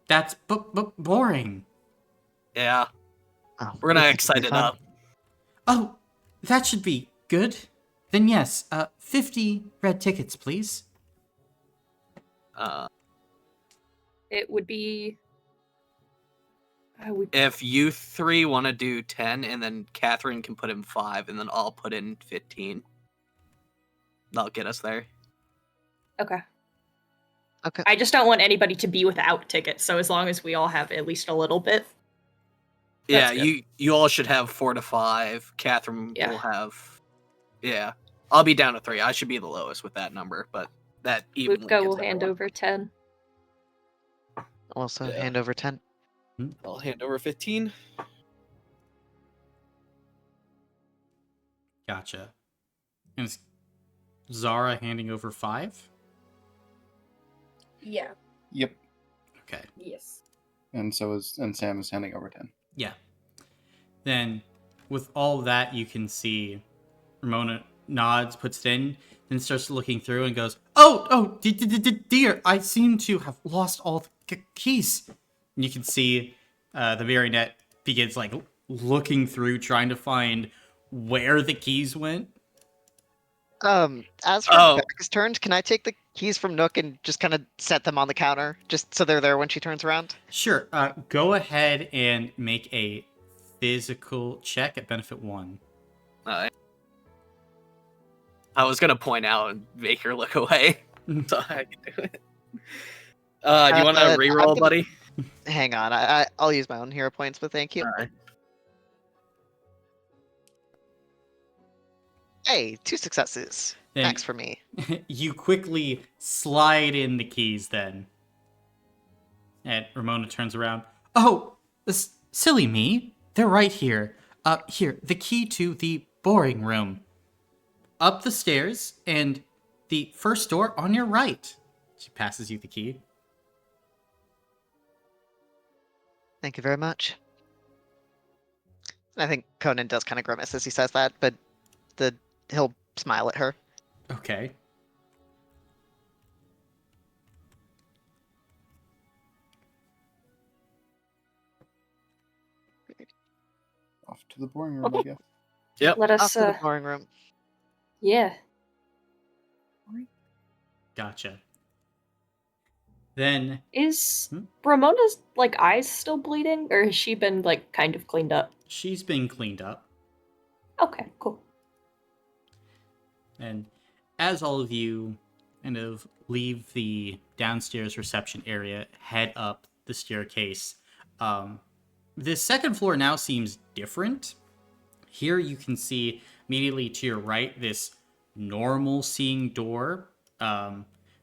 [SPEAKER 3] That's boring.
[SPEAKER 4] Yeah,
[SPEAKER 2] Oh,
[SPEAKER 4] we're gonna
[SPEAKER 2] we think it'll
[SPEAKER 4] excite
[SPEAKER 2] be
[SPEAKER 4] it
[SPEAKER 2] fun.
[SPEAKER 4] up.
[SPEAKER 3] Oh, that should be good. Then yes, 50 red tickets, please.
[SPEAKER 1] It would be.
[SPEAKER 4] If you 3 want to do 10, and then Catherine can put in 5, and then I'll put in 15. That'll get us there.
[SPEAKER 1] Okay.
[SPEAKER 2] Okay.
[SPEAKER 1] I just don't want anybody to be without tickets, so as long as we all have at least a little bit.
[SPEAKER 4] Yeah,
[SPEAKER 1] That's good.
[SPEAKER 4] you all should have 4 to 5. Catherine
[SPEAKER 1] Yeah.
[SPEAKER 4] will have. Yeah, I'll be down to 3. I should be the lowest with that number, but that evenly
[SPEAKER 1] Luca will
[SPEAKER 4] gets
[SPEAKER 1] hand
[SPEAKER 4] everyone.
[SPEAKER 1] over 10.
[SPEAKER 2] Also,
[SPEAKER 4] Yeah.
[SPEAKER 2] hand over 10.
[SPEAKER 4] I'll hand over 15.
[SPEAKER 3] Gotcha. And is Zara handing over 5?
[SPEAKER 6] Yeah.
[SPEAKER 5] Yep.
[SPEAKER 3] Okay.
[SPEAKER 6] Yes.
[SPEAKER 5] And Sam is handing over 10.
[SPEAKER 3] Yeah. Then, with all that, you can see Ramona nods, puts it in, then starts looking through and goes, "Oh, dear, I seem to have lost all the keys." And you can see the marionette begins like looking through, trying to find where the keys went.
[SPEAKER 2] As her back is turned, can I take the keys from Nook and just kind of set them on the counter, just so they're there when she turns around?
[SPEAKER 3] Sure. Go ahead and make a physical check at benefit 1.
[SPEAKER 4] I was gonna point out and make her look away, so I can do it. Do you want to reroll, buddy?
[SPEAKER 2] Hang on, I'll use my own hero points, but thank you.
[SPEAKER 4] All right.
[SPEAKER 2] Hey, 2 successes.
[SPEAKER 3] Then
[SPEAKER 2] Max for me.
[SPEAKER 3] you quickly slide in the keys then. And Ramona turns around. "Oh, silly me. They're right here. Here, the key to the boring room. Up the stairs and the first door on your right." She passes you the key.
[SPEAKER 2] Thank you very much. I think Conan does kind of grimace as he says that, but he'll smile at her.
[SPEAKER 3] Okay.
[SPEAKER 5] Off to the boring room, I guess.
[SPEAKER 4] Yep.
[SPEAKER 1] Let
[SPEAKER 2] Off
[SPEAKER 1] us,
[SPEAKER 2] to the boring room.
[SPEAKER 1] yeah.
[SPEAKER 3] Gotcha. Then
[SPEAKER 1] Is Ramona's, like, eyes still bleeding, or has she been, like, kind of cleaned up?
[SPEAKER 3] she's been cleaned up.
[SPEAKER 1] Okay, cool.
[SPEAKER 3] And as all of you kind of leave the downstairs reception area, head up the staircase, the second floor now seems different. Here you can see immediately to your right this normal seeing door.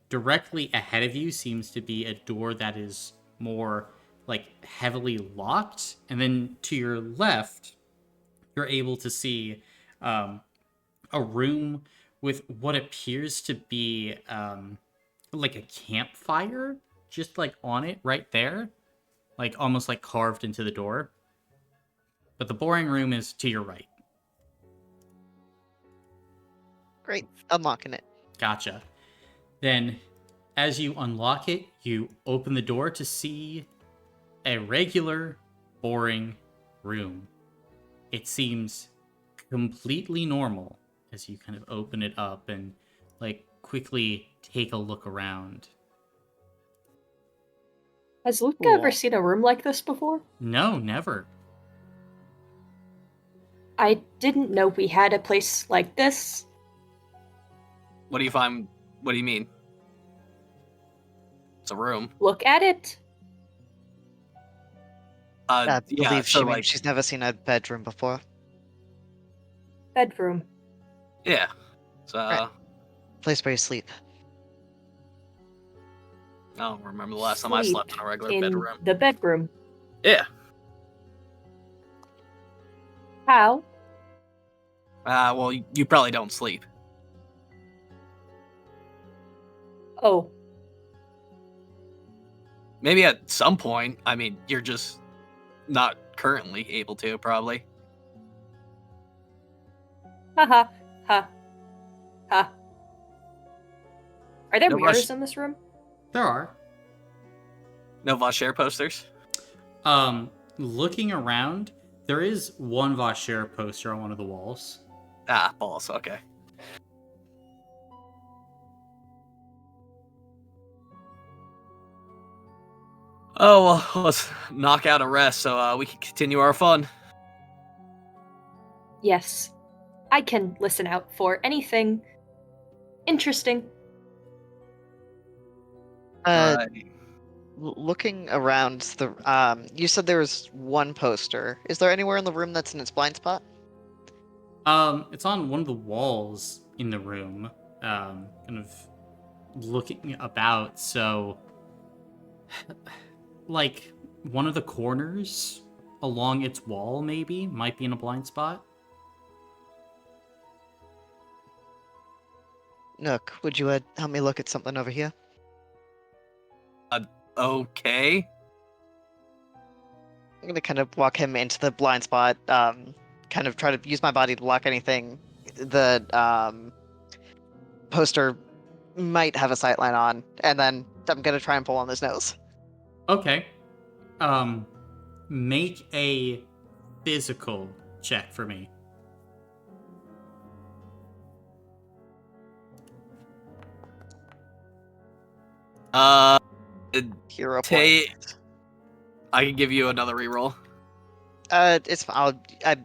[SPEAKER 3] Directly ahead of you seems to be a door that is more like heavily locked. And then to your left, you're able to see a room with what appears to be like a campfire just like on it right there, like almost like carved into the door. But the boring room is to your right.
[SPEAKER 2] Great, unlocking it.
[SPEAKER 3] Gotcha. Then as you unlock it, you open the door to see a regular boring room. It seems completely normal as you kind of open it up and like quickly take a look around.
[SPEAKER 1] Has Luca
[SPEAKER 5] Cool.
[SPEAKER 1] ever seen a room like this before?
[SPEAKER 3] No, never.
[SPEAKER 1] I didn't know we had a place like this.
[SPEAKER 4] What do you find? What do you mean? It's a room.
[SPEAKER 1] Look at it.
[SPEAKER 2] I
[SPEAKER 4] Yeah.
[SPEAKER 2] believe
[SPEAKER 4] So
[SPEAKER 2] she means
[SPEAKER 4] like,
[SPEAKER 2] she's never seen a bedroom before.
[SPEAKER 1] Bedroom.
[SPEAKER 4] yeah. So
[SPEAKER 2] Right. Place where you sleep.
[SPEAKER 4] I don't remember the last time I
[SPEAKER 1] Sleep
[SPEAKER 4] slept in a regular
[SPEAKER 1] in
[SPEAKER 4] bedroom.
[SPEAKER 1] the bedroom.
[SPEAKER 4] Yeah.
[SPEAKER 1] How?
[SPEAKER 4] Well, you probably don't sleep.
[SPEAKER 1] Oh,
[SPEAKER 4] Maybe at some point. I mean, you're just not currently able to, probably.
[SPEAKER 1] Ha ha ha ha. Are there
[SPEAKER 4] No
[SPEAKER 1] mirrors
[SPEAKER 4] rush.
[SPEAKER 1] in this room?
[SPEAKER 3] There are.
[SPEAKER 4] No Vaucher posters?
[SPEAKER 3] Looking around, there is one Vaucher poster on one of the walls.
[SPEAKER 4] Ah, balls. Okay. Oh, well, let's knock out a rest so we can continue our fun.
[SPEAKER 1] Yes. I can listen out for anything interesting.
[SPEAKER 2] Uh,
[SPEAKER 4] Alright.
[SPEAKER 2] looking around you said there was one poster. Is there anywhere in the room that's in its blind spot?
[SPEAKER 3] It's on one of the walls in the room, kind of looking about. So, like, one of the corners along its wall, maybe, might be in a blind spot.
[SPEAKER 2] Nook, would you help me look at something over here?
[SPEAKER 4] Okay.
[SPEAKER 2] I'm gonna kind of walk him into the blind spot, kind of try to use my body to block anything the poster might have a sightline on, and then I'm gonna try and pull on his nose.
[SPEAKER 3] Okay. Make a physical check for me.
[SPEAKER 4] Uh,
[SPEAKER 2] Hero
[SPEAKER 4] Tay,
[SPEAKER 2] point.
[SPEAKER 4] I can give you another reroll.
[SPEAKER 2] I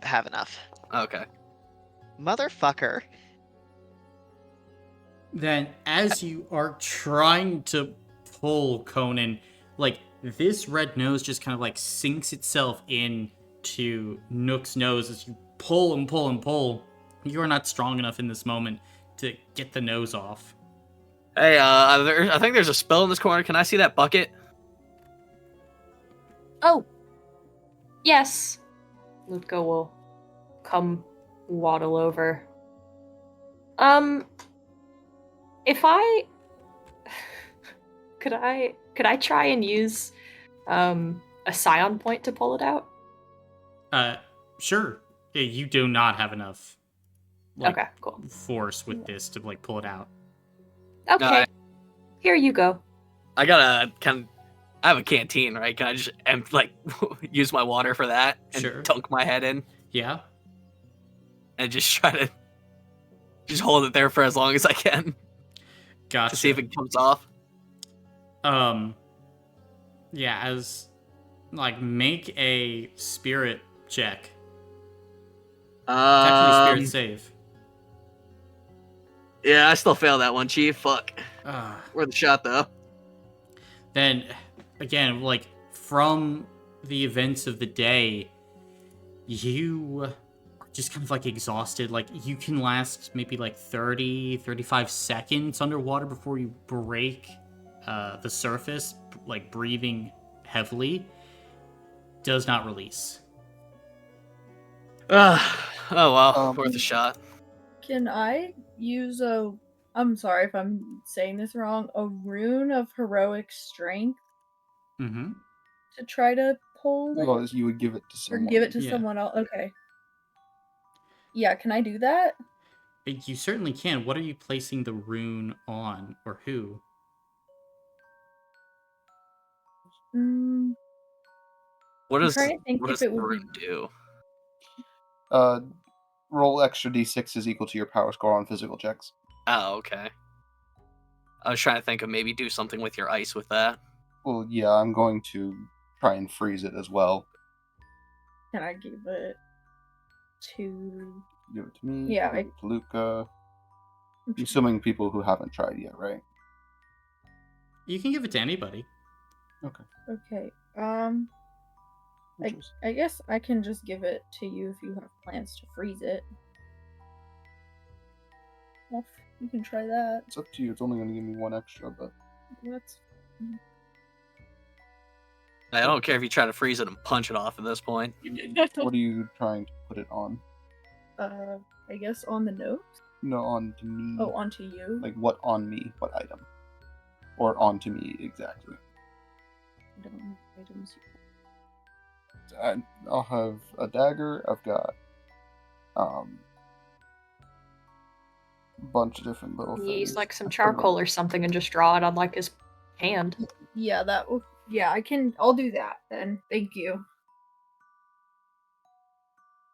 [SPEAKER 2] have enough.
[SPEAKER 4] Okay.
[SPEAKER 2] Motherfucker.
[SPEAKER 3] Then, as you are trying to pull Conan, like, this red nose just kind of like sinks itself in to Nook's nose as you pull and pull and pull. You are not strong enough in this moment to get the nose off.
[SPEAKER 4] Hey, I think there's a spell in this corner. Can I see that bucket?
[SPEAKER 1] Oh. Yes. Lutka will come waddle over. If I could I try and use a scion point to pull it out?
[SPEAKER 3] Sure. You do not have enough, like,
[SPEAKER 1] Okay, cool.
[SPEAKER 3] force with this to, like, pull it out.
[SPEAKER 1] Okay. Here you go.
[SPEAKER 4] I have a canteen, right? Can I just use my water for that and
[SPEAKER 3] Sure.
[SPEAKER 4] dunk my head in
[SPEAKER 3] Yeah.
[SPEAKER 4] and just try to just hold it there for as long as I can
[SPEAKER 3] Gotcha.
[SPEAKER 4] to see if it comes off?
[SPEAKER 3] Yeah, make a spirit check. Actually, spirit save.
[SPEAKER 4] Yeah, I still failed that one, Chief. Fuck. Worth a shot, though.
[SPEAKER 3] Then, again, like, from the events of the day, you are just kind of, like, exhausted. Like, you can last maybe, like, 30, 35 seconds underwater before you break the surface, like, breathing heavily. Does not release.
[SPEAKER 4] Oh, well. Worth a shot.
[SPEAKER 6] Can I use I'm sorry if I'm saying this wrong, a rune of heroic strength
[SPEAKER 3] Mm-hmm.
[SPEAKER 6] to try to pull it?
[SPEAKER 5] Well, you would give it to
[SPEAKER 6] Or
[SPEAKER 5] someone.
[SPEAKER 6] give it to
[SPEAKER 3] Yeah.
[SPEAKER 6] someone else? Okay. Yeah, can I do that?
[SPEAKER 3] You certainly can. What are you placing the rune on, or who?
[SPEAKER 4] What
[SPEAKER 6] I'm
[SPEAKER 4] does
[SPEAKER 6] trying to think if
[SPEAKER 4] the
[SPEAKER 6] it would be.
[SPEAKER 4] rune do?
[SPEAKER 5] Roll extra d6 is equal to your power score on physical checks.
[SPEAKER 4] Oh, okay. I was trying to think of maybe do something with your ice with that.
[SPEAKER 5] Well, yeah, I'm going to try and freeze it as well.
[SPEAKER 6] Can I give it to?
[SPEAKER 5] Give it to me.
[SPEAKER 6] Yeah,
[SPEAKER 5] Give it to Luca. I'm assuming people who haven't tried yet, right?
[SPEAKER 3] You can give it to anybody.
[SPEAKER 6] Okay. I guess I can just give it to you if you have plans to freeze it. Well, you can try that.
[SPEAKER 5] It's up to you. It's only going to give me one extra, but
[SPEAKER 6] That's.
[SPEAKER 4] I don't care if you try to freeze it and punch it off at this point.
[SPEAKER 5] what are you trying to put it on?
[SPEAKER 6] I guess on the nose?
[SPEAKER 5] No, on to me.
[SPEAKER 6] Oh, onto you?
[SPEAKER 5] Like, what on me? What item? Or onto me, exactly.
[SPEAKER 6] Items.
[SPEAKER 5] I'll have a dagger. I've got a bunch of different little things.
[SPEAKER 1] Use like some charcoal or something and just draw it on like his hand.
[SPEAKER 6] Yeah, I'll do that then. Thank you.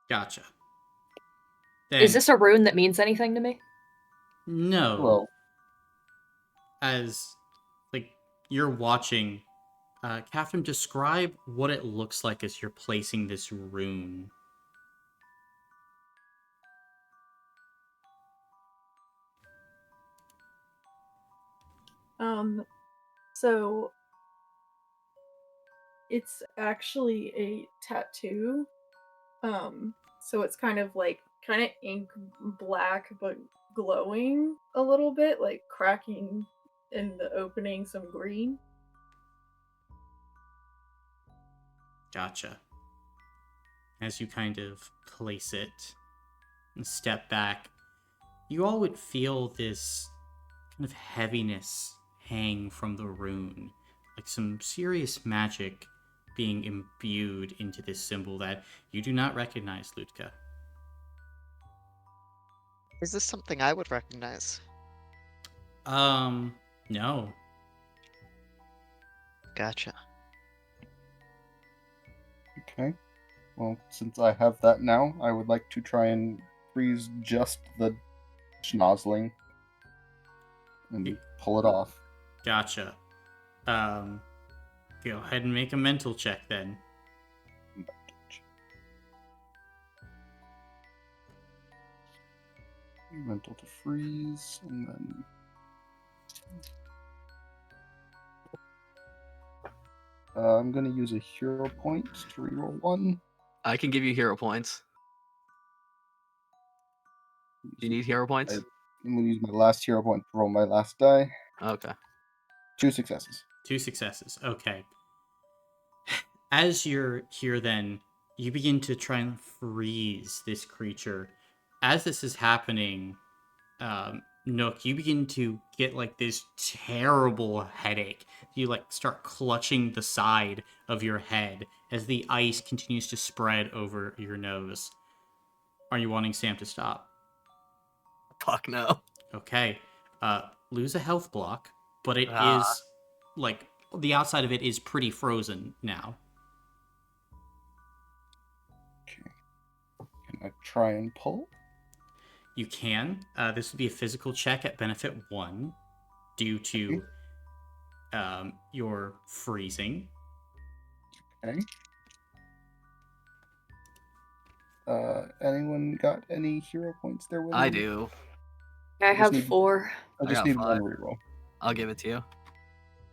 [SPEAKER 3] Gotcha. Then,
[SPEAKER 1] Is this a rune that means anything to me?
[SPEAKER 3] No.
[SPEAKER 5] Well,
[SPEAKER 3] As, like, you're watching, Catherine, describe what it looks like as you're placing this rune.
[SPEAKER 6] So it's actually a tattoo. So it's kind of ink black but glowing a little bit, like cracking in the opening some green.
[SPEAKER 3] Gotcha. As you kind of place it and step back, you all would feel this kind of heaviness hang from the rune, like some serious magic being imbued into this symbol that you do not recognize, Lutka.
[SPEAKER 2] Is this something I would recognize?
[SPEAKER 3] No.
[SPEAKER 2] Gotcha.
[SPEAKER 5] okay. Well, since I have that now, I would like to try and freeze just the schnozzling and pull it off.
[SPEAKER 3] Gotcha. Go ahead and make a mental check then.
[SPEAKER 5] Mental to freeze, and then I'm gonna use a hero point to reroll one.
[SPEAKER 4] I can give you hero points. Do you need hero points?
[SPEAKER 5] I'm gonna use my last hero point to roll my last die.
[SPEAKER 4] Okay.
[SPEAKER 5] 2 successes.
[SPEAKER 3] 2 successes. Okay. As you're here, then, you begin to try and freeze this creature. As this is happening, Nook, you begin to get like this terrible headache. You like start clutching the side of your head as the ice continues to spread over your nose. Are you wanting Sam to stop?
[SPEAKER 4] Fuck no.
[SPEAKER 3] Okay. Lose a health block, but it
[SPEAKER 4] Ah.
[SPEAKER 3] is like the outside of it is pretty frozen now.
[SPEAKER 5] Okay. Can I try and pull?
[SPEAKER 3] You can. This would be a physical check at benefit 1 due to your freezing.
[SPEAKER 5] Okay. Anyone got any hero points there with
[SPEAKER 4] I
[SPEAKER 5] them?
[SPEAKER 4] do.
[SPEAKER 1] I
[SPEAKER 5] just
[SPEAKER 1] have
[SPEAKER 5] need-
[SPEAKER 1] 4.
[SPEAKER 5] I
[SPEAKER 4] I
[SPEAKER 5] just
[SPEAKER 4] got
[SPEAKER 5] need
[SPEAKER 4] 5.
[SPEAKER 5] one reroll.
[SPEAKER 4] I'll give it to you.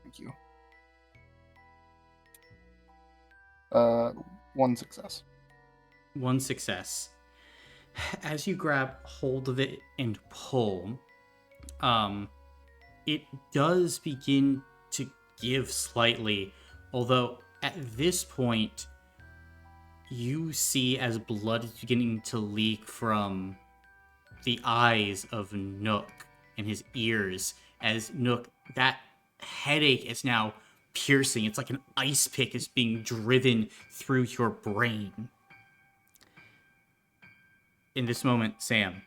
[SPEAKER 5] Thank you. 1 success.
[SPEAKER 3] 1 success. As you grab hold of it and pull, it does begin to give slightly, although at this point, you see as blood is beginning to leak from the eyes of Nook and his ears, as Nook, that headache is now piercing. It's like an ice pick is being driven through your brain. In this moment, Sam,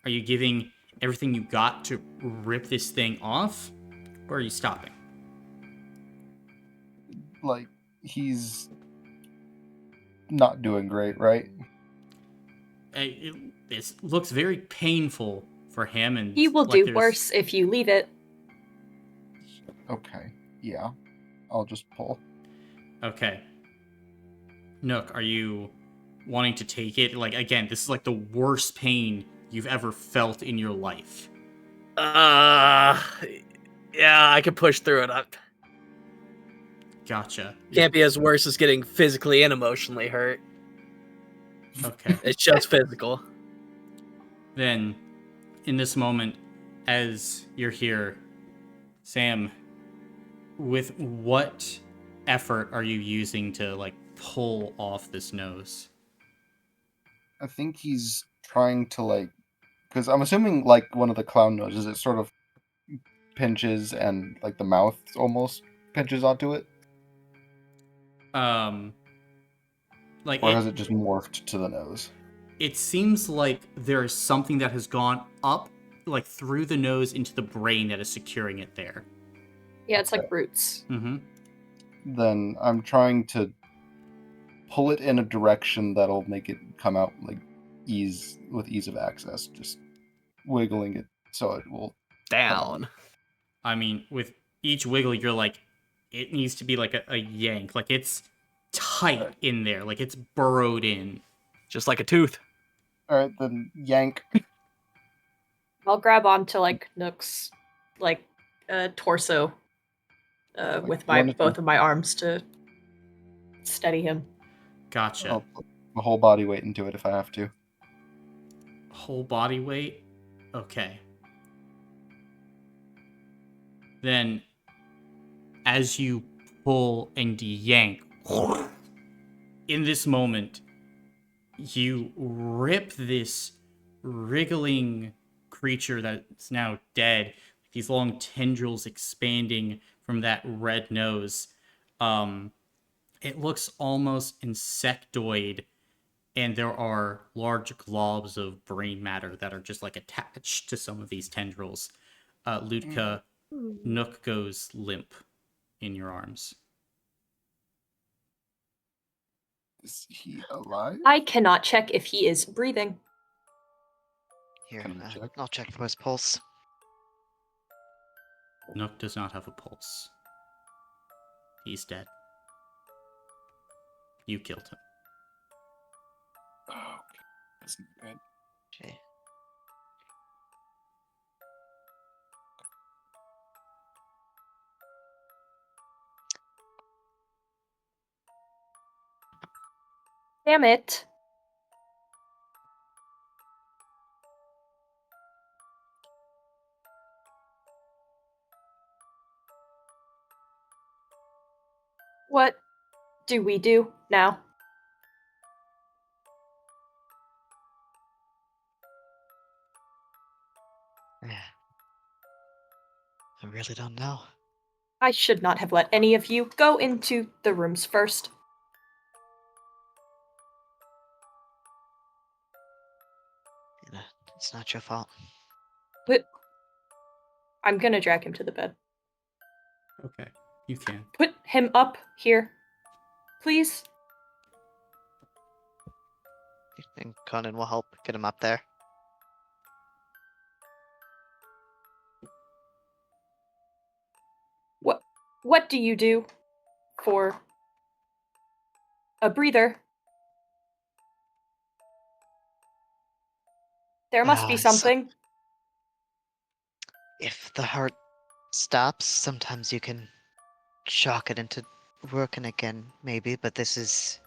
[SPEAKER 3] are you giving everything you got to rip this thing off, or are you stopping?
[SPEAKER 5] Like, he's not doing great, right?
[SPEAKER 3] This looks very painful for him, and
[SPEAKER 1] He will
[SPEAKER 3] like
[SPEAKER 1] do
[SPEAKER 3] there's-
[SPEAKER 1] worse if you leave it.
[SPEAKER 5] Okay. Yeah. I'll just pull.
[SPEAKER 3] Okay. Nook, are you wanting to take it? Like, again, this is like the worst pain you've ever felt in your life.
[SPEAKER 4] Yeah, I can push through it.
[SPEAKER 3] Gotcha.
[SPEAKER 4] Can't be as worse as getting physically and emotionally hurt.
[SPEAKER 3] Okay.
[SPEAKER 4] It's just physical.
[SPEAKER 3] Then, in this moment, as you're here, Sam, with what effort are you using to, like, pull off this nose?
[SPEAKER 5] I think he's trying to, like, because I'm assuming, like, one of the clown noses, it sort of pinches and, like, the mouth almost pinches onto it.
[SPEAKER 3] Like
[SPEAKER 5] Or has it just morphed to the nose?
[SPEAKER 3] it seems like there is something that has gone up, like through the nose into the brain that is securing it there.
[SPEAKER 1] Yeah, it's like roots.
[SPEAKER 3] Mm-hmm.
[SPEAKER 5] Then I'm trying to pull it in a direction that'll make it come out like ease of access. Just wiggling it so it will
[SPEAKER 4] Down.
[SPEAKER 3] I mean, with each wiggle, you're like, it needs to be like a yank. Like it's tight in there. Like it's burrowed in.
[SPEAKER 4] Just like a tooth.
[SPEAKER 5] All right, then yank.
[SPEAKER 1] I'll grab onto like Nook's like torso with both of my arms to steady him.
[SPEAKER 3] Gotcha.
[SPEAKER 5] I'll put my whole body weight into it if I have to.
[SPEAKER 3] Whole body weight? Okay. Then, as you pull and yank, in this moment, you rip this wriggling creature that's now dead, these long tendrils expanding from that red nose. It looks almost insectoid, and there are large globs of brain matter that are just like attached to some of these tendrils. Ludka, Nook goes limp in your arms.
[SPEAKER 5] Is he alive?
[SPEAKER 1] I cannot check if he is breathing.
[SPEAKER 2] Here,
[SPEAKER 5] Can I check?
[SPEAKER 2] I'll check for his pulse.
[SPEAKER 3] Nook does not have a pulse. He's dead. You killed him.
[SPEAKER 5] Oh, okay. That's not good.
[SPEAKER 2] Okay.
[SPEAKER 1] Damn it. What do we do now?
[SPEAKER 2] I really don't know.
[SPEAKER 1] I should not have let any of you go into the rooms first.
[SPEAKER 2] It's not your fault.
[SPEAKER 1] But I'm gonna drag him to the bed.
[SPEAKER 3] Okay, you can.
[SPEAKER 1] Put him up here, please.
[SPEAKER 2] You think Conan will help get him up there?
[SPEAKER 1] What do you do for a breather? There must be something.
[SPEAKER 2] If the heart stops, sometimes you can shock it into working again, maybe, but this is...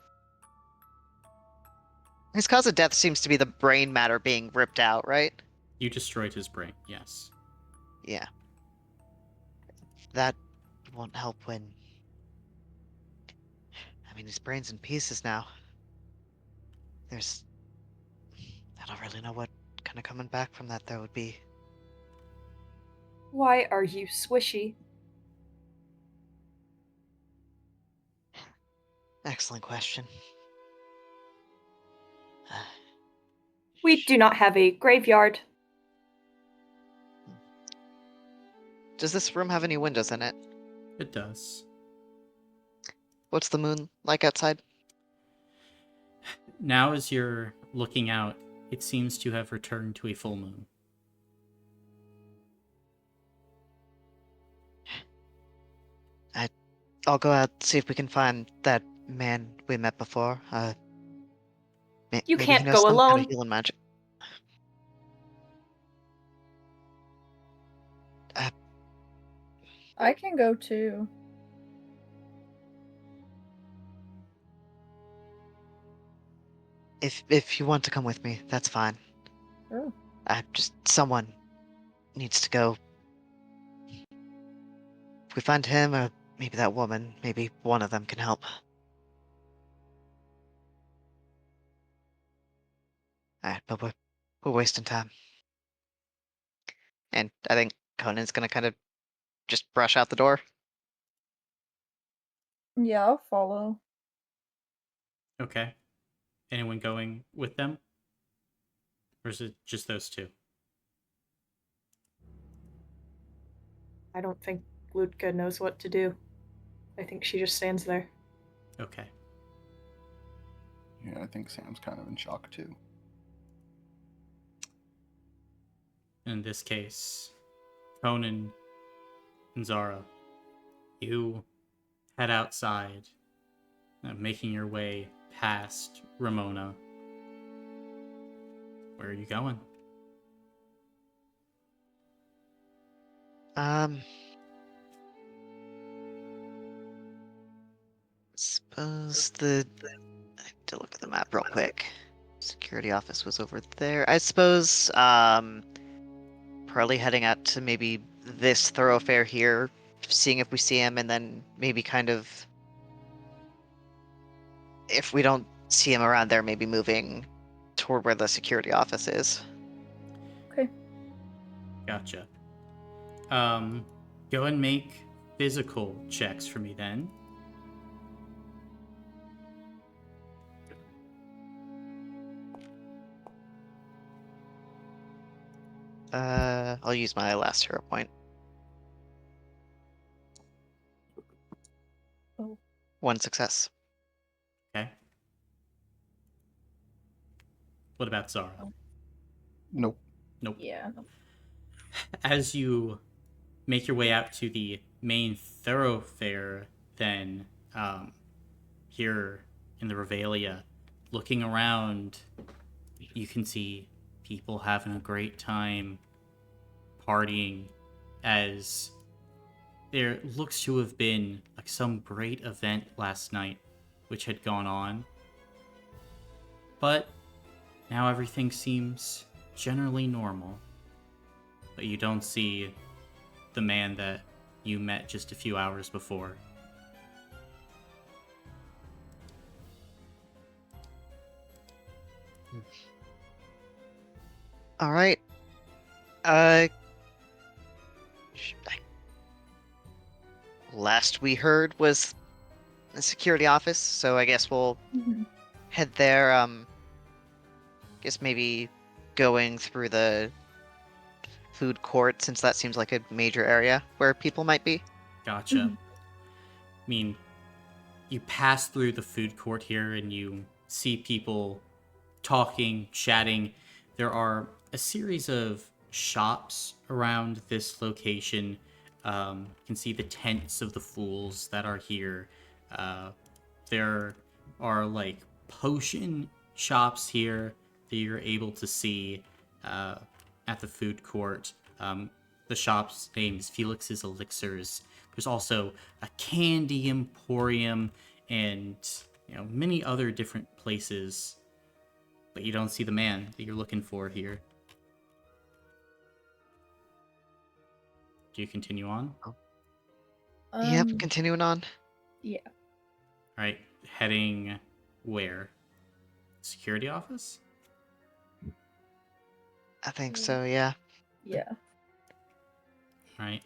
[SPEAKER 2] His cause of death seems to be the brain matter being ripped out, right?
[SPEAKER 3] You destroyed his brain, yes.
[SPEAKER 2] Yeah. That won't help when... I mean, his brain's in pieces now. There's... I don't really know what kind of coming back from that there would be.
[SPEAKER 1] Why are you swishy?
[SPEAKER 2] Excellent question.
[SPEAKER 1] We do not have a graveyard.
[SPEAKER 2] Does this room have any windows in it?
[SPEAKER 3] It does.
[SPEAKER 2] What's the moon like outside?
[SPEAKER 3] Now, as you're looking out, it seems to have returned to a full moon.
[SPEAKER 2] I'll go out, see if we can find that man we met before.
[SPEAKER 1] You
[SPEAKER 2] Maybe he
[SPEAKER 1] can't
[SPEAKER 2] knows
[SPEAKER 1] go
[SPEAKER 2] some kind
[SPEAKER 1] alone.
[SPEAKER 2] of healing magic.
[SPEAKER 6] I can go too.
[SPEAKER 2] If you want to come with me, that's fine.
[SPEAKER 6] Sure.
[SPEAKER 2] Just someone needs to go. If we find him or maybe that woman, maybe one of them can help. Alright, but we're wasting time. And I think Conan's gonna kind of just brush out the door.
[SPEAKER 6] Yeah, I'll follow.
[SPEAKER 3] Okay. Anyone going with them? Or is it just those two?
[SPEAKER 1] I don't think Lutka knows what to do. I think she just stands there.
[SPEAKER 3] Okay.
[SPEAKER 5] Yeah, I think Sam's kind of in shock too.
[SPEAKER 3] In this case, Conan and Zara, you head outside, making your way past Ramona. Where are you going?
[SPEAKER 2] Suppose I have to look at the map real quick. Security office was over there. I suppose, probably heading out to maybe this thoroughfare here, seeing if we see him, and then maybe kind of, if we don't see him around there, maybe moving toward where the security office is.
[SPEAKER 6] Okay.
[SPEAKER 3] Gotcha. Go and make physical checks for me then.
[SPEAKER 2] I'll use my last hero point.
[SPEAKER 6] Oh.
[SPEAKER 2] 1 success.
[SPEAKER 3] Okay. What about Zara?
[SPEAKER 5] Nope.
[SPEAKER 3] Nope.
[SPEAKER 6] Yeah.
[SPEAKER 3] As you make your way out to the main thoroughfare, then here in the Revelia, looking around, you can see people having a great time partying, as there looks to have been like some great event last night which had gone on, but now everything seems generally normal. But you don't see the man that you met just a few hours before.
[SPEAKER 2] All right. Last we heard was the security office, so I guess we'll head there. Guess maybe going through the food court, since that seems like a major area where people might be.
[SPEAKER 3] Gotcha.
[SPEAKER 6] Mhm.
[SPEAKER 3] I mean, you pass through the food court here and you see people talking, chatting. There are a series of shops around this location. You can see the tents of the fools that are here. There are like potion shops here that you're able to see at the food court. The shop's name is Felix's Elixirs. There's also a candy emporium and many other different places, but you don't see the man that you're looking for here. Do you continue on?
[SPEAKER 2] Yep, continuing on.
[SPEAKER 6] Yeah.
[SPEAKER 3] All right, heading where? Security office?
[SPEAKER 2] I think so, yeah.
[SPEAKER 6] Yeah.
[SPEAKER 3] All right.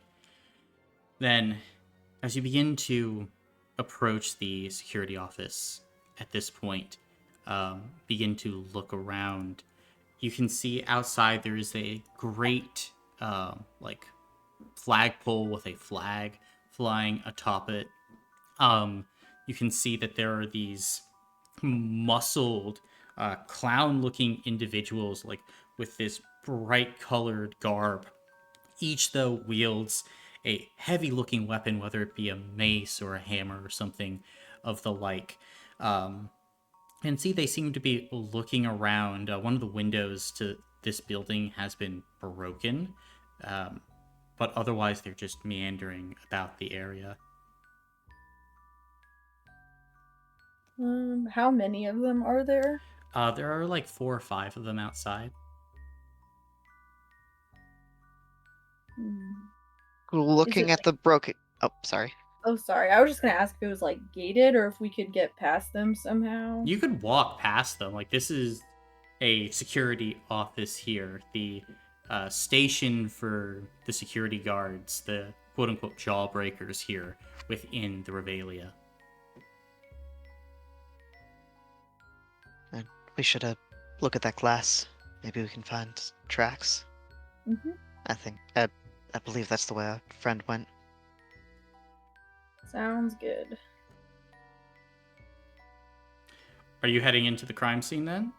[SPEAKER 3] Then, as you begin to approach the security office at this point, begin to look around, you can see outside there is a great, like, flagpole with a flag flying atop it. You can see that there are these muscled, clown-looking individuals, like, with this bright-colored garb. Each, though, wields a heavy-looking weapon, whether it be a mace or a hammer or something of the like. And see, they seem to be looking around. One of the windows to this building has been broken, but otherwise they're just meandering about the area.
[SPEAKER 6] How many of them are there?
[SPEAKER 3] There are like 4 or 5 of them outside.
[SPEAKER 2] Looking at the broken... Oh, sorry.
[SPEAKER 6] Oh, sorry. I was just gonna ask if it was like gated or if we could get past them somehow.
[SPEAKER 3] You could walk past them. Like, this is a security office here. The station for the security guards, the quote-unquote jawbreakers here within the Revelia.
[SPEAKER 2] We should look at that glass. Maybe we can find tracks.
[SPEAKER 6] Mm-hmm.
[SPEAKER 2] I believe that's the way our friend went.
[SPEAKER 6] Sounds good.
[SPEAKER 3] Are you heading into the crime scene then?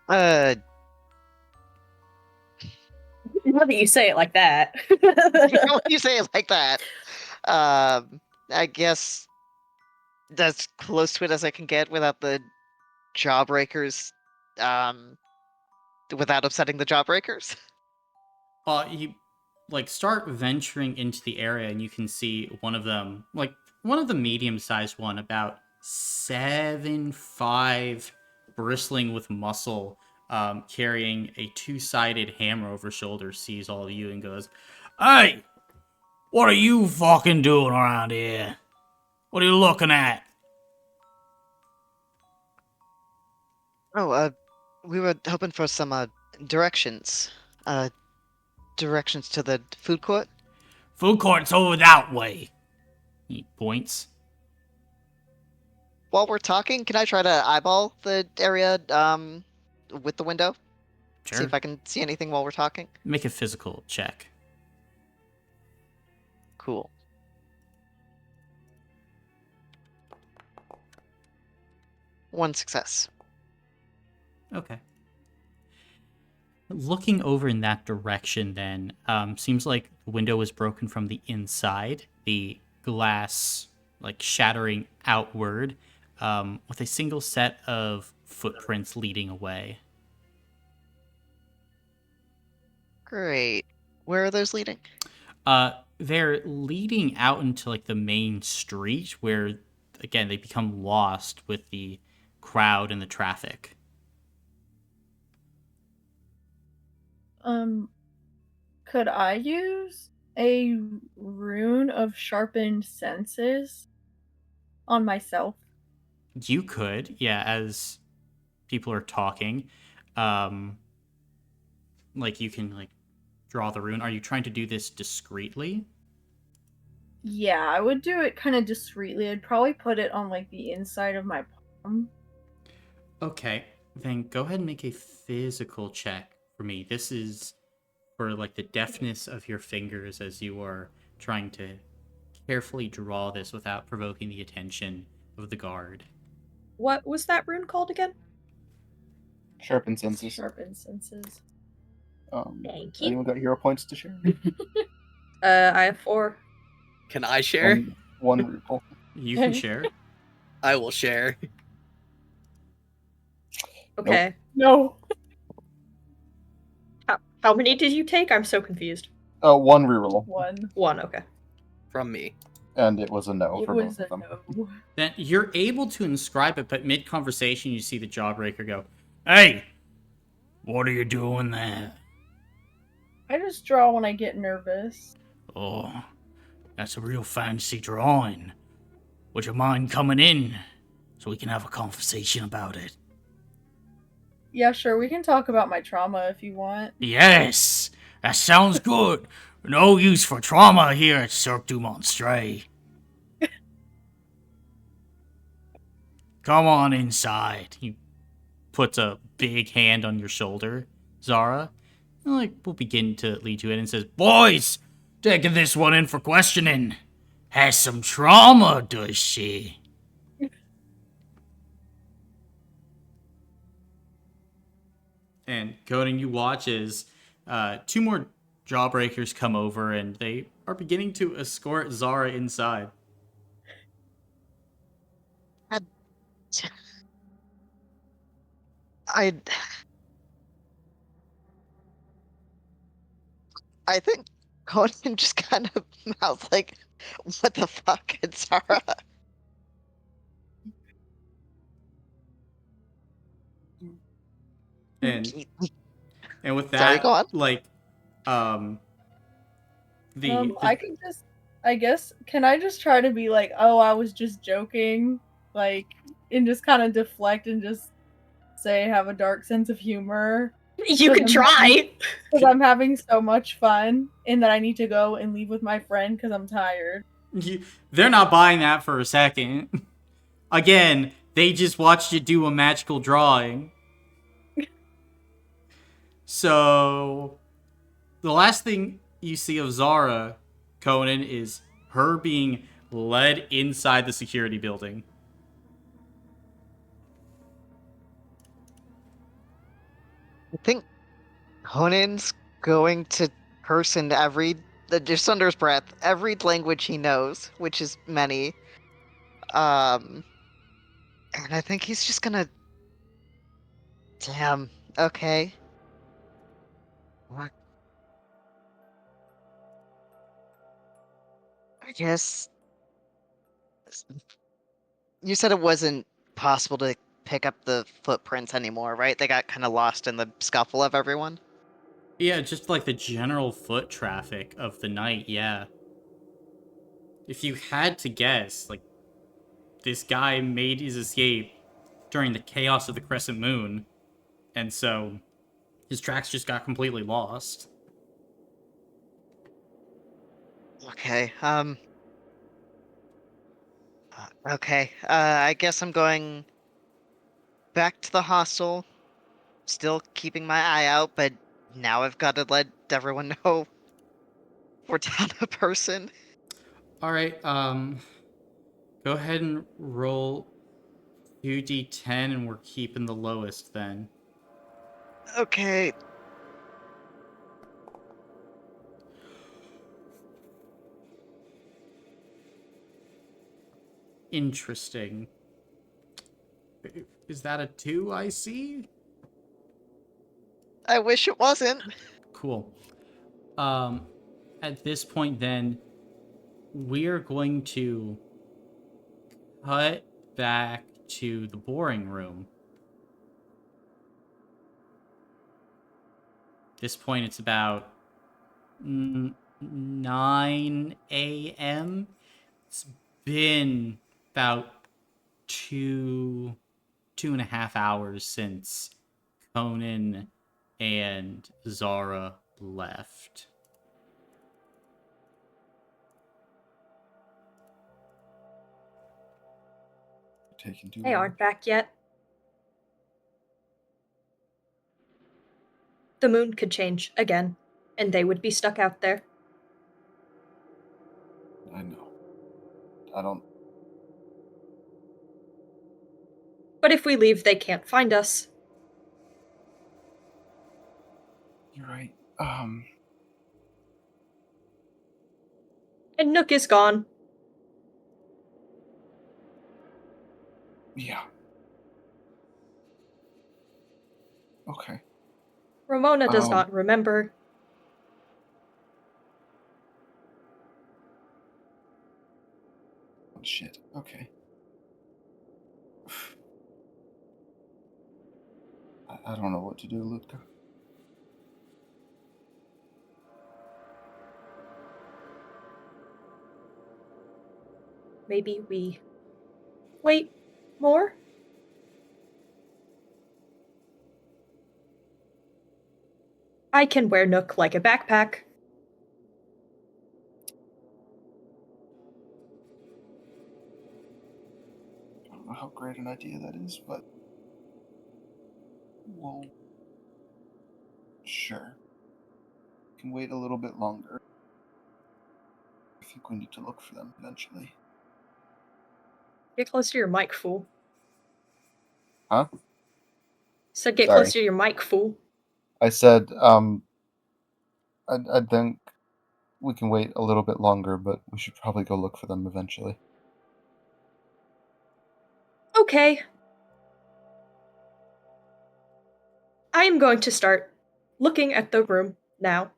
[SPEAKER 2] Uh,
[SPEAKER 1] Now that you say it like that.
[SPEAKER 2] when you say it like that, I guess that's close to it as I can get without the jawbreakers, without upsetting the jawbreakers.
[SPEAKER 3] You start venturing into the area, and you can see one of them, like one of the medium-sized one, about 7'5", bristling with muscle, carrying a two-sided hammer over shoulder, sees all of you and goes,
[SPEAKER 7] Hey! What are you fucking doing around here? What are you looking at?
[SPEAKER 2] Oh, we were hoping for some directions. Directions to the food court.
[SPEAKER 7] Food court's over that way. He points.
[SPEAKER 2] While we're talking, can I try to eyeball the area, with the window? See
[SPEAKER 7] Sure.
[SPEAKER 2] if I can see anything while we're talking?
[SPEAKER 7] Make a physical check.
[SPEAKER 2] Cool. One success.
[SPEAKER 7] Okay. Looking over in that direction, then, seems like the window was broken from the inside. The glass, shattering outward, with a single set of footprints leading away.
[SPEAKER 2] Great. Where are those leading?
[SPEAKER 7] They're leading out into, the main street, where, again, they become lost with the crowd and the traffic.
[SPEAKER 6] Could I use a rune of sharpened senses on myself?
[SPEAKER 7] You could, yeah, as people are talking. You can, draw the rune. Are you trying to do this discreetly?
[SPEAKER 6] Yeah, I would do it kind of discreetly. I'd probably put it on, the inside of my palm.
[SPEAKER 3] okay, then go ahead and make a physical check for me. This is for, the deftness of your fingers as you are trying to carefully draw this without provoking the attention of the guard.
[SPEAKER 1] What was that rune called again?
[SPEAKER 5] Sharpen senses.
[SPEAKER 6] Sharpened senses.
[SPEAKER 1] Thank you.
[SPEAKER 5] Anyone got hero points to share?
[SPEAKER 1] I have 4.
[SPEAKER 4] Can I share?
[SPEAKER 5] One recall.
[SPEAKER 3] You can share.
[SPEAKER 4] I will share.
[SPEAKER 1] Okay.
[SPEAKER 6] No.
[SPEAKER 1] How many did you take? I'm so confused.
[SPEAKER 5] One reroll,
[SPEAKER 6] 1.
[SPEAKER 1] 1, okay.
[SPEAKER 4] From me.
[SPEAKER 5] and it was a no
[SPEAKER 6] It
[SPEAKER 5] for
[SPEAKER 6] was
[SPEAKER 5] both
[SPEAKER 6] a
[SPEAKER 5] of them.
[SPEAKER 6] no.
[SPEAKER 3] Then you're able to inscribe it, but mid-conversation you see the jawbreaker go, "Hey, what are you doing there?"
[SPEAKER 6] I just draw when I get nervous.
[SPEAKER 7] Oh, that's a real fancy drawing. Would you mind coming in so we can have a conversation about it?
[SPEAKER 6] Yeah, sure, we can talk about my trauma if you want.
[SPEAKER 7] Yes, that sounds good. No use for trauma here at Cirque du Monstre. Come on inside. He puts a big hand on your shoulder, Zara. And, will begin to lead you in and says, "Boys, taking this one in for questioning. Has some trauma, does she?"
[SPEAKER 3] And Conan, you watch as 2 more jawbreakers come over, and they are beginning to escort Zara inside.
[SPEAKER 2] I think Conan just kind of mouths like, "What the fuck?" at Zara.
[SPEAKER 3] And with
[SPEAKER 2] Sorry,
[SPEAKER 3] that,
[SPEAKER 2] go on.
[SPEAKER 6] I can just, I guess, can I just try to be like, oh, I was just joking? And just kind of deflect and just say, have a dark sense of humor.
[SPEAKER 1] You can try.
[SPEAKER 6] Because I'm having so much fun and that I need to go and leave with my friend because I'm tired.
[SPEAKER 3] they're not buying that for a second. Again, They just watched you do a magical drawing. So, the last thing you see of Zara, Conan, is her being led inside the security building.
[SPEAKER 2] I think Conan's going to curse in just under his breath, every language he knows, which is many. And I think he's just gonna. Damn. Okay. What? I guess you said it wasn't possible to pick up the footprints anymore, right? They got kind of lost in the scuffle of everyone.
[SPEAKER 3] Yeah, just like the general foot traffic of the night, yeah. If you had to guess, like, this guy made his escape during the chaos of the Crescent Moon, and so his tracks just got completely lost.
[SPEAKER 2] Okay. Okay. I guess I'm going back to the hostel. Still keeping my eye out, but now I've got to let everyone know we're down a person.
[SPEAKER 3] Alright, go ahead and roll 2d10, and we're keeping the lowest then.
[SPEAKER 2] Okay.
[SPEAKER 3] Interesting. Is that a 2 I see?
[SPEAKER 2] I wish it wasn't.
[SPEAKER 3] Cool. At this point then, we're going to cut back to the boring room. At this point, it's about 9 a.m. It's been about 2.5 hours since Conan and Zara left.
[SPEAKER 5] Taking too
[SPEAKER 1] They
[SPEAKER 5] long.
[SPEAKER 1] aren't back yet. The moon could change again, and they would be stuck out there.
[SPEAKER 5] I know. I don't.
[SPEAKER 1] But if we leave, they can't find us.
[SPEAKER 5] You're right.
[SPEAKER 1] And Nook is gone.
[SPEAKER 5] Yeah. Okay.
[SPEAKER 1] Ramona does not remember.
[SPEAKER 5] Oh, shit. Okay. I don't know what to do, Lutka.
[SPEAKER 1] Maybe we wait more? I can wear Nook like a backpack.
[SPEAKER 5] I don't know how great an idea that is, but well, sure. Can wait a little bit longer. I think we need to look for them eventually.
[SPEAKER 1] Get close to your mic, fool.
[SPEAKER 5] Huh?
[SPEAKER 1] Said get
[SPEAKER 5] Sorry.
[SPEAKER 1] close to your mic, fool.
[SPEAKER 5] I said, I think we can wait a little bit longer, but we should probably go look for them eventually.
[SPEAKER 1] Okay. I am going to start looking at the room now.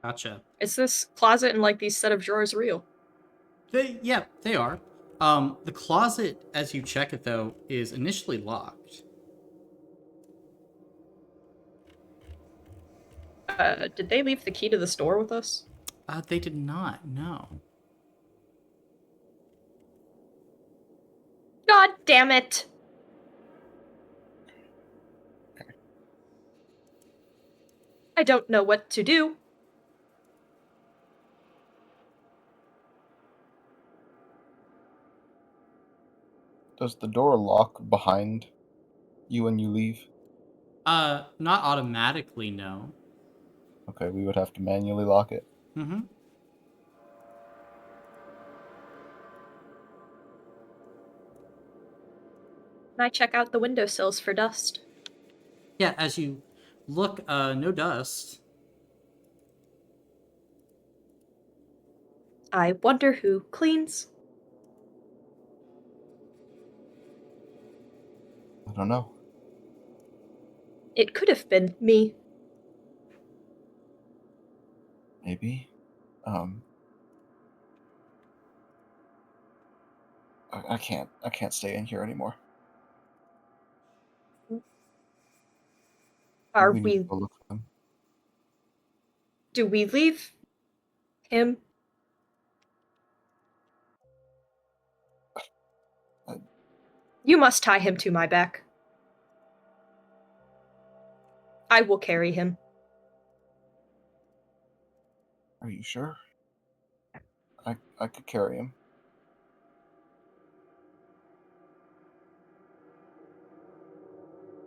[SPEAKER 3] Gotcha.
[SPEAKER 1] Is this closet and like these set of drawers real?
[SPEAKER 3] They are. The closet, as you check it though, is initially locked.
[SPEAKER 1] Did they leave the key to the store with us?
[SPEAKER 3] They did not, no.
[SPEAKER 1] God damn it! I don't know what to do.
[SPEAKER 5] Does the door lock behind you when you leave?
[SPEAKER 3] Not automatically, no.
[SPEAKER 5] Okay, we would have to manually lock it.
[SPEAKER 3] Mm-hmm.
[SPEAKER 1] Can I check out the windowsills for dust?
[SPEAKER 3] Yeah, as you look, no dust.
[SPEAKER 1] I wonder who cleans.
[SPEAKER 5] I don't know.
[SPEAKER 1] It could have been me.
[SPEAKER 5] Maybe. I can't. I can't stay in here anymore.
[SPEAKER 1] Are
[SPEAKER 5] We need to
[SPEAKER 1] we?
[SPEAKER 5] go look for them.
[SPEAKER 1] Do we leave him? You must tie him to my back. I will carry him.
[SPEAKER 5] Are you sure? I could carry him.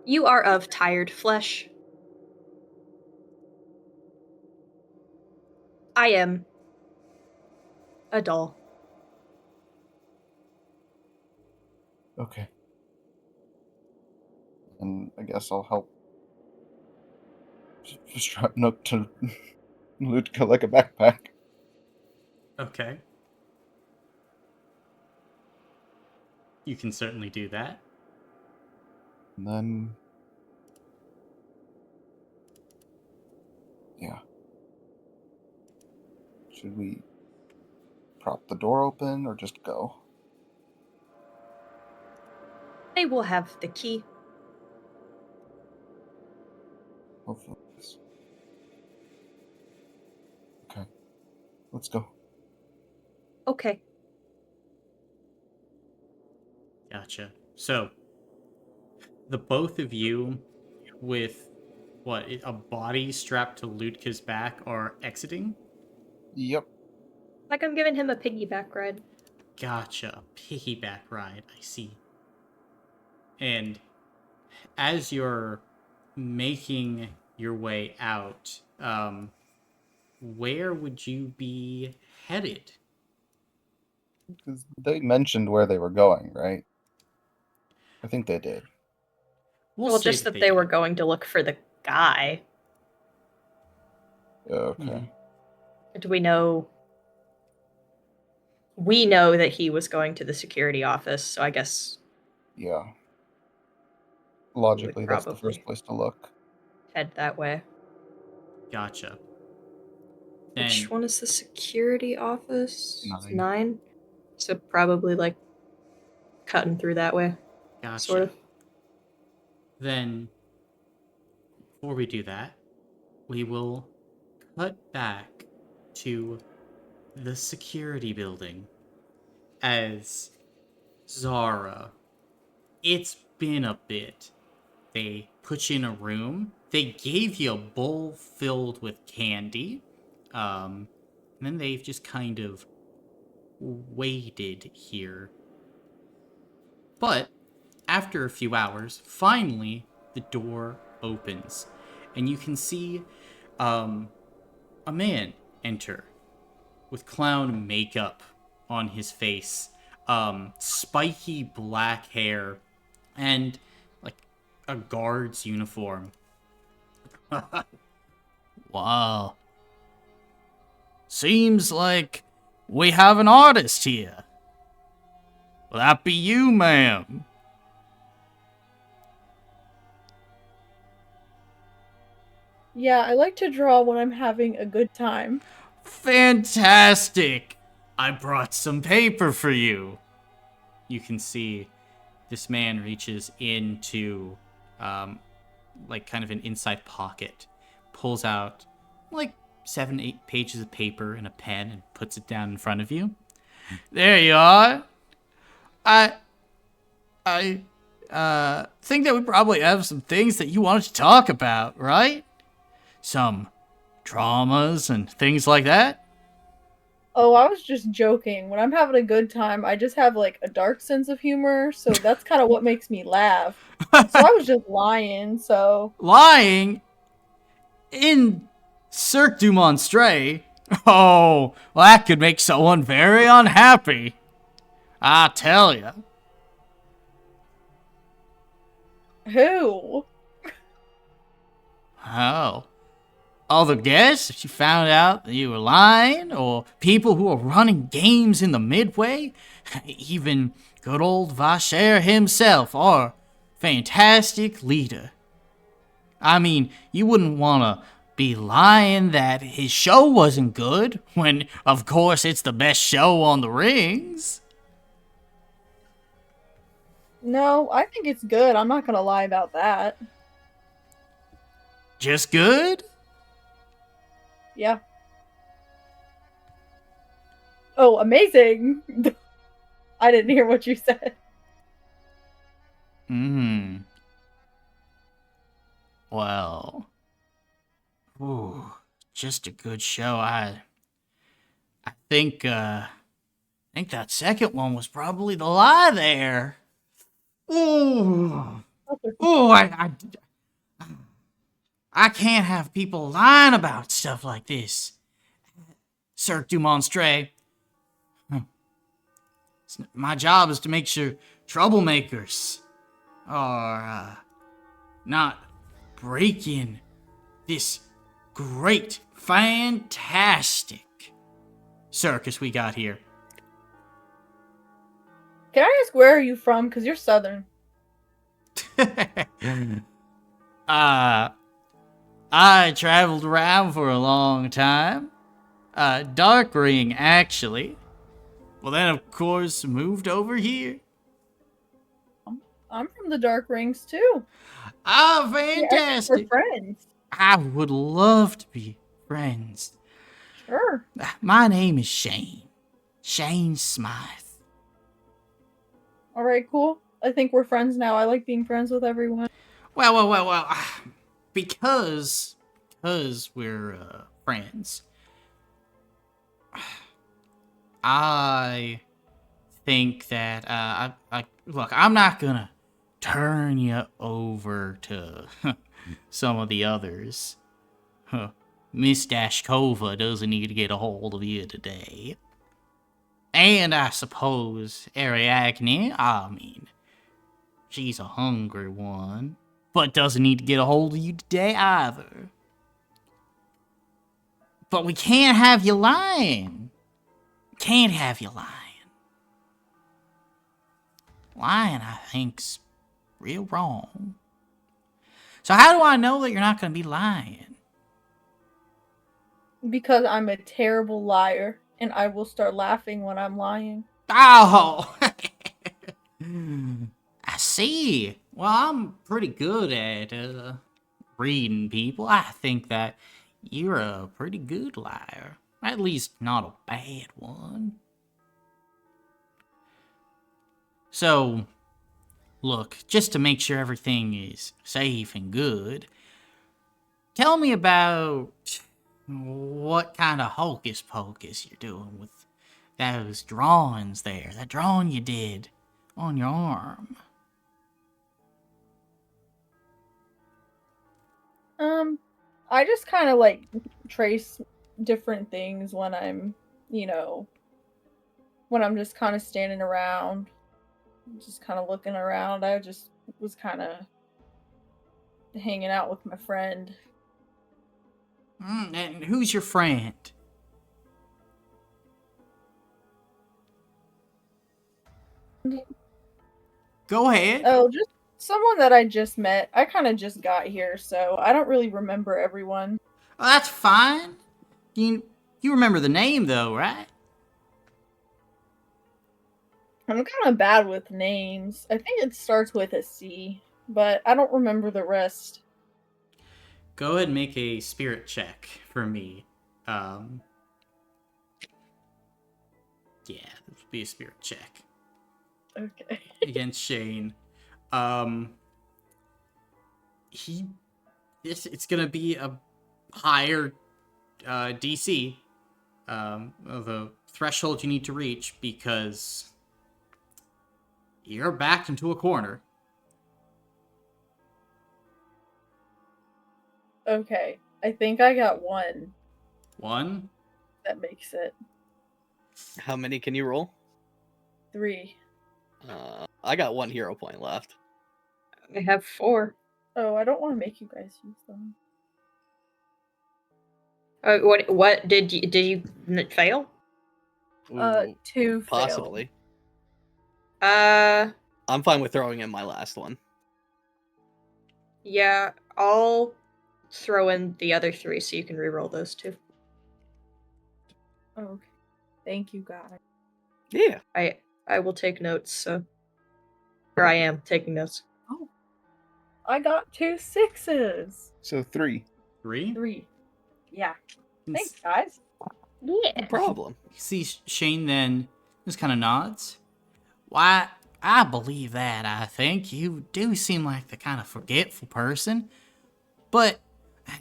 [SPEAKER 1] You are of tired flesh. I am a doll.
[SPEAKER 5] Okay. And I guess I'll help strap Nook to Lutka like a backpack.
[SPEAKER 3] Okay. You can certainly do that.
[SPEAKER 5] And then... Yeah. Should we prop the door open or just go?
[SPEAKER 1] They will have the key.
[SPEAKER 5] Hopefully. Okay. Let's go.
[SPEAKER 1] Okay.
[SPEAKER 3] Gotcha. So, the both of you with, a body strapped to Lutka's back are exiting?
[SPEAKER 5] Yep.
[SPEAKER 1] Like I'm giving him a piggyback ride.
[SPEAKER 3] Gotcha. Piggyback ride, I see. And as you're making your way out, where would you be headed?
[SPEAKER 5] Because they mentioned where they were going, right? I think they did.
[SPEAKER 3] We'll
[SPEAKER 1] Well,
[SPEAKER 3] say
[SPEAKER 1] just that
[SPEAKER 3] they
[SPEAKER 1] they were
[SPEAKER 3] did.
[SPEAKER 1] going to look for the guy.
[SPEAKER 5] Okay.
[SPEAKER 3] Mhm.
[SPEAKER 1] Do we know? We know that he was going to the security office, so I guess
[SPEAKER 5] Yeah.
[SPEAKER 1] we
[SPEAKER 5] Logically,
[SPEAKER 1] would
[SPEAKER 5] that's the first
[SPEAKER 1] probably
[SPEAKER 5] place to look.
[SPEAKER 1] head that way.
[SPEAKER 3] Gotcha.
[SPEAKER 1] Which
[SPEAKER 3] Then
[SPEAKER 1] one is the security office?
[SPEAKER 5] 9.
[SPEAKER 1] 9? So probably like cutting through that way,
[SPEAKER 3] gotcha.
[SPEAKER 1] sort of.
[SPEAKER 3] Then before we do that, we will cut back to the security building as Zara. It's been a bit. They put you in a room. They gave you a bowl filled with candy. And then they've just kind of waited here. But after a few hours, finally the door opens, and you can see a man enter with clown makeup on his face, spiky black hair, and like a guard's uniform.
[SPEAKER 7] Wow. Seems like we have an artist here. Will that be you, ma'am?
[SPEAKER 6] Yeah, I like to draw when I'm having a good time.
[SPEAKER 7] Fantastic! I brought some paper for you.
[SPEAKER 3] You can see this man reaches into like kind of an inside pocket, pulls out like 7-8 pages of paper and a pen and puts it down in front of you.
[SPEAKER 7] There you are. I think that we probably have some things that you wanted to talk about, right? Some traumas and things like that.
[SPEAKER 6] Oh, I was just joking. When I'm having a good time, I just have like a dark sense of humor, so that's kind of what makes me laugh. So I was just lying, so
[SPEAKER 7] Lying in Cirque du Monstre? Oh, well, that could make someone very unhappy. I tell you.
[SPEAKER 6] who?
[SPEAKER 7] Oh. Other guests, if you found out that you were lying, or people who are running games in the Midway, even good old Vacher himself, our fantastic leader. I mean, you wouldn't want to be lying that his show wasn't good, when, of course, it's the best show on the rings.
[SPEAKER 6] No, I think it's good. I'm not gonna lie about that.
[SPEAKER 7] Just good?
[SPEAKER 6] Yeah. Oh, amazing! I didn't hear what you said.
[SPEAKER 7] Well, ooh, just a good show. I think that second one was probably the lie there. Ooh, ooh, I can't have people lying about stuff like this. Cirque du Monstre. My job is to make sure troublemakers are not breaking this great, fantastic circus we got here.
[SPEAKER 6] Can I ask where are you from? Because you're Southern.
[SPEAKER 7] I traveled around for a long time. Dark Ring, actually. Well, then, of course, moved over here.
[SPEAKER 6] I'm from the Dark Rings too.
[SPEAKER 7] Ah,
[SPEAKER 6] Yeah, I think
[SPEAKER 7] fantastic.
[SPEAKER 6] we're friends.
[SPEAKER 7] I would love to be friends.
[SPEAKER 6] Sure.
[SPEAKER 7] My name is Shane. Shane Smythe.
[SPEAKER 6] All right, cool. I think we're friends now. I like being friends with everyone.
[SPEAKER 7] Well. Because we're friends, I think that look. I'm not gonna turn you over to some of the others. Miss Dashkova doesn't need to get a hold of you today. And I suppose Ariadne, I mean, she's a hungry one, but doesn't need to get a hold of you today either. But we can't have you lying. Can't have you lying. Lying, I think's real wrong. So how do I know that you're not going to be lying?
[SPEAKER 6] Because I'm a terrible liar, and I will start laughing when I'm lying.
[SPEAKER 7] Oh! I see. Well, I'm pretty good at reading people. I think that you're a pretty good liar. At least not a bad one. So, look, just to make sure everything is safe and good, tell me about what kind of hocus pocus you're doing with those drawings there. That drawing you did on your arm.
[SPEAKER 6] I just kind of like trace different things when I'm, you know, when I'm just kind of standing around, just kind of looking around. I just was kind of hanging out with my friend.
[SPEAKER 7] And who's your friend? Go ahead.
[SPEAKER 6] Oh, just someone that I just met. I kind of just got here, so I don't really remember everyone.
[SPEAKER 7] Oh, that's fine. You remember the name though, right?
[SPEAKER 6] I'm kind of bad with names. I think it starts with a C, but I don't remember the rest.
[SPEAKER 3] Go ahead and make a spirit check for me. Yeah, this will be a spirit check
[SPEAKER 6] Okay.
[SPEAKER 3] against Shane. It's gonna be a higher DC. Although threshold you need to reach because you're backed into a corner.
[SPEAKER 6] Okay, I think I got one.
[SPEAKER 3] One.
[SPEAKER 6] That makes it
[SPEAKER 4] How many can you roll?
[SPEAKER 6] 3.
[SPEAKER 4] I got 1 hero point left.
[SPEAKER 1] I have 4.
[SPEAKER 6] Oh, I don't want to make you guys use them.
[SPEAKER 1] What did you fail?
[SPEAKER 4] Ooh,
[SPEAKER 6] 2 failed.
[SPEAKER 4] possibly.
[SPEAKER 1] Uh,
[SPEAKER 4] I'm fine with throwing in my last one.
[SPEAKER 1] yeah, I'll throw in the other 3 so you can reroll those 2.
[SPEAKER 6] Okay. Thank you, guys.
[SPEAKER 4] Yeah.
[SPEAKER 1] I will take notes, so or I am taking notes.
[SPEAKER 6] Oh, I got 2 6s.
[SPEAKER 5] So 3.
[SPEAKER 3] 3.
[SPEAKER 6] 3. Yeah.
[SPEAKER 3] You
[SPEAKER 6] Thanks, guys.
[SPEAKER 1] Yeah.
[SPEAKER 4] No problem.
[SPEAKER 3] see Shane then just kind of nods. Why, I believe that. I think you do seem like the kind of forgetful person, but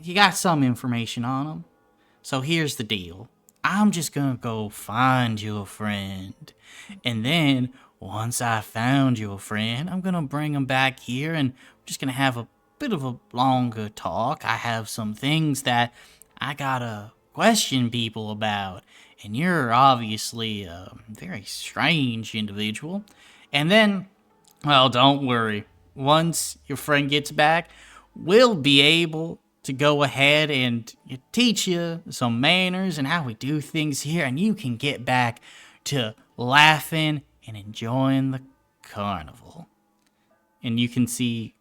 [SPEAKER 3] you got some information on him. So here's the deal. I'm just gonna go find you a friend. And then, once I found you a friend, I'm gonna bring him back here and we're just gonna have a bit of a longer talk. I have some things that I gotta question people about. And you're obviously a very strange individual. And then, well, don't worry. Once your friend gets back, we'll be able to go ahead and teach you some manners and how we do things here, and you can get back to laughing and enjoying the carnival. And you can see,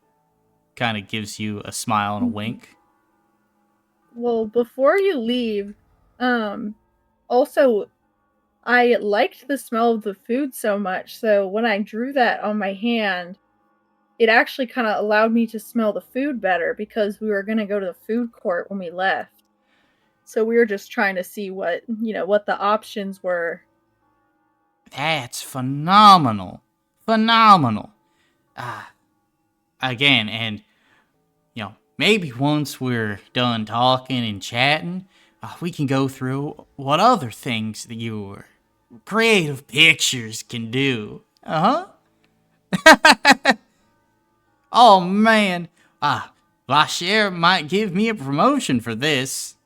[SPEAKER 3] kind of gives you a smile and a wink.
[SPEAKER 6] Well, before you leave, also, I liked the smell of the food so much, so when I drew that on my hand, it actually kind of allowed me to smell the food better because we were going to go to the food court when we left. So we were just trying to see what the options were.
[SPEAKER 7] That's phenomenal. Phenomenal. Again, and, maybe once we're done talking and chatting, we can go through what other things that your creative pictures can do. Oh, man. Vasher might give me a promotion for this.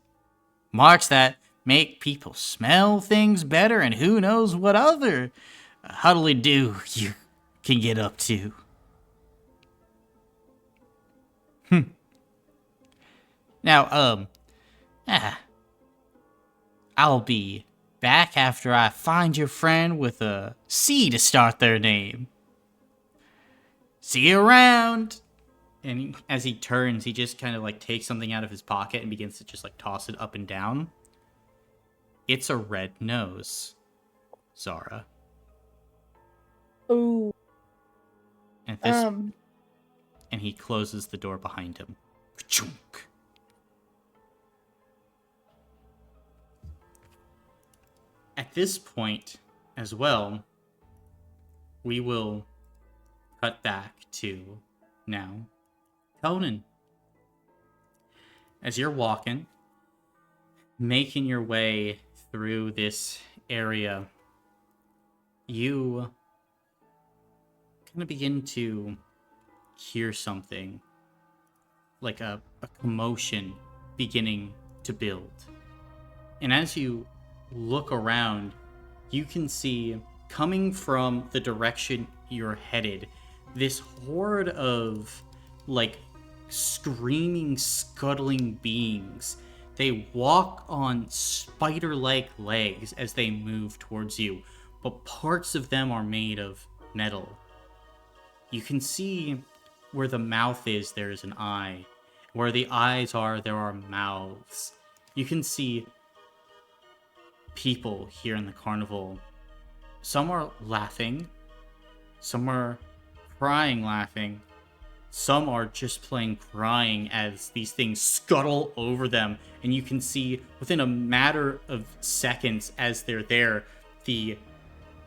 [SPEAKER 7] Marks that make people smell things better, and who knows what other huddly-do you can get up to. Now, I'll be back after I find your friend with a C to start their name. See you around. And as he turns, he just kind of like takes something out of his pocket and begins to just like toss it up and down. It's a red nose, Zara.
[SPEAKER 6] Ooh.
[SPEAKER 7] And this, and he closes the door behind him. Chunk. At this point, as well, we will cut back to now Conan. As you're walking, making your way through this area, you kind of begin to hear something like a commotion beginning to build. And as you look around, you can see, coming from the direction you're headed, this horde of like screaming, scuttling beings. They walk on spider-like legs as they move towards you, but parts of them are made of metal. You can see where the mouth is, there is an eye. Where the eyes are, there are mouths. You can see people here in the carnival. Some are laughing, some are crying laughing, some are just plain crying as these things scuttle over them, and you can see within a matter of seconds as they're there, the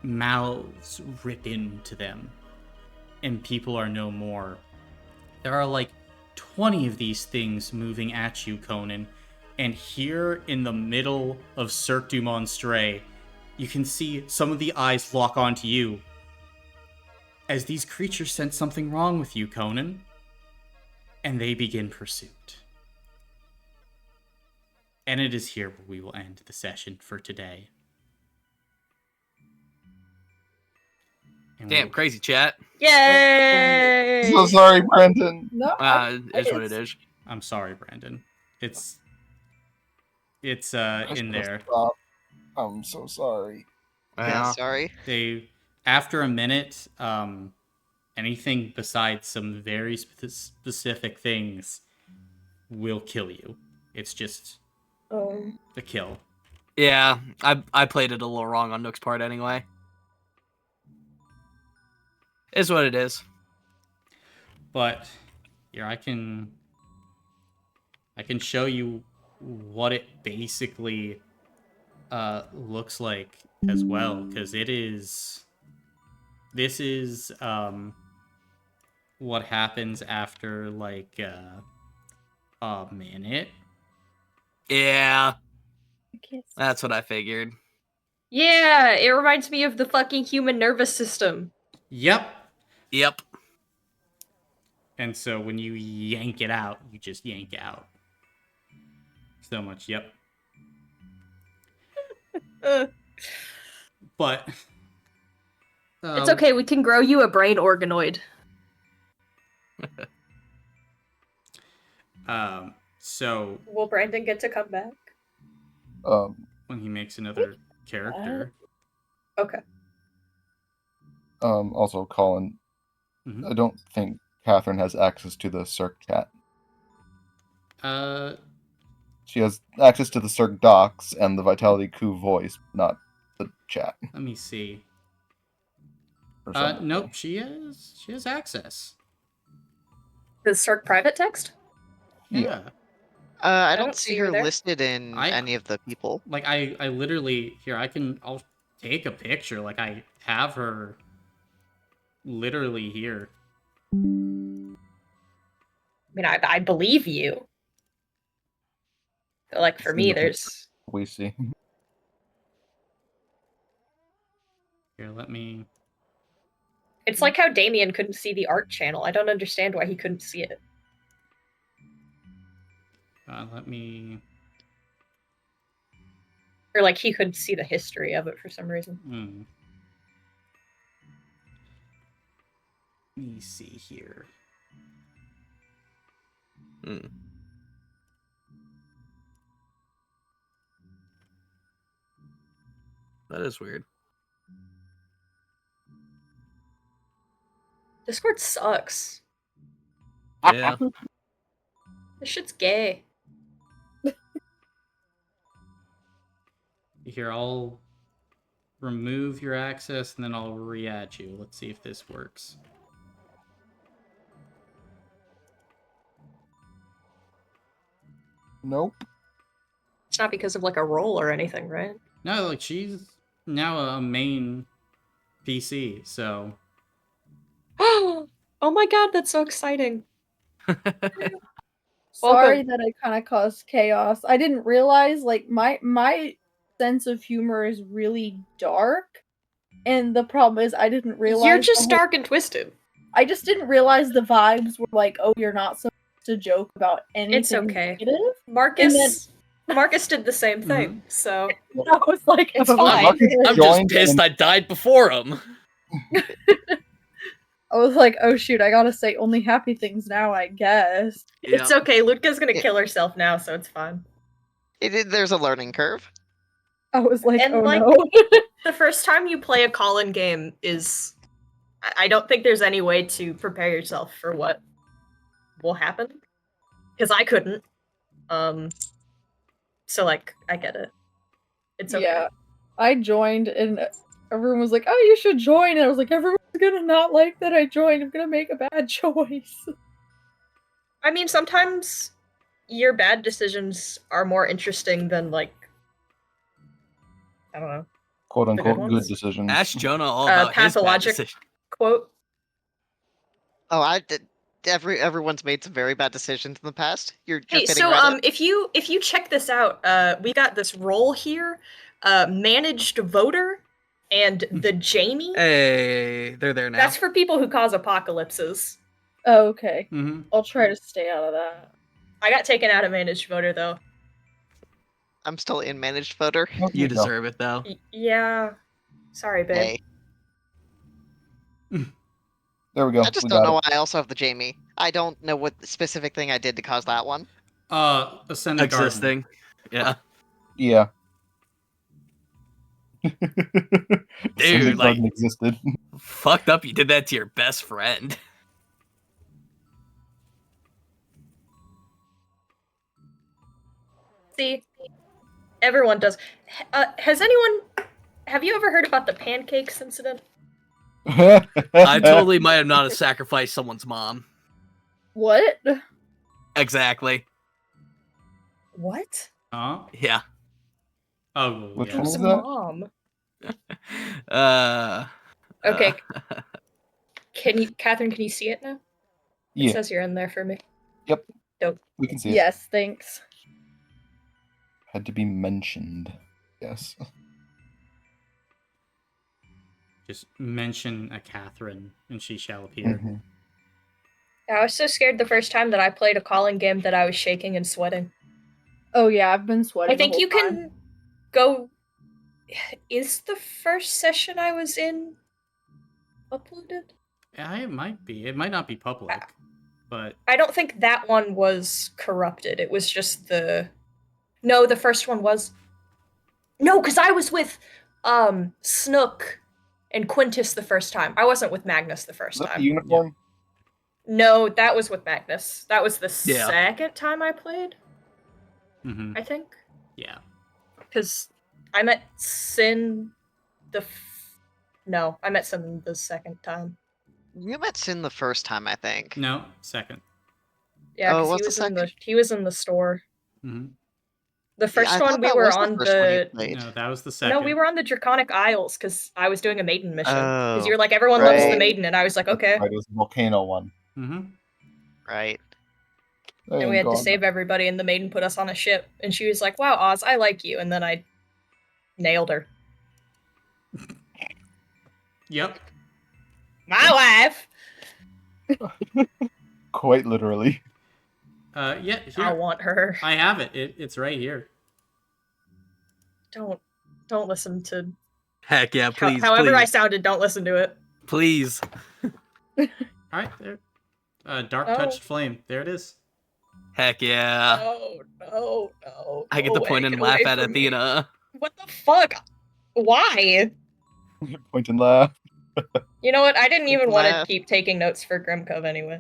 [SPEAKER 7] mouths rip into them, and people are no more. There are like 20 of these things moving at you, Conan, and here in the middle of Cirque du Monstre
[SPEAKER 3] you can see some of the eyes lock onto you as these creatures sense something wrong with you, Conan, and they begin pursuit. And it is here where we will end the session for today. And
[SPEAKER 4] Damn, crazy chat.
[SPEAKER 1] Yay!
[SPEAKER 5] So sorry, Brendan.
[SPEAKER 6] No,
[SPEAKER 4] Is what it is.
[SPEAKER 3] I'm sorry, Brandon. It's in
[SPEAKER 5] Just
[SPEAKER 3] there.
[SPEAKER 5] stop. I'm so sorry.
[SPEAKER 2] Yeah, sorry.
[SPEAKER 3] They, after a minute, anything besides some very specific things will kill you. It's just the kill.
[SPEAKER 4] Yeah, I played it a little wrong on Nook's part anyway. Is what it is.
[SPEAKER 3] But here I can show you what it basically looks like as well, because this is what happens after like a minute.
[SPEAKER 4] Yeah, that's what I figured.
[SPEAKER 1] Yeah, it reminds me of the fucking human nervous system.
[SPEAKER 3] Yep. And so when you yank it out, you just yank out. So much, yep. But
[SPEAKER 1] It's okay, we can grow you a brain organoid.
[SPEAKER 3] So
[SPEAKER 1] Will Brandon get to come back?
[SPEAKER 3] when he makes another character.
[SPEAKER 1] Okay.
[SPEAKER 5] Also, Colin,
[SPEAKER 3] Mhm.
[SPEAKER 5] I don't think Catherine has access to the Cirque chat. She has access to the Cirque docs and the Vitality Coup voice, not the chat.
[SPEAKER 3] Let me see.
[SPEAKER 5] Or something.
[SPEAKER 3] Nope, she has access.
[SPEAKER 1] The Cirque private text?
[SPEAKER 3] Yeah.
[SPEAKER 2] I
[SPEAKER 1] don't
[SPEAKER 2] don't
[SPEAKER 1] see
[SPEAKER 2] see
[SPEAKER 1] her
[SPEAKER 2] her
[SPEAKER 1] there.
[SPEAKER 2] listed in any of the people.
[SPEAKER 3] Like I literally here I'll take a picture. Like I have her literally here.
[SPEAKER 1] I mean, I believe you. But, like, for me, there's...
[SPEAKER 5] We see.
[SPEAKER 3] Here, let me.
[SPEAKER 1] It's like how Damien couldn't see the art channel. I don't understand why he couldn't see it.
[SPEAKER 3] Let me.
[SPEAKER 1] Or, like, he couldn't see the history of it for some reason.
[SPEAKER 3] Let me see here.
[SPEAKER 4] That is weird.
[SPEAKER 1] Discord sucks.
[SPEAKER 4] Yeah.
[SPEAKER 1] This shit's gay.
[SPEAKER 3] Here, I'll remove your access and then I'll re-add you. Let's see if this works.
[SPEAKER 5] Nope.
[SPEAKER 1] It's not because of, like, a role or anything, right?
[SPEAKER 3] No, like she's now a main PC, so.
[SPEAKER 1] Oh my god, that's so exciting.
[SPEAKER 6] Sorry that I kind of caused chaos. I didn't realize, like, my sense of humor is really dark, and the problem is I didn't realize
[SPEAKER 1] You're just dark and twisted.
[SPEAKER 6] I just didn't realize the vibes were like, oh, you're not supposed to joke about anything
[SPEAKER 1] It's okay.
[SPEAKER 6] negative.
[SPEAKER 1] Marcus did the same thing, so
[SPEAKER 6] I was like,
[SPEAKER 1] it's
[SPEAKER 6] oh,
[SPEAKER 1] fine.
[SPEAKER 4] I'm just pissed I died before him.
[SPEAKER 6] I was like, oh shoot, I gotta say only happy things now, I guess.
[SPEAKER 1] It's okay. Lutka's gonna kill herself now, so it's fine.
[SPEAKER 2] There's a learning curve.
[SPEAKER 6] I was like,
[SPEAKER 1] And,
[SPEAKER 6] oh
[SPEAKER 1] like,
[SPEAKER 6] no.
[SPEAKER 1] The first time you play a call-in game is... I don't think there's any way to prepare yourself for what will happen. Because I couldn't. So, like, I get it. It's okay.
[SPEAKER 6] Yeah. I joined and everyone was like, oh, you should join. And I was like, everyone's gonna not like that I joined. I'm gonna make a bad choice.
[SPEAKER 1] I mean, sometimes your bad decisions are more interesting than, like, I don't know.
[SPEAKER 5] Quote unquote
[SPEAKER 1] good
[SPEAKER 5] good
[SPEAKER 1] ones.
[SPEAKER 5] decisions.
[SPEAKER 4] Ask Jonah all about his bad
[SPEAKER 1] pathologic
[SPEAKER 4] decision.
[SPEAKER 1] quote.
[SPEAKER 2] Oh, I did. Everyone's made some very bad decisions in the past. You're
[SPEAKER 1] Hey,
[SPEAKER 2] fitting
[SPEAKER 1] so
[SPEAKER 2] right in.
[SPEAKER 1] if you check this out, we got this roll here. managed voter and the Jamie.
[SPEAKER 4] Hey, they're there now.
[SPEAKER 1] That's for people who cause apocalypses.
[SPEAKER 6] Oh, okay.
[SPEAKER 3] Mm-hmm.
[SPEAKER 6] I'll try to stay out of that.
[SPEAKER 1] I got taken out of managed voter though.
[SPEAKER 2] I'm still in managed voter.
[SPEAKER 5] Oh, there
[SPEAKER 4] You
[SPEAKER 5] you go.
[SPEAKER 4] deserve it though.
[SPEAKER 1] Yeah. Sorry, babe.
[SPEAKER 2] Hey,
[SPEAKER 5] There we go.
[SPEAKER 2] I just
[SPEAKER 5] We
[SPEAKER 2] don't
[SPEAKER 5] got
[SPEAKER 2] know
[SPEAKER 5] it.
[SPEAKER 2] why I also have the Jamie. I don't know what specific thing I did to cause that one.
[SPEAKER 3] Ascended Garden.
[SPEAKER 4] Existing. Yeah.
[SPEAKER 5] Yeah.
[SPEAKER 4] Dude, like,
[SPEAKER 5] Garden existed.
[SPEAKER 4] fucked up you did that to your best friend.
[SPEAKER 1] See, everyone does. Have you ever heard about the pancakes incident?
[SPEAKER 4] I totally might have not have sacrificed someone's mom.
[SPEAKER 6] What?
[SPEAKER 4] Exactly.
[SPEAKER 1] What?
[SPEAKER 4] Yeah.
[SPEAKER 3] Oh,
[SPEAKER 5] Which
[SPEAKER 3] yeah.
[SPEAKER 5] one
[SPEAKER 1] Who's
[SPEAKER 5] was
[SPEAKER 1] a
[SPEAKER 5] that?
[SPEAKER 1] mom? Okay.
[SPEAKER 4] uh,
[SPEAKER 1] Catherine, can you see it now? It
[SPEAKER 5] Yeah,
[SPEAKER 1] says you're in there for me.
[SPEAKER 5] we can see it.
[SPEAKER 6] Yes, thanks.
[SPEAKER 5] Had to be mentioned. Yes.
[SPEAKER 3] Just mention a Catherine, and she shall appear.
[SPEAKER 5] Mhm.
[SPEAKER 1] I was so scared the first time that I played a calling game that I was shaking and sweating.
[SPEAKER 6] Oh yeah, I've been sweating.
[SPEAKER 1] I think
[SPEAKER 6] the
[SPEAKER 1] you
[SPEAKER 6] whole time.
[SPEAKER 1] can go. Is the first session I was in uploaded?
[SPEAKER 3] It might be. It might not be public, but
[SPEAKER 1] I don't think that one was corrupted. It was just the. No, the first one was. No, because I was with Snook and Quintus the first time. I wasn't with Magnus the first
[SPEAKER 5] Is that the
[SPEAKER 1] time.
[SPEAKER 5] uniform?
[SPEAKER 1] No, that was with Magnus. That was the
[SPEAKER 4] Yeah.
[SPEAKER 1] second time I played,
[SPEAKER 3] mhm,
[SPEAKER 1] I think.
[SPEAKER 3] yeah.
[SPEAKER 1] Because I met Sin No, I met Sin the second time.
[SPEAKER 2] You met Sin the first time, I think.
[SPEAKER 3] No, second.
[SPEAKER 1] Yeah,
[SPEAKER 2] Oh,
[SPEAKER 1] because
[SPEAKER 2] what's the
[SPEAKER 1] he was in the store.
[SPEAKER 3] Hmm.
[SPEAKER 1] The first
[SPEAKER 2] I
[SPEAKER 1] one
[SPEAKER 2] thought
[SPEAKER 1] we
[SPEAKER 2] that
[SPEAKER 1] were
[SPEAKER 2] was
[SPEAKER 1] on
[SPEAKER 2] the first one you
[SPEAKER 1] the
[SPEAKER 2] played.
[SPEAKER 3] No, that was the second.
[SPEAKER 1] No, we were on the Draconic Isles because I was doing a maiden mission. Because
[SPEAKER 2] Oh,
[SPEAKER 1] you were like, everyone loves the
[SPEAKER 2] right.
[SPEAKER 1] maiden, and I was like, okay.
[SPEAKER 5] Right, it was the volcano one.
[SPEAKER 3] Mm-hmm.
[SPEAKER 2] Right.
[SPEAKER 1] And we had to save everybody, and the maiden put us on a ship, and she was like, wow, Oz, I like you, and then I nailed her.
[SPEAKER 3] Yep.
[SPEAKER 1] My wife!
[SPEAKER 5] Quite literally.
[SPEAKER 3] Yeah.
[SPEAKER 1] I
[SPEAKER 3] Here,
[SPEAKER 1] want her.
[SPEAKER 3] I have it. It's right here.
[SPEAKER 1] Don't listen to
[SPEAKER 4] heck yeah, please,
[SPEAKER 1] however
[SPEAKER 4] please,
[SPEAKER 1] I sounded, don't listen to it.
[SPEAKER 4] please.
[SPEAKER 3] All right, there. Dark
[SPEAKER 1] No.
[SPEAKER 3] touched flame. There it is.
[SPEAKER 4] Heck yeah.
[SPEAKER 1] No.
[SPEAKER 4] I get
[SPEAKER 1] Go
[SPEAKER 4] to point
[SPEAKER 1] away,
[SPEAKER 4] and
[SPEAKER 1] get
[SPEAKER 4] laugh
[SPEAKER 1] away
[SPEAKER 4] at
[SPEAKER 1] from me.
[SPEAKER 4] Athena.
[SPEAKER 1] What the fuck? Why?
[SPEAKER 5] Point and laugh.
[SPEAKER 1] You know what? I didn't even want to
[SPEAKER 2] Laugh.
[SPEAKER 1] keep taking notes for Grimcove anyway.